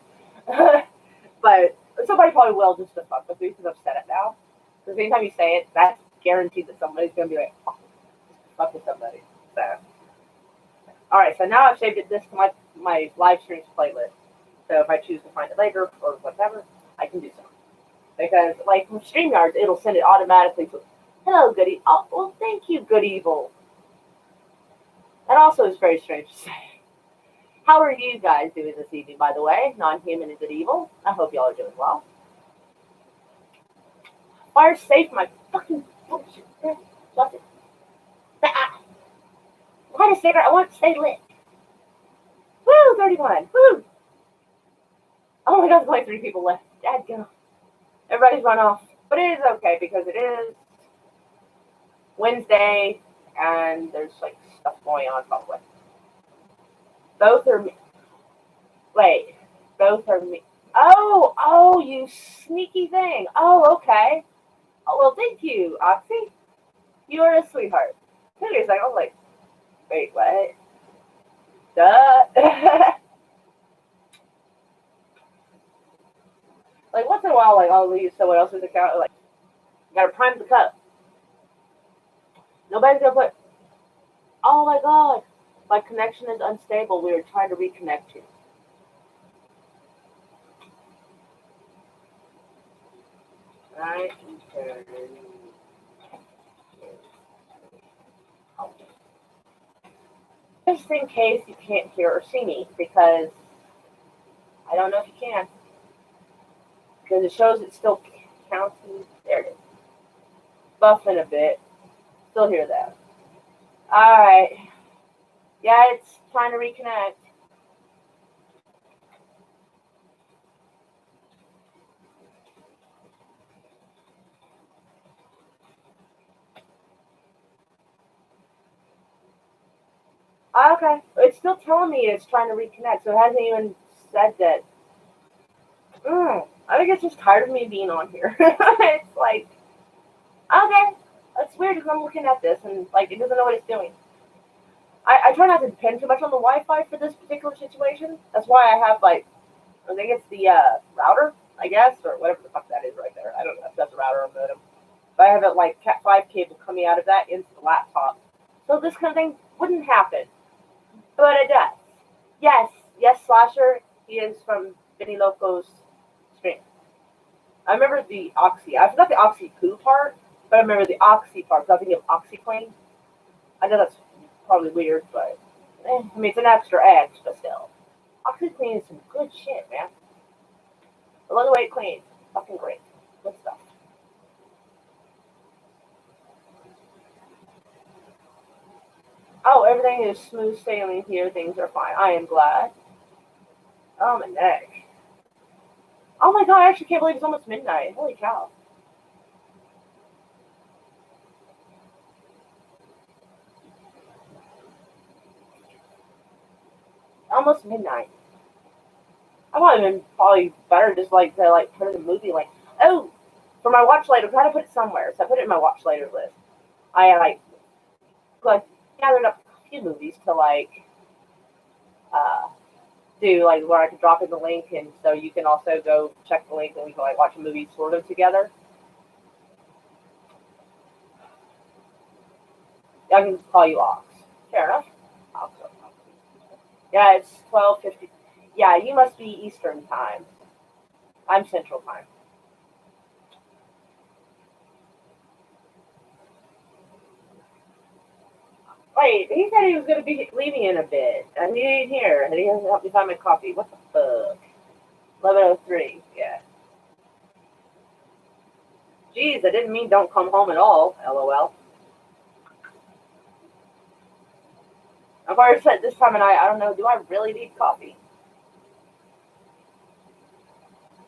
But somebody probably will just to fuck with me because I've said it now. Because anytime you say it, that's guaranteed that somebody's going to be like, oh, just to fuck with somebody. So, alright, so now I've saved this to my live streams playlist. So if I choose to find it later or whatever, I can do so. Because, like, from StreamYard, it'll send it automatically to, hello, Goody. Oh, well, thank you, Good Evil. That also is very strange to say. How are you guys doing this evening, by the way? Non-human and Good Evil. I hope y'all are doing well. Fire safe my fucking bullshit. Just it. Light a cigarette. I want to stay lit. Woo, 31. Woo. Oh my god, there's only 3 people left. Dadgum. Everybody's run off. But it is okay because it is Wednesday and there's like stuff going on probably. Both are me. Wait. Both are me. Oh, you sneaky thing. Oh, okay. Oh, well, thank you, Oxy. You are a sweetheart. Seriously, I was like, wait, what? Duh. Like, once in a while, like, I'll use someone else's account. Like, gotta prime the cup. Nobody's gonna put, oh my god, my connection is unstable. We are trying to reconnect you. Right? Just in case you can't hear or see me, because I don't know if you can. Because it shows it's still counting. There it is. Buffing a bit. Still hear that. Alright. Yeah, it's trying to reconnect. Okay. It's still telling me it's trying to reconnect, so it hasn't even said that. I think it's just tired of me being on here. It's like, okay. That's weird because I'm looking at this and, like, it doesn't know what it's doing. I try not to depend too much on the Wi-Fi for this particular situation. That's why I have, like, I think it's the router, I guess, or whatever the fuck that is right there. I don't know if that's a router or a modem. But I have it, like, Cat 5 cable coming out of that into the laptop. So this kind of thing wouldn't happen. But it does. Yes, Slasher, he is from Vinny Loco's stream. I remember the Oxy. I forgot the Oxy poo part, but I remember the Oxy part, because I think of OxyClean. I know that's probably weird, but I mean, it's an extra X, but still. OxyClean is some good shit, man. I love the way it cleans. Fucking great. Good stuff. Oh, everything is smooth sailing here. Things are fine. I am glad. Oh, my neck. Oh my god, I actually can't believe it's almost midnight. Holy cow. almost midnight. I might have been probably better just like to like put in a movie like, oh, for my watch later, I gotta put it somewhere. So I put it in my watch later list. I like gathered up a few movies to uh do like where I could drop in the link, and so you can also go check the link and we can like watch a movie sort of together. I can just call you Ox. Fair enough. Ox. Yeah, it's 12:50. Yeah, you must be Eastern time. I'm Central time. Wait, he said he was going to be leaving in a bit, and he ain't here, and he hasn't helped me find my coffee. What the fuck? 11:03. Yeah. Jeez, I didn't mean don't come home at all. LOL. I've already said this time of night. I don't know. Do I really need coffee?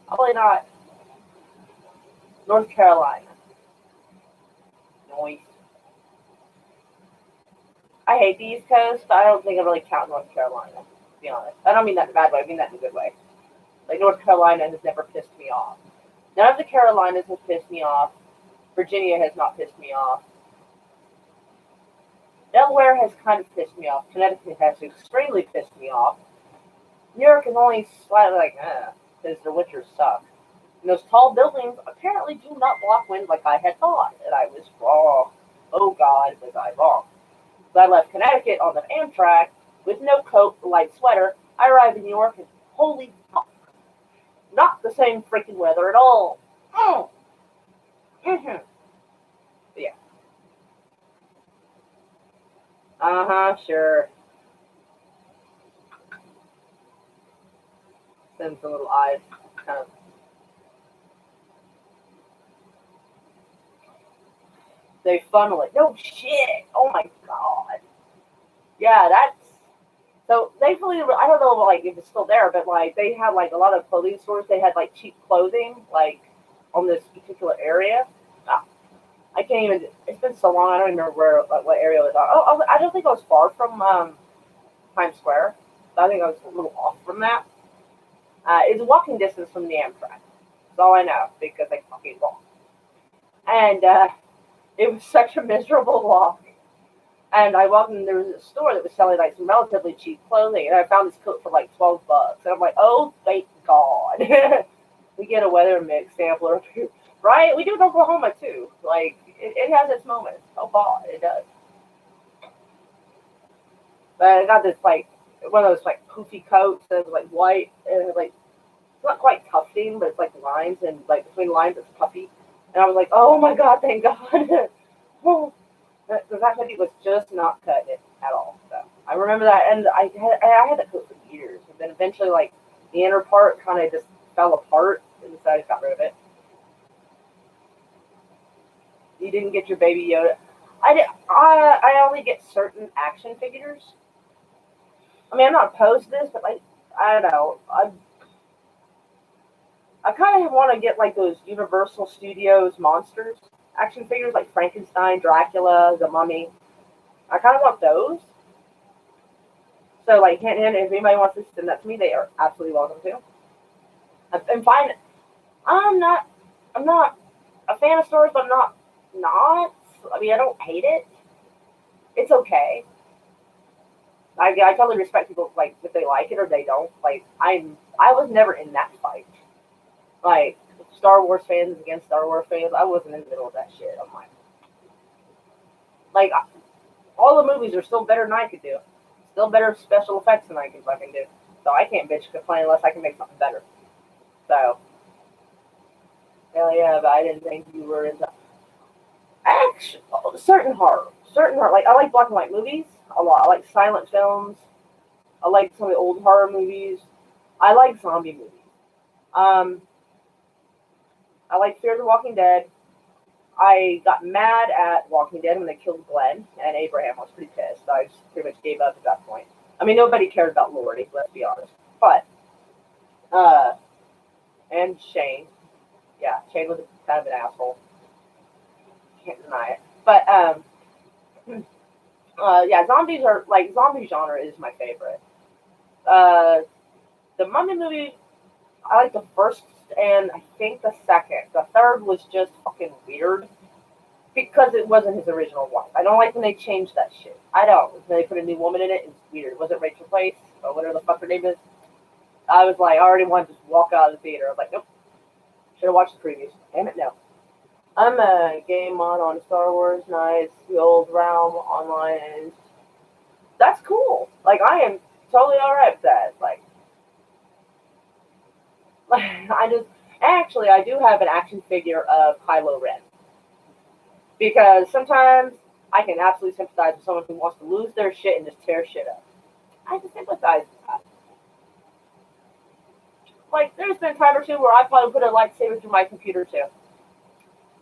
Probably not. North Carolina. Noise. I hate the East Coast, but I don't think I really count North Carolina, to be honest. I don't mean that in a bad way. I mean that in a good way. Like, North Carolina has never pissed me off. None of the Carolinas has pissed me off. Virginia has not pissed me off. Delaware has kind of pissed me off. Connecticut has extremely pissed me off. New York is only slightly like, because their winters suck. And those tall buildings apparently do not block wind like I had thought, and I was wrong. Oh God, was I wrong. So I left Connecticut on the Amtrak with no coat, light sweater. I arrived in New York and holy fuck, not the same freaking weather at all. Mm. Mm-hmm. Yeah. Sure. Send some little eyes. Kind of. They funnel it. No shit. Oh my God. Yeah, that's so thankfully I don't know like if it's still there, but like they had like a lot of clothing stores. They had like cheap clothing like on this particular area. Ah, I can't even. It's been so long. I don't even remember where like, what area it was on. I don't think I was far from Times Square. I think I was a little off from that. It's a walking distance from the Amtrak. That's all I know because I fucking walk. And it was such a miserable walk. And I walked in, there was a store that was selling like some relatively cheap clothing, and I found this coat for like $12. And I'm like, oh, thank God. We get a weather mix sampler, right? We do in Oklahoma too. Like, it has its moments. Oh, God, it does. But I got this like, one of those like poofy coats that was like white, and it, like, it's not quite tufting, but it's like lines, and like between lines it's puffy. And I was like, oh my God, thank God. Oh, because that hoodie was just not cutting it at all. So I remember that, and I had that coat for years, and then eventually, like the inner part kind of just fell apart, and so I just got rid of it. You didn't get your Baby Yoda. I did. I only get certain action figures. I mean, I'm not opposed to this, but like I don't know. I kind of want to get like those Universal Studios monsters action figures, like Frankenstein, Dracula, the Mummy. I kind of want those. So, like, hint, hint, if anybody wants to send that to me, they are absolutely welcome to. I'm fine. I'm not. I'm not a fan of stores, but I'm not. Not. I mean, I don't hate it. It's okay. I totally respect people like if they like it or they don't. Like I was never in that fight. Like Star Wars fans against Star Wars fans. I wasn't in the middle of that shit. I'm like all the movies are still better than I could do. Still better special effects than I can fucking do. So I can't bitch complain unless I can make something better. So hell yeah, but I didn't think you were into action. Certain horror, certain horror. Like I like black and white movies a lot. I like silent films. I like some of the old horror movies. I like zombie movies. Um, I like Fear the Walking Dead. I got mad at Walking Dead when they killed Glenn, and Abraham was pretty pissed. I just pretty much gave up at that point. I mean, nobody cared about Lordy, let's be honest. But, uh, and Shane. Yeah, Shane was kind of an asshole. Can't deny it. But, yeah, zombies are, like, zombie genre is my favorite. Uh, the Mummy movie, I like the first and I think the second. The third was just fucking weird because it wasn't his original wife. I don't like when they change that shit. I don't. When they put a new woman in it, it's weird. Was it Rachel Weisz or whatever the fuck her name is? I was like, I already wanted to just walk out of the theater. I was like, nope. Should have watched the previews. Damn it, no. I'm a game mod on Star Wars Knights, the old realm online, and that's cool. Like, I am totally alright with that. Like, I just actually I do have an action figure of Kylo Ren because sometimes I can absolutely sympathize with someone who wants to lose their shit and just tear shit up. I can sympathize with that. Like, there's been a time or two where I probably put a lightsaber through my computer too.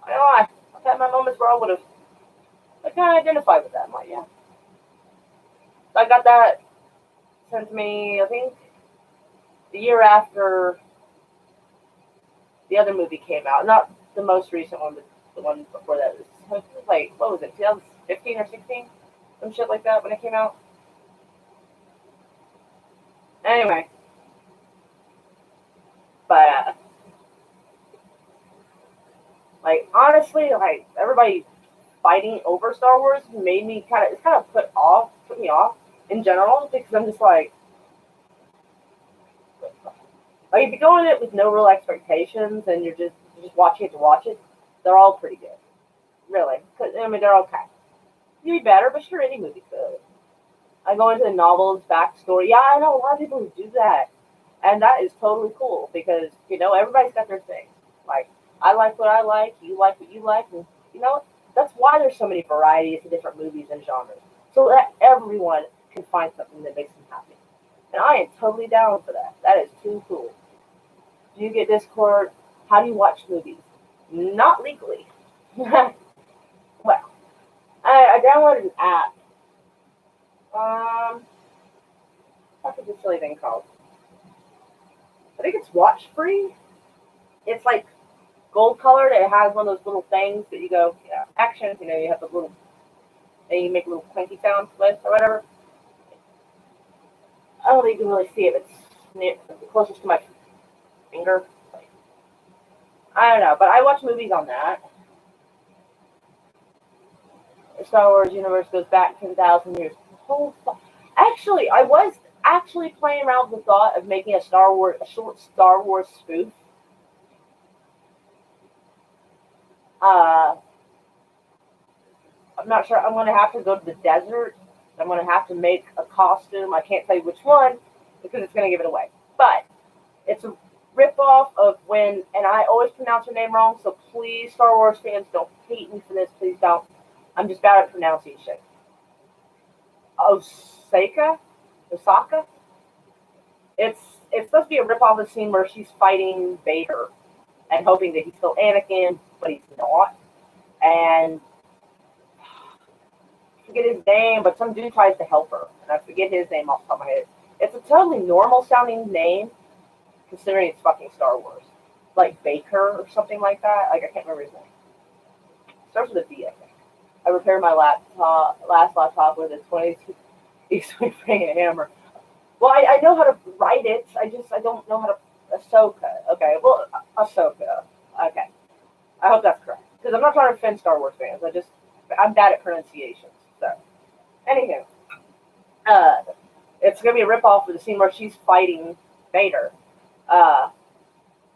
I know I've had my moments where I would have. I kind of identified with that. I'm like, yeah. So I got that sent to me. I think the year after the other movie came out, not the most recent one, but the one before that. It was like, what was it, 2015 or 16? Some shit like that when it came out. Anyway, but like honestly, like everybody fighting over Star Wars made me kind of put me off in general because I'm just like if you go in it with no real expectations and you're just watching it to watch it, they're all pretty good, really. Cause, I mean, they're okay. You'd be better, but sure, any movie could. I go into the novel's backstory. Yeah, I know a lot of people who do that, and that is totally cool because everybody's got their thing. Like I like what I like what you like, and you know that's why there's so many varieties of different movies and genres, so that everyone can find something that makes them happy. And I am totally down for that. That is too cool. Do you get Discord? How do you watch movies? Not legally. Well, I downloaded an app. What's this silly thing called? I think it's Watch Free. It's like gold colored. It has one of those little things that you go, yeah, action. You have the little, and you make little clanky sounds with or whatever. I don't think you can really see it. It's near, closest to my finger. I don't know, but I watch movies on that. The Star Wars universe goes back 10,000 years. Actually, I was actually playing around with the thought of making a short Star Wars spoof. Uh, I'm not sure. I'm going to have to go to the desert. I'm going to have to make a costume. I can't tell you which one because it's going to give it away. But it's a ripoff of when, and I always pronounce her name wrong, so please, Star Wars fans, don't hate me for this. Please don't. I'm just bad at pronunciation. Osaka. It's supposed to be a ripoff of the scene where she's fighting Vader and hoping that he's still Anakin, but he's not. And I forget his name, but some dude tries to help her, and I forget his name off the top of my head. It's a totally normal sounding name, considering it's fucking Star Wars, like Baker or something like that. Like I can't remember his name. It starts with a B, I think. I repaired my last laptop with a 22 Eastwood frame and hammer. Well, I know how to write it. I don't know how to Ahsoka. Okay, well, Ahsoka. Okay, I hope that's correct because I'm not trying to offend Star Wars fans. I'm bad at pronunciations. So, anywho, uh, it's gonna be a ripoff of the scene where she's fighting Vader. Uh,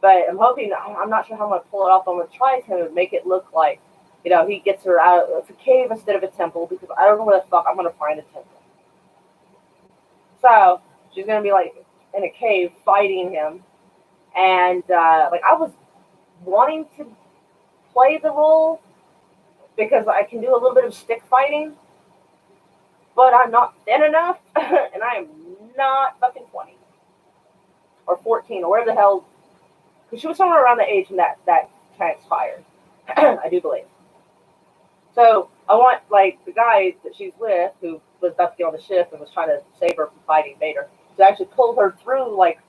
but I'm hoping. I'm not sure how I'm gonna pull it off. I'm gonna try to make it look like, he gets her out of a cave instead of a temple because I don't know where the fuck I'm gonna find a temple. So she's gonna be like in a cave fighting him, and like I was wanting to play the role because I can do a little bit of stick fighting, but I'm not thin enough, and I am not fucking 20 or 14 or whatever the hell. Because she was somewhere around the age when that transpired, I do believe. So I want like the guy that she's with, who was about to get on the ship and was trying to save her from fighting Vader, to actually pull her through like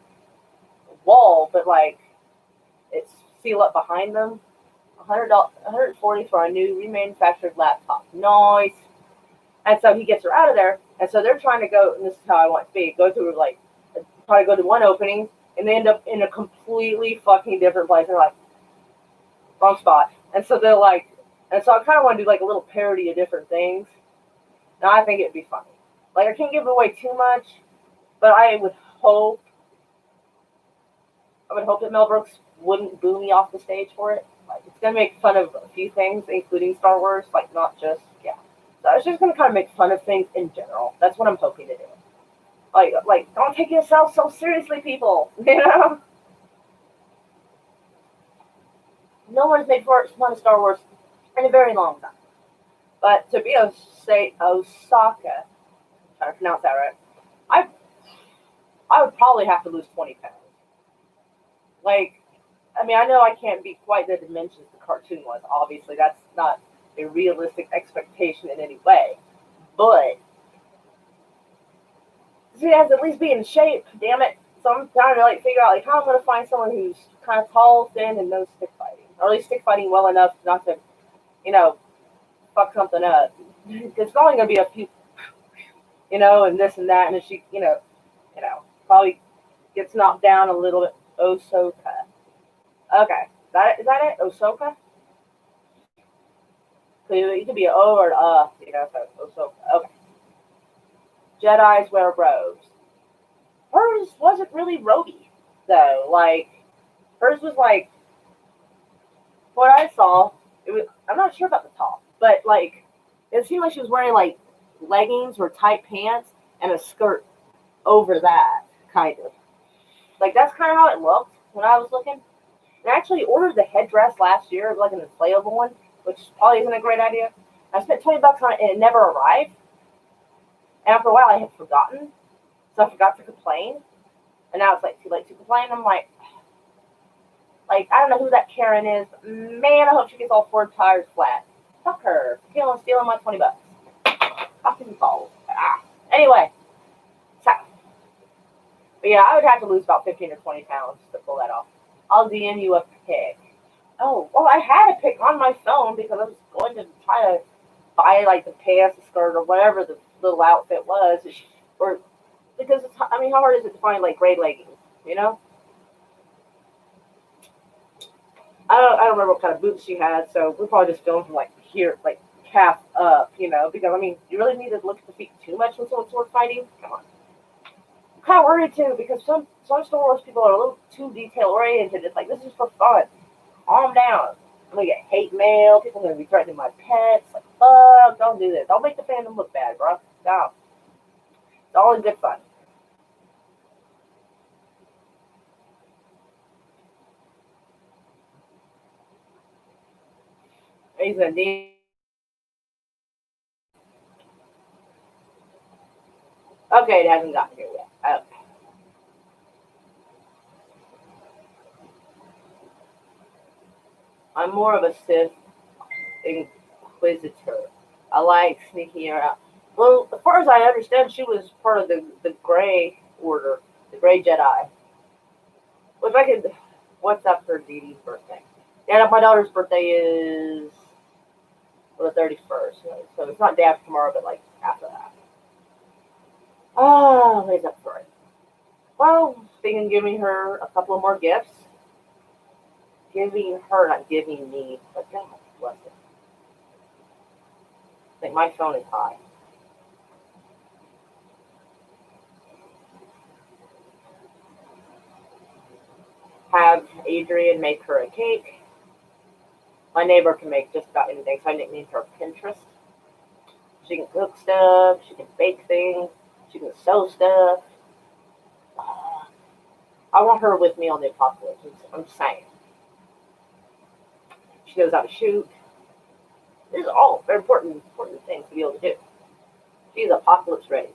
a wall, but like it's seal up behind them. $140 for a new remanufactured laptop. Nice. And so he gets her out of there, and so they're trying to go. And this is how I want to be. Go through like try to go to one opening, and they end up in a completely fucking different place. They're like, wrong spot. And so they're like, and so I kind of want to do like a little parody of different things. Now I think it'd be funny. Like I can't give away too much, but I would hope that Mel Brooks wouldn't boo me off the stage for it. Like it's gonna make fun of a few things, including Star Wars, like not just yeah. So it's just gonna kind of make fun of things in general. That's what I'm hoping to do. Like don't take yourself so seriously, people. You know, no one's made fun of Star Wars in a very long time. But to be Osaka, trying to pronounce that right, I I would probably have to lose 20 pounds. Like, I mean, I know I can't be quite the dimensions the cartoon was. Obviously, that's not a realistic expectation in any way. But she has to at least be in shape. Damn it! So I'm trying to like figure out like how I'm going to find someone who's kind of tall, thin, and knows stick fighting, or at least stick fighting well enough not to, you know, fuck something up. It's only going to be a few, and this and that, and if she, probably gets knocked down a little bit. Osoka. Okay. Is that it? Osoka? You could be an O or an so Osoka. Okay. Jedi's wear robes. Hers wasn't really roby, though. Like, hers was like, what I saw, I'm not sure about the top, but like, it seemed like she was wearing like leggings or tight pants and a skirt over that, kind of. Like, that's kind of how it looked when I was looking. I actually ordered the headdress last year, like an inflatable one, which probably isn't a great idea. I spent $20 on it and it never arrived. And after a while, I had forgotten, so I forgot to complain. And now it's like too late to complain. I'm like, I don't know who that Karen is, but man, I hope she gets all 4 tires flat. Fuck her for stealing my $20. Fucking balls. Anyway, so, but yeah, I would have to lose about 15 or 20 pounds to pull that off. I'll DM you a pic. Oh, well, I had a pic on my phone because I was going to try to buy like the pants, the skirt, or whatever the little outfit was, or because I mean, how hard is it to find like gray leggings? You know, I don't remember what kind of boots she had, so we're probably just filming from like here, like calf up, because I mean, you really need to look at the feet too much when someone's sword fighting. Come on. I'm kind of worried too because some Star Wars people are a little too detail oriented. It's like this is for fun. Calm down. I'm gonna get hate mail. People are gonna be threatening my pets. Like, fuck, don't do this. Don't make the fandom look bad, bro. No. It's all in good fun. He's gonna need. Okay, it hasn't gotten here yet. Okay. I'm more of a Sith Inquisitor. I like sneaking her out. Well, as far as I understand, she was part of the Grey Order, the Grey Jedi. Which I could. What's up for Dee Dee's birthday? Yeah, my daughter's birthday is the 31st. So it's not day after tomorrow, but like after that. Oh, wait up for it. Well, thinking of giving her a couple of more gifts. Giving her, not giving me, but God bless it. I think my phone is high. Have Adrian make her a cake. My neighbor can make just about anything, so I nicknamed her Pinterest. She can cook stuff, she can bake things, she can sew stuff. I want her with me on the apocalypse. I'm just saying. She knows how to shoot. These are all very important things to be able to do. She's apocalypse ready.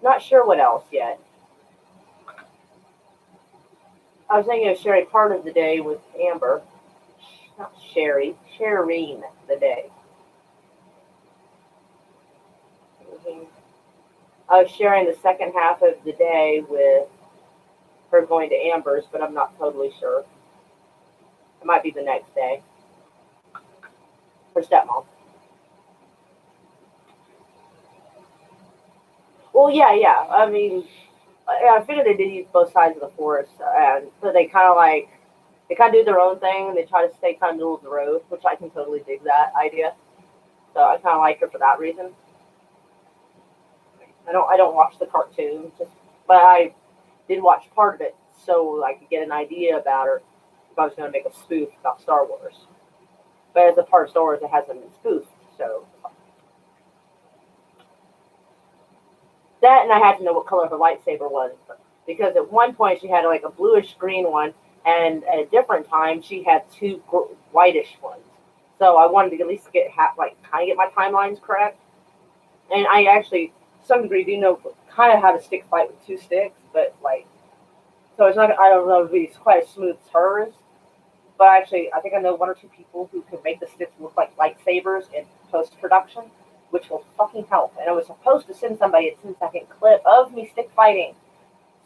Not sure what else yet. I was thinking of sharing part of the day with Amber. Not Sherry. Sharing the day. I was sharing the second half of the day with her going to Amber's, but I'm not totally sure. It might be the next day. Her stepmom. Well, yeah. I mean, I figured they did use both sides of the forest, and but they kind of do their own thing, and they try to stay kind of middle of the road, which I can totally dig that idea. So I kind of like her for that reason. I don't watch the cartoon, just but I did watch part of it so I could get an idea about her if I was going to make a spoof about Star Wars. But as a part of Star Wars, it hasn't been spoofed, so that, and I had to know what color her lightsaber was because at one point she had like a bluish green one, and at a different time she had two whitish ones. So I wanted to at least get like kind of get my timelines correct. And I actually, to some degree, do know kind of how to stick fight with two sticks, but like, so it's not. I don't know if it's quite as smooth as hers, but actually, I think I know one or two people who can make the sticks look like lightsabers in post production, which will fucking help. And I was supposed to send somebody a 10-second clip of me stick fighting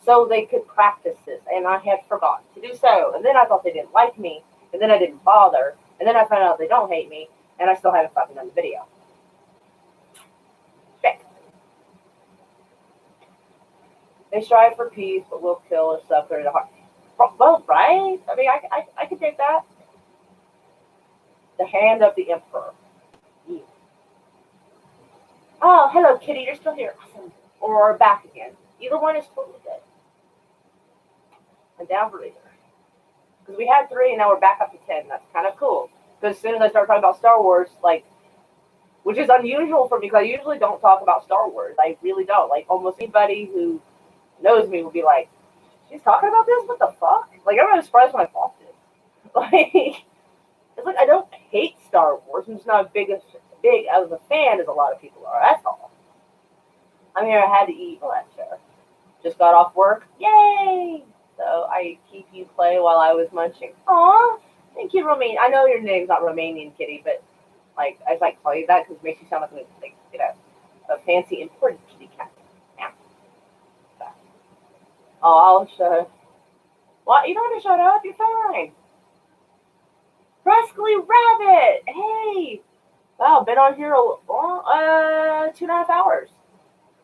so they could practice this, and I had forgotten to do so. And then I thought they didn't like me, and then I didn't bother, and then I found out they don't hate me, and I still haven't fucking done the video. Shit. They strive for peace, but will kill or suffer the heart. Well, right? I mean, I could take that. The hand of the emperor. Yeah. Oh, hello, Kitty. You're still here. Awesome. Or back again. Either one is totally good. And down for either. Because we had 3 and now we're back up to 10. That's kind of cool. Because as soon as I start talking about Star Wars, like, which is unusual for me because I usually don't talk about Star Wars. I really don't. Like, almost anybody who knows me will be like, she's talking about this? What the fuck? Like, I'm really surprised when I bought this. Like, it's like I don't hate Star Wars. I'm just not as big as a fan as a lot of people are. That's all. I'm here. I had to eat. Well, that's fair. Just got off work. Yay! So I keep you play while I was munching. Aw, thank you, Romanian. I know your name's not Romanian, Kitty, but like I just like call you that because it makes you sound like a fancy imported kitty cat. Yeah. So. Oh, I'll shut. What? You don't have to shut up. You're fine. Rascally Rabbit. Hey. Wow, been on here 2.5 hours.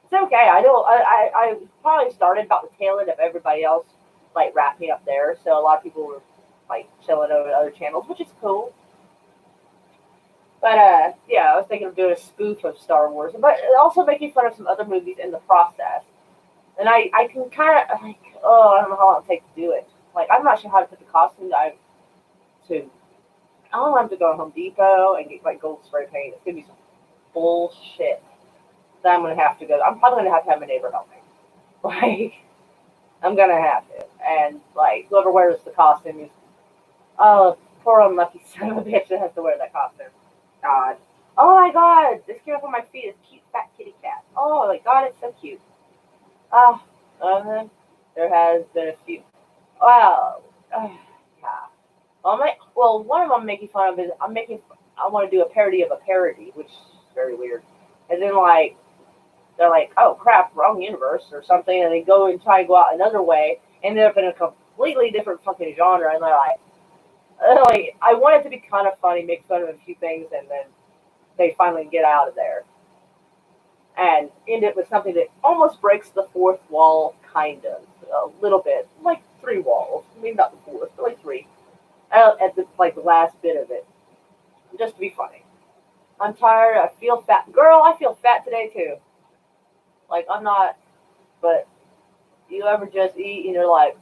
It's okay. I probably started about the tail end of everybody else like wrapping up there. So a lot of people were like chilling over other channels, which is cool. But yeah, I was thinking of doing a spoof of Star Wars, but also making fun of some other movies in the process. And I can kind of like, oh, I don't know how long it'll take to do it. Like I'm not sure how to put the costume to. I'll have to go to Home Depot and get like gold spray paint. It's gonna be some bullshit that I'm gonna have to go. I'm probably gonna have my neighbor help me. Like I'm gonna have to, and like whoever wears the costume is, oh, poor unlucky son of a bitch that has to wear that costume. God. Oh my God, this came up on my feet. It's cute fat kitty cat. Oh my God, it's so cute. Ah, there has been a few. Well, yeah. Well, one of them I'm making fun of is I want to do a parody of a parody, which is very weird. And then like they're like, oh crap, wrong universe or something, and they go and try and go out another way, end up in a completely different fucking genre, and they're like I want it to be kind of funny, make fun of a few things, and then they finally get out of there and end it with something that almost breaks the fourth wall, kind of a little bit, like 3 walls. I mean, not the fourth, but like 3. At the last bit of it, just to be funny. I'm tired. I feel fat, girl. I feel fat today too. Like I'm not, but you ever just eat and you're like,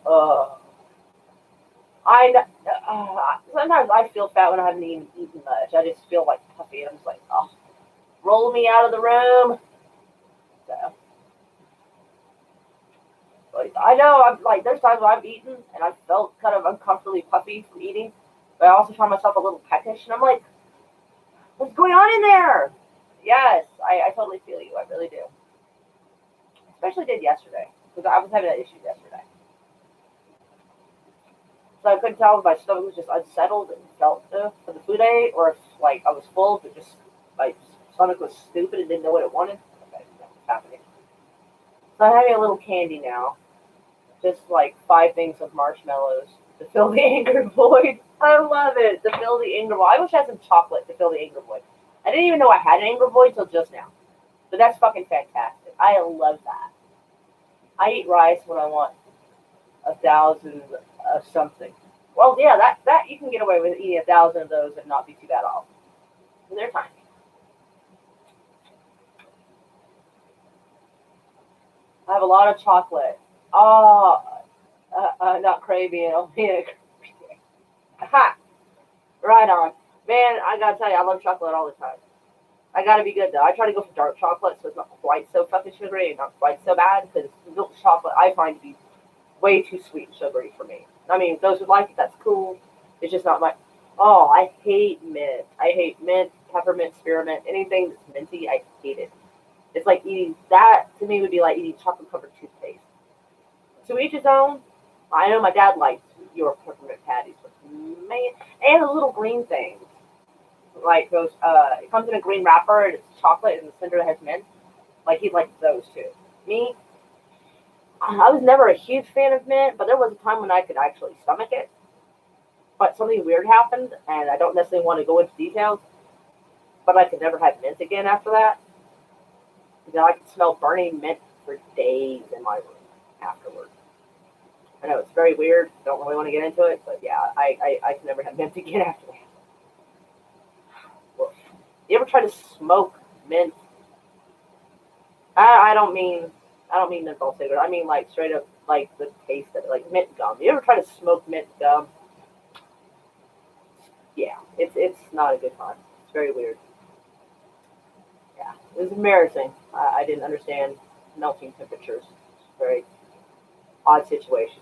sometimes I feel fat when I haven't even eaten much. I just feel like puffy. I'm just like, oh, roll me out of the room. So, I know I'm like there's times when I've eaten and I felt kind of uncomfortably puffy from eating, but I also find myself a little peckish, and I'm like, what's going on in there? Yes, I totally feel you. I really do. Especially did yesterday because I was having that issue yesterday. So I couldn't tell if my stomach was just unsettled and felt for the food I ate, or if like I was full but just my stomach was stupid and didn't know what it wanted. Okay, that's what's happening. So I'm having a little candy now, just like 5 things of marshmallows to fill the anger void. I love it, to fill the anger void. I wish I had some chocolate to fill the anger void. I didn't even know I had an anger void till just now, but that's fucking fantastic. I love that. I eat rice when I want 1,000 of something. Well, yeah, that you can get away with eating 1,000 of those and not be too bad off. They're tiny. I have a lot of chocolate. Oh, not craving. Ha! Right on. Man, I gotta tell you, I love chocolate all the time. I gotta be good though. I try to go for dark chocolate so it's not quite so fucking sugary and not quite so bad because milk chocolate I find to be way too sweet and sugary for me. I mean, those who like it, that's cool. It's just not my. Oh, I hate mint. I hate mint, peppermint, spearmint, anything that's minty. I hate it. It's like eating that to me would be like eating chocolate covered toothpaste. To each his own. I know my dad likes your peppermint patties, but man, and the little green things like those. It comes in a green wrapper and it's chocolate and the center that has mint. Like he likes those too. Me, I was never a huge fan of mint, but there was a time when I could actually stomach it. But something weird happened, and I don't necessarily want to go into details. But I could never have mint again after that. You know, I could smell burning mint for days in my room afterwards. I know it's very weird. Don't really want to get into it, but yeah, I can never have mint again after that. Well, you ever try to smoke mint? I don't mean menthol cigarette. I mean like straight up like the taste of it, like mint gum. You ever try to smoke mint gum? Yeah, it's not a good time. It's very weird. Yeah, it was embarrassing. I didn't understand melting temperatures. It's a very odd situation.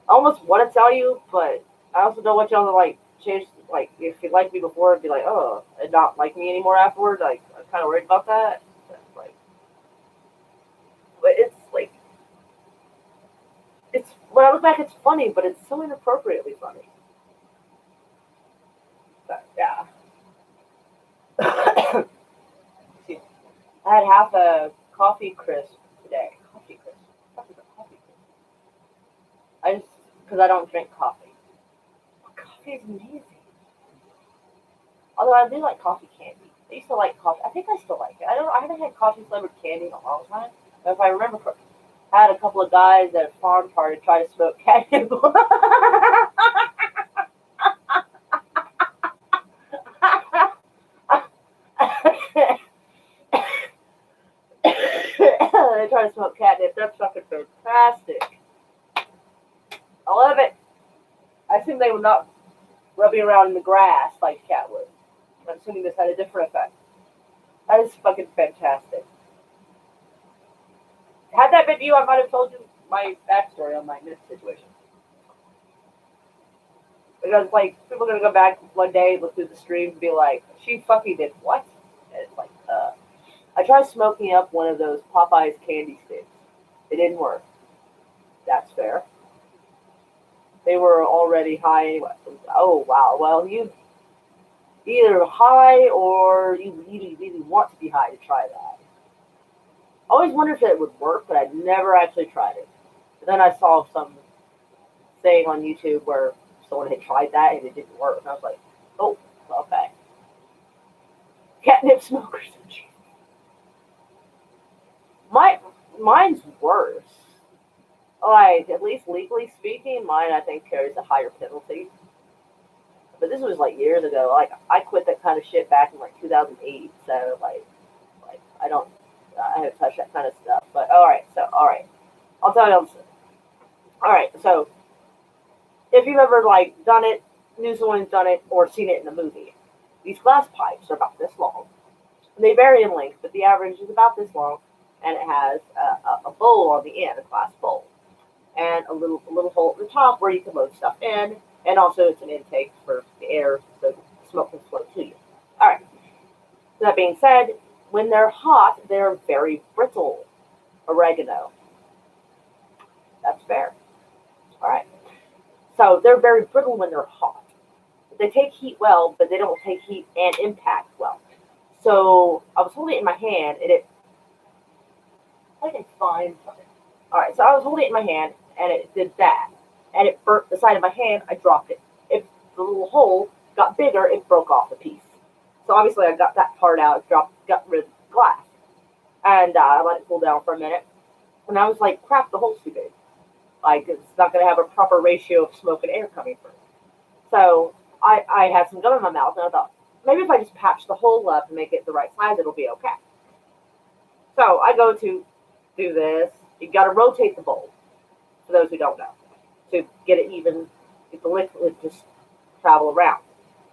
I almost want to tell you, but I also don't want y'all to like change. Like, if you liked me before, be like, oh, and not like me anymore afterward. Like, I'm kind of worried about that. Like, but it's like it's when I look back, it's funny, but it's so inappropriately funny. But yeah, I had half a coffee crisp today. Coffee crisp. What is a coffee crisp? I just because I don't drink coffee. Coffee is amazing. Although I do like coffee candy. I used to like coffee. I think I still like it. I don't. I haven't had coffee flavored candy in a long time. But if I remember correctly, I had a couple of guys at a farm party try to smoke catnip. They try to smoke catnip. That's fucking fantastic. I love it. I assume they were not rubbing around in the grass like a cat would. I'm assuming this had a different effect. That is fucking fantastic. Had that been you, I might have told you my backstory on my myth situation. Because, like, people are going to go back one day, look through the stream, and be like, she fucking did what? And it's like, I tried smoking up one of those Popeyes candy sticks. It didn't work. That's fair. They were already high anyway. Oh, wow. Well, you either high or you really, really want to be high to try that. I always wondered if it would work, but I never actually tried it. But then I saw some saying on YouTube where someone had tried that and it didn't work. And I was like, oh, okay. Catnip smokers. Mine's worse. Like, at least legally speaking, mine I think carries a higher penalty. But this was like years ago. Like, I quit that kind of shit back in like 2008. So like I haven't touched that kind of stuff. But all right, I'll tell you. All right, so if you've ever like done it, knew someone's done it, or seen it in a movie, these glass pipes are about this long. They vary in length, but the average is about this long, and it has a bowl on the end, a glass bowl, and a little hole at the top where you can load stuff in, and also it's an intake for the air so the smoke can flow to you. All right. That being said, when they're hot, they're very brittle. Oregano. That's fair. All right. So they're very brittle when they're hot. They take heat well, but they don't take heat and impact well. So I was holding it in my hand, and I think it's fine. All right. So I was holding it in my hand, and it did that, and it burnt the side of my hand. I dropped it. If the little hole got bigger, it broke off a piece. So obviously I got that part out, got rid of the glass. And I let it cool down for a minute. And I was like, crap, the hole's too big. Like, it's not going to have a proper ratio of smoke and air coming through. So I had some gum in my mouth, and I thought, maybe if I just patch the hole up and make it the right size, it'll be okay. So I go to do this. You got to rotate the bowl, for those who don't know, to get it even, get the liquid just travel around.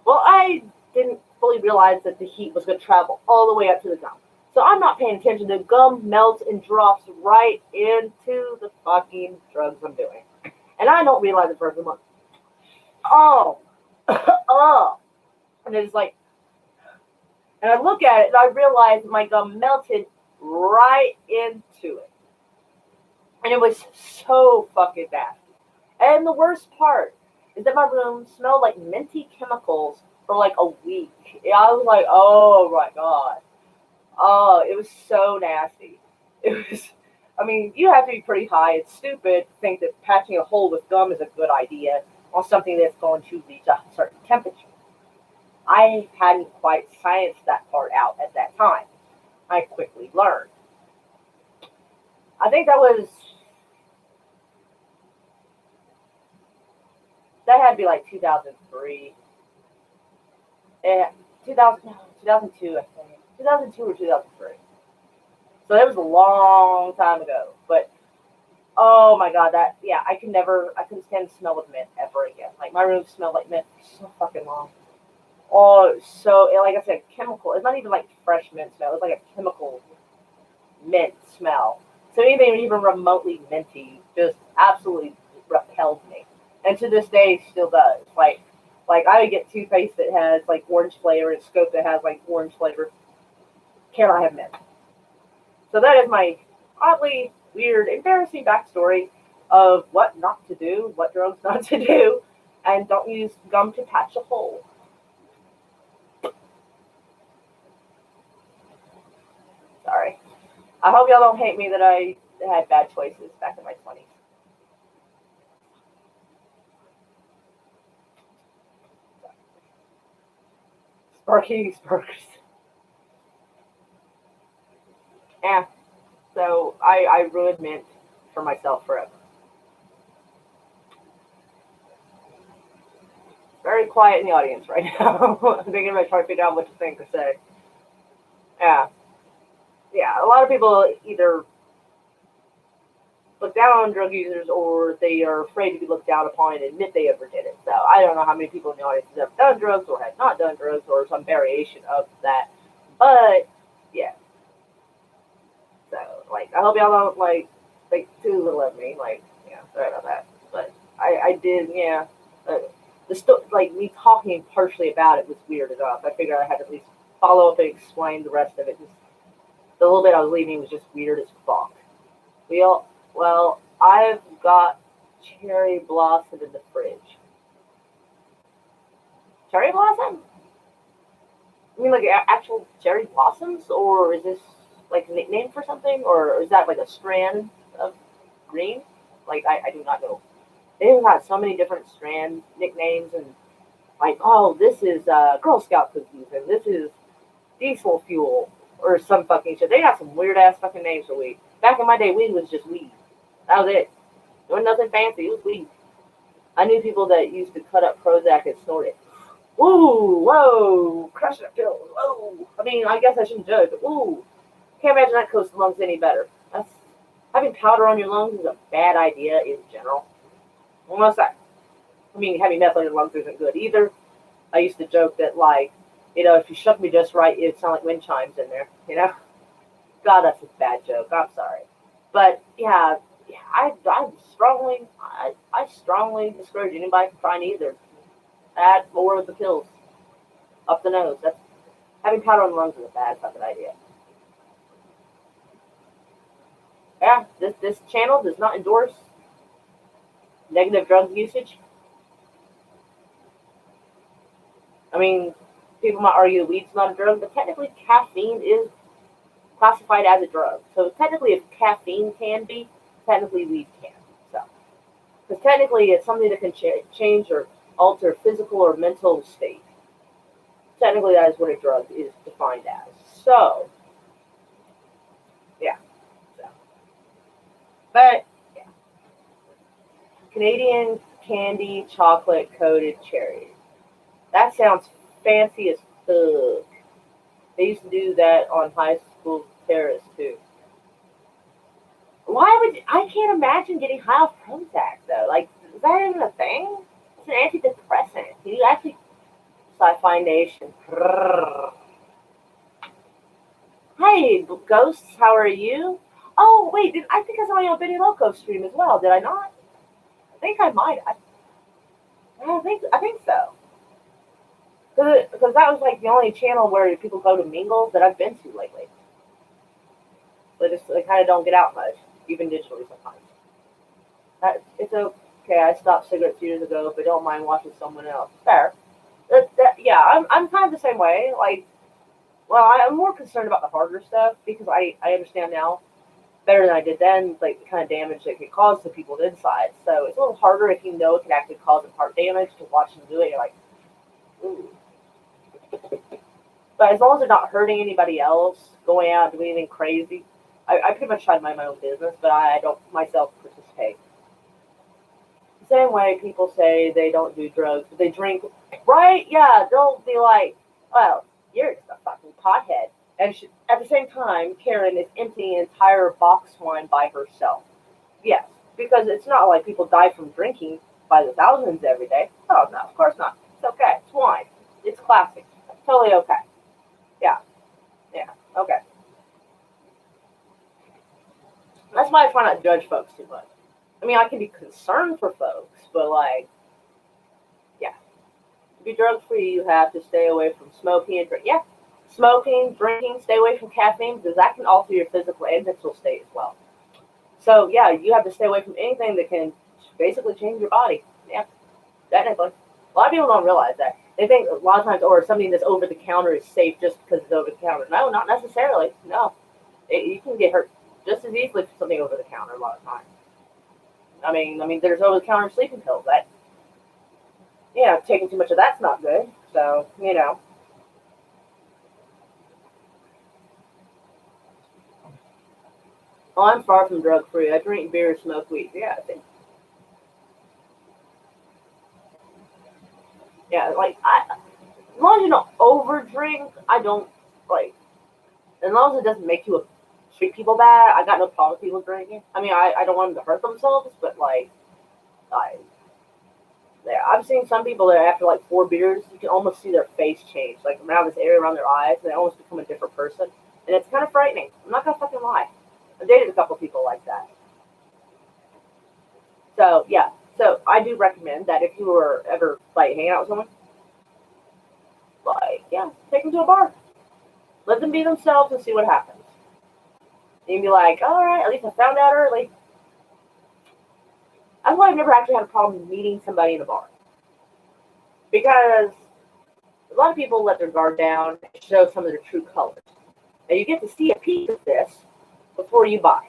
Well, I didn't fully realize that the heat was going to travel all the way up to the gum. So I'm not paying attention. The gum melts and drops right into the fucking drugs I'm doing. And I don't realize it for a month. Oh, oh. And it's like, and I look at it and I realize my gum melted right into it. And it was so fucking nasty. And the worst part is that my room smelled like minty chemicals for like a week. I was like, oh my god. Oh, it was so nasty. It was, I mean, you have to be pretty high. It's stupid to think that patching a hole with gum is a good idea on something that's going to reach a certain temperature. I hadn't quite scienced that part out at that time. I quickly learned. I think that had to be like 2003. Yeah, 2000, 2002, I think. 2002 or 2003. So that was a long time ago. But oh my god, I couldn't stand the smell of mint ever again. Like my room smelled like mint for so fucking long. Oh, so like I said, chemical. It's not even like fresh mint smell. It's like a chemical mint smell. So anything even remotely minty just absolutely repelled me, and to this day still does. Like I would get toothpaste that has like orange flavor and Scope that has like orange flavor. Cannot have mint. So that is my oddly weird, embarrassing backstory of what not to do, what drugs not to do, and don't use gum to patch a hole. Sorry. I hope y'all don't hate me that I had bad choices back in my 20s. Sparky Sparkers. Yeah. So I ruined mint for myself forever. Very quiet in the audience right now. I'm thinking about trying to figure out what to think or say. Yeah. Yeah. A lot of people either look down on drug users or they are afraid to be looked down upon and admit they ever did it. So I don't know how many people in the audience have ever done drugs or have not done drugs or some variation of that. But yeah. So like I hope y'all don't like think too little of me. Like, yeah, sorry about that. But I did, yeah. Like me talking partially about it was weird enough. I figured I had to at least follow up and explain the rest of it. Just the little bit I was leaving was just weird as fuck. Well, I've got cherry blossom in the fridge. Cherry blossom? I mean, like actual cherry blossoms, or is this like a nickname for something, or is that like a strand of green? Like I do not know. They've got so many different strand nicknames, and like, oh, this is Girl Scout cookies, and this is diesel fuel, or some fucking shit. They got some weird ass fucking names for weed. Back in my day, weed was just weed. That was it. There was nothing fancy. It was weed. I knew people that used to cut up Prozac and snort it. Ooh, whoa, crushing a pill. Whoa. I mean, I guess I shouldn't judge, but ooh, can't imagine that coats the lungs any better. That's having powder on your lungs is a bad idea in general. Unless I mean, having meth on your lungs isn't good either. I used to joke that like, if you shook me just right, it'd sound like wind chimes in there. God, that's a bad joke. I'm sorry, but yeah, I strongly discourage anybody from trying either. Add more of the pills up the nose. That's having powder on the lungs is a bad fucking idea. Yeah, this channel does not endorse negative drug usage. I mean, people might argue weed's not a drug, but technically caffeine is classified as a drug. So technically, if caffeine can be, technically weed can. So, because technically it's something that can change or alter physical or mental state. Technically, that is what a drug is defined as. So, But Canadian candy chocolate coated cherries. That sounds fancy as fuck. They used to do that on high school terrace too. Why would I can't imagine getting high off Prozac though? Like, is that even a thing? It's an antidepressant. Can you actually Sci-Fi Nation? Hey, ghosts, how are you? Oh wait, I think I saw you on Benny Loco stream as well. Did I not? I think I might. I think so. Because that was like the only channel where people go to mingle that I've been to lately. They kind of don't get out much, even digitally sometimes. It's okay. I stopped cigarettes years ago, but don't mind watching someone else. Fair. Yeah, I'm kind of the same way. Like, well, I'm more concerned about the harder stuff because I understand now better than I did then, like the kind of damage that could cause to people inside. So it's a little harder if you know it can actually cause them heart damage to watch them do it. You're like, ooh. But as long as they're not hurting anybody else, going out doing anything crazy, I pretty much try to mind my own business, but I don't myself participate. The same way people say they don't do drugs, but they drink, right? Yeah, they'll be like, well, you're just a fucking pothead. And at the same time, Karen is emptying an entire box wine by herself. Yes, because it's not like people die from drinking by the thousands every day. Oh, no, of course not. It's okay. It's wine. It's classic. It's totally okay. Yeah, yeah, okay. That's why I try not to judge folks too much. I mean, I can be concerned for folks, but like, yeah, to be drug free, you have to stay away from smoking and drink. Yeah, smoking, drinking, stay away from caffeine because that can alter your physical and mental state as well. So yeah, you have to stay away from anything that can basically change your body. Yeah, technically. A lot of people don't realize that. They think a lot of times, or something that's over the counter is safe just because it's over the counter. No, not necessarily. No, you can get hurt just as easily for something over the counter a lot of times. I mean, there's over the counter sleeping pills. That taking too much of that's not good. So oh, I'm far from drug free. I drink beer, smoke weed. Yeah, I think. Yeah, like as long as you don't over drink, I don't like. As long as it doesn't make you treat people bad, I got no problem with people drinking. I mean, I don't want them to hurt themselves, but like, I yeah, I've seen some people that after like 4 beers, you can almost see their face change, like around this area around their eyes, and they almost become a different person, and it's kind of frightening. I'm not gonna fucking lie. I've dated a couple people like that. So yeah, so I do recommend that if you were ever like hanging out with someone, like yeah, take them to a bar, let them be themselves, and see what happens. And you'd be like, all right, at least I found out early. That's why I've never actually had a problem meeting somebody in a bar because a lot of people let their guard down and show some of their true colors. And you get to see a piece of this before you buy.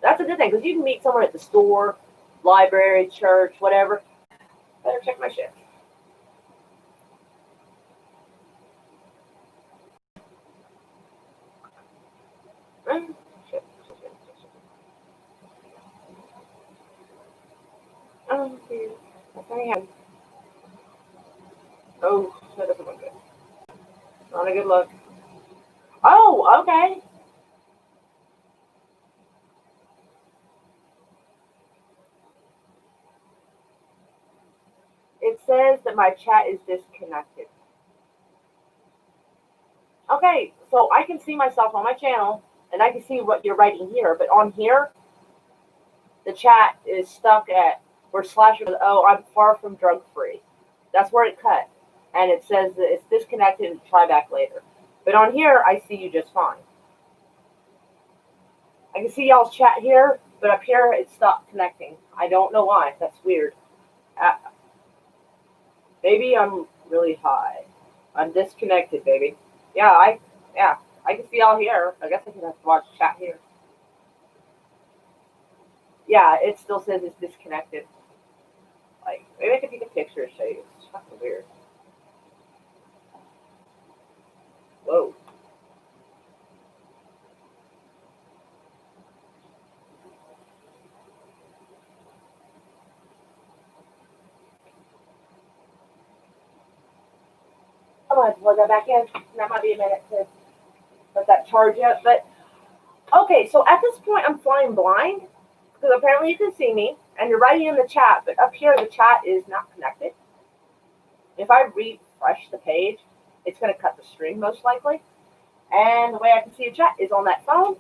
That's a good thing because you can meet someone at the store, library, church, whatever. Better check my shit. Mm, shit, shit, shit, shit. Oh, dude. Oh, that doesn't look good. Not a good look. Oh, okay. It says that my chat is disconnected. Okay, so I can see myself on my channel and I can see what you're writing here, but on here, the chat is stuck at where Slasher goes, oh, I'm far from drug free. That's where it cut. And it says that it's disconnected and try back later. But on here, I see you just fine. I can see y'all's chat here, but up here, it stopped connecting. I don't know why. That's weird. Uh, Maybe I'm really high. I'm disconnected, baby. Yeah, I can see y'all here. I guess I can have to watch chat here. Yeah, it still says it's disconnected. Like, maybe I could take a picture and show you. It's fucking weird. Whoa. have to plug that back in. That might be a minute to let that charge up. But okay, so at this point, I'm flying blind because apparently you can see me and you're writing in the chat, but up here the chat is not connected. If I refresh the page, it's going to cut the stream most likely. And the way I can see a chat is on that phone.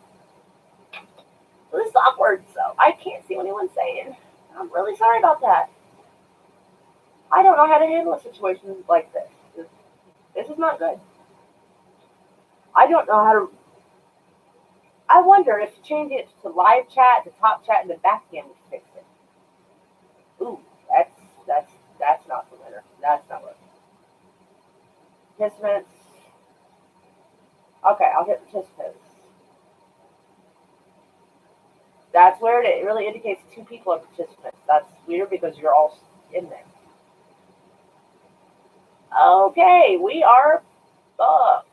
So this is awkward, so I can't see what anyone's saying. I'm really sorry about that. I don't know how to handle a situation like this. This is not good. I don't know how to. I wonder if changing it to live chat, to top chat, and the back end would fix it. Ooh, that's not the winner. That's not working. Participants. Okay, I'll hit participants. That's where it really indicates 2 people are participants. That's weird because you're all in there. Okay, we are booked.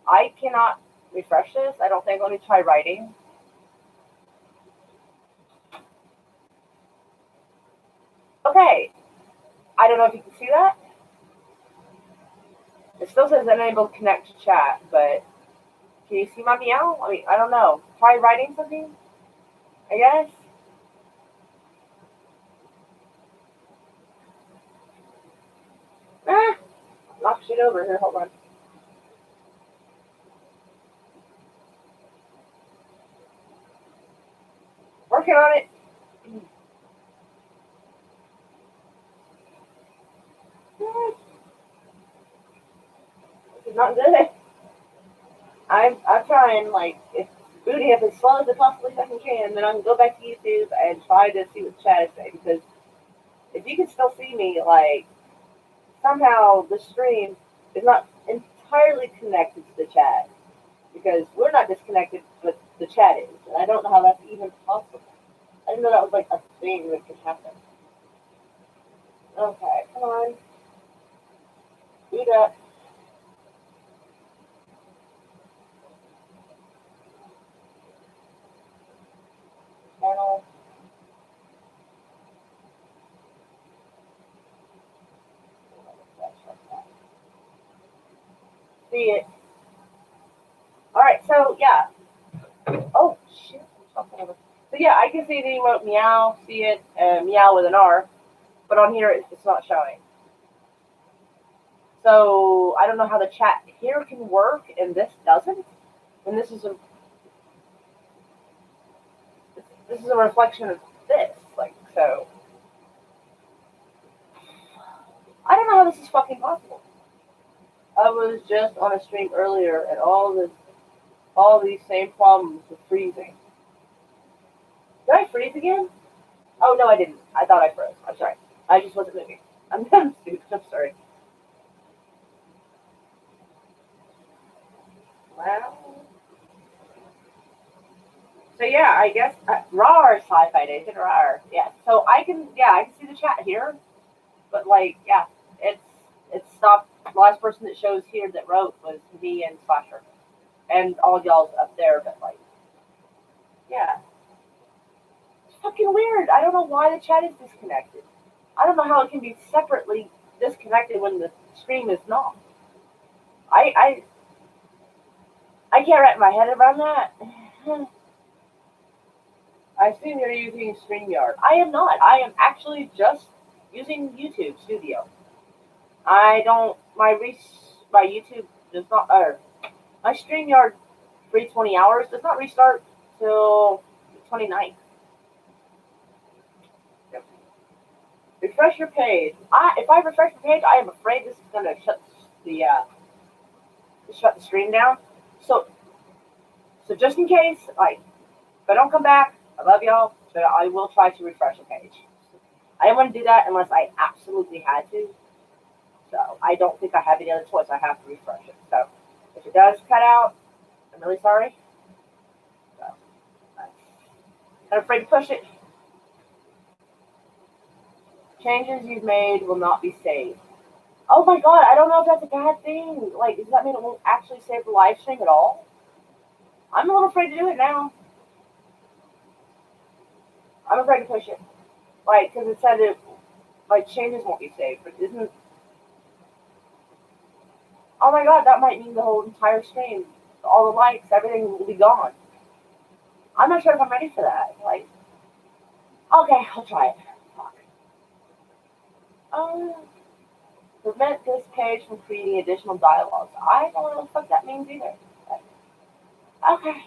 I cannot refresh this. I don't think. Let me try writing. Okay. I don't know if you can see that. It still says unable to connect to chat, but can you see my meow? I mean, I don't know. Try writing something, I guess. Knock shit over here. Hold on. Working on it. This is not good. I'm trying, like, if booting up as slow as it possibly fucking can, then I can go back to YouTube and try to see what the chat is saying. Because if you can still see me, like, somehow the stream is not entirely connected to the chat. Because we're not disconnected, but the chat is. And I don't know how that's even possible. I didn't know that was, like, a thing that could happen. Okay, come on. Boot up. Channel. See it. Alright, so yeah. Oh shit. So yeah, I can see the emote meow, see it, meow with an R, but on here it's not showing. So I don't know how the chat here can work and this doesn't. And this is a reflection of this. Like, so I don't know how this is fucking possible. I was just on a stream earlier and all these same problems with freezing. Did I freeze again? Oh no, I didn't. I thought I froze. I'm sorry. I just wasn't moving. I'm stupid. I'm sorry. Wow. So yeah, I guess RAR sci-fi nation RAR. Yeah. So I can see the chat here, but like it's stopped. The last person that shows here that wrote was me and Slasher, and all y'all's up there. But like, yeah, it's fucking weird. I don't know why the chat is disconnected. I don't know how it can be separately disconnected when the stream is not. I can't wrap my head around that. I assume you're using StreamYard. I am not. I am actually just using YouTube Studio. I don't. My YouTube does not. My StreamYard free 20 hours does not restart till the 29th. Yep. Refresh your page. If I refresh the page, I am afraid this is gonna shut the stream down. So just in case, like, if I don't come back, I love y'all, but I will try to refresh the page. I didn't want to do that unless I absolutely had to. So I don't think I have any other choice. I have to refresh it. So if it does cut out, I'm really sorry. So I'm afraid to push it. Changes you've made will not be saved. Oh my god, I don't know if that's a bad thing. Like, does that mean it won't actually save the live stream at all? I'm a little afraid to do it now. I'm afraid to push it. Like, because it said it, like, changes won't be saved, but isn't. Oh my god, that might mean the whole entire stream, all the likes, everything will be gone. I'm not sure if I'm ready for that. Like, okay, I'll try it. Fuck. Um, prevent this page from creating additional dialogues. I don't know what the fuck that means either. But, okay.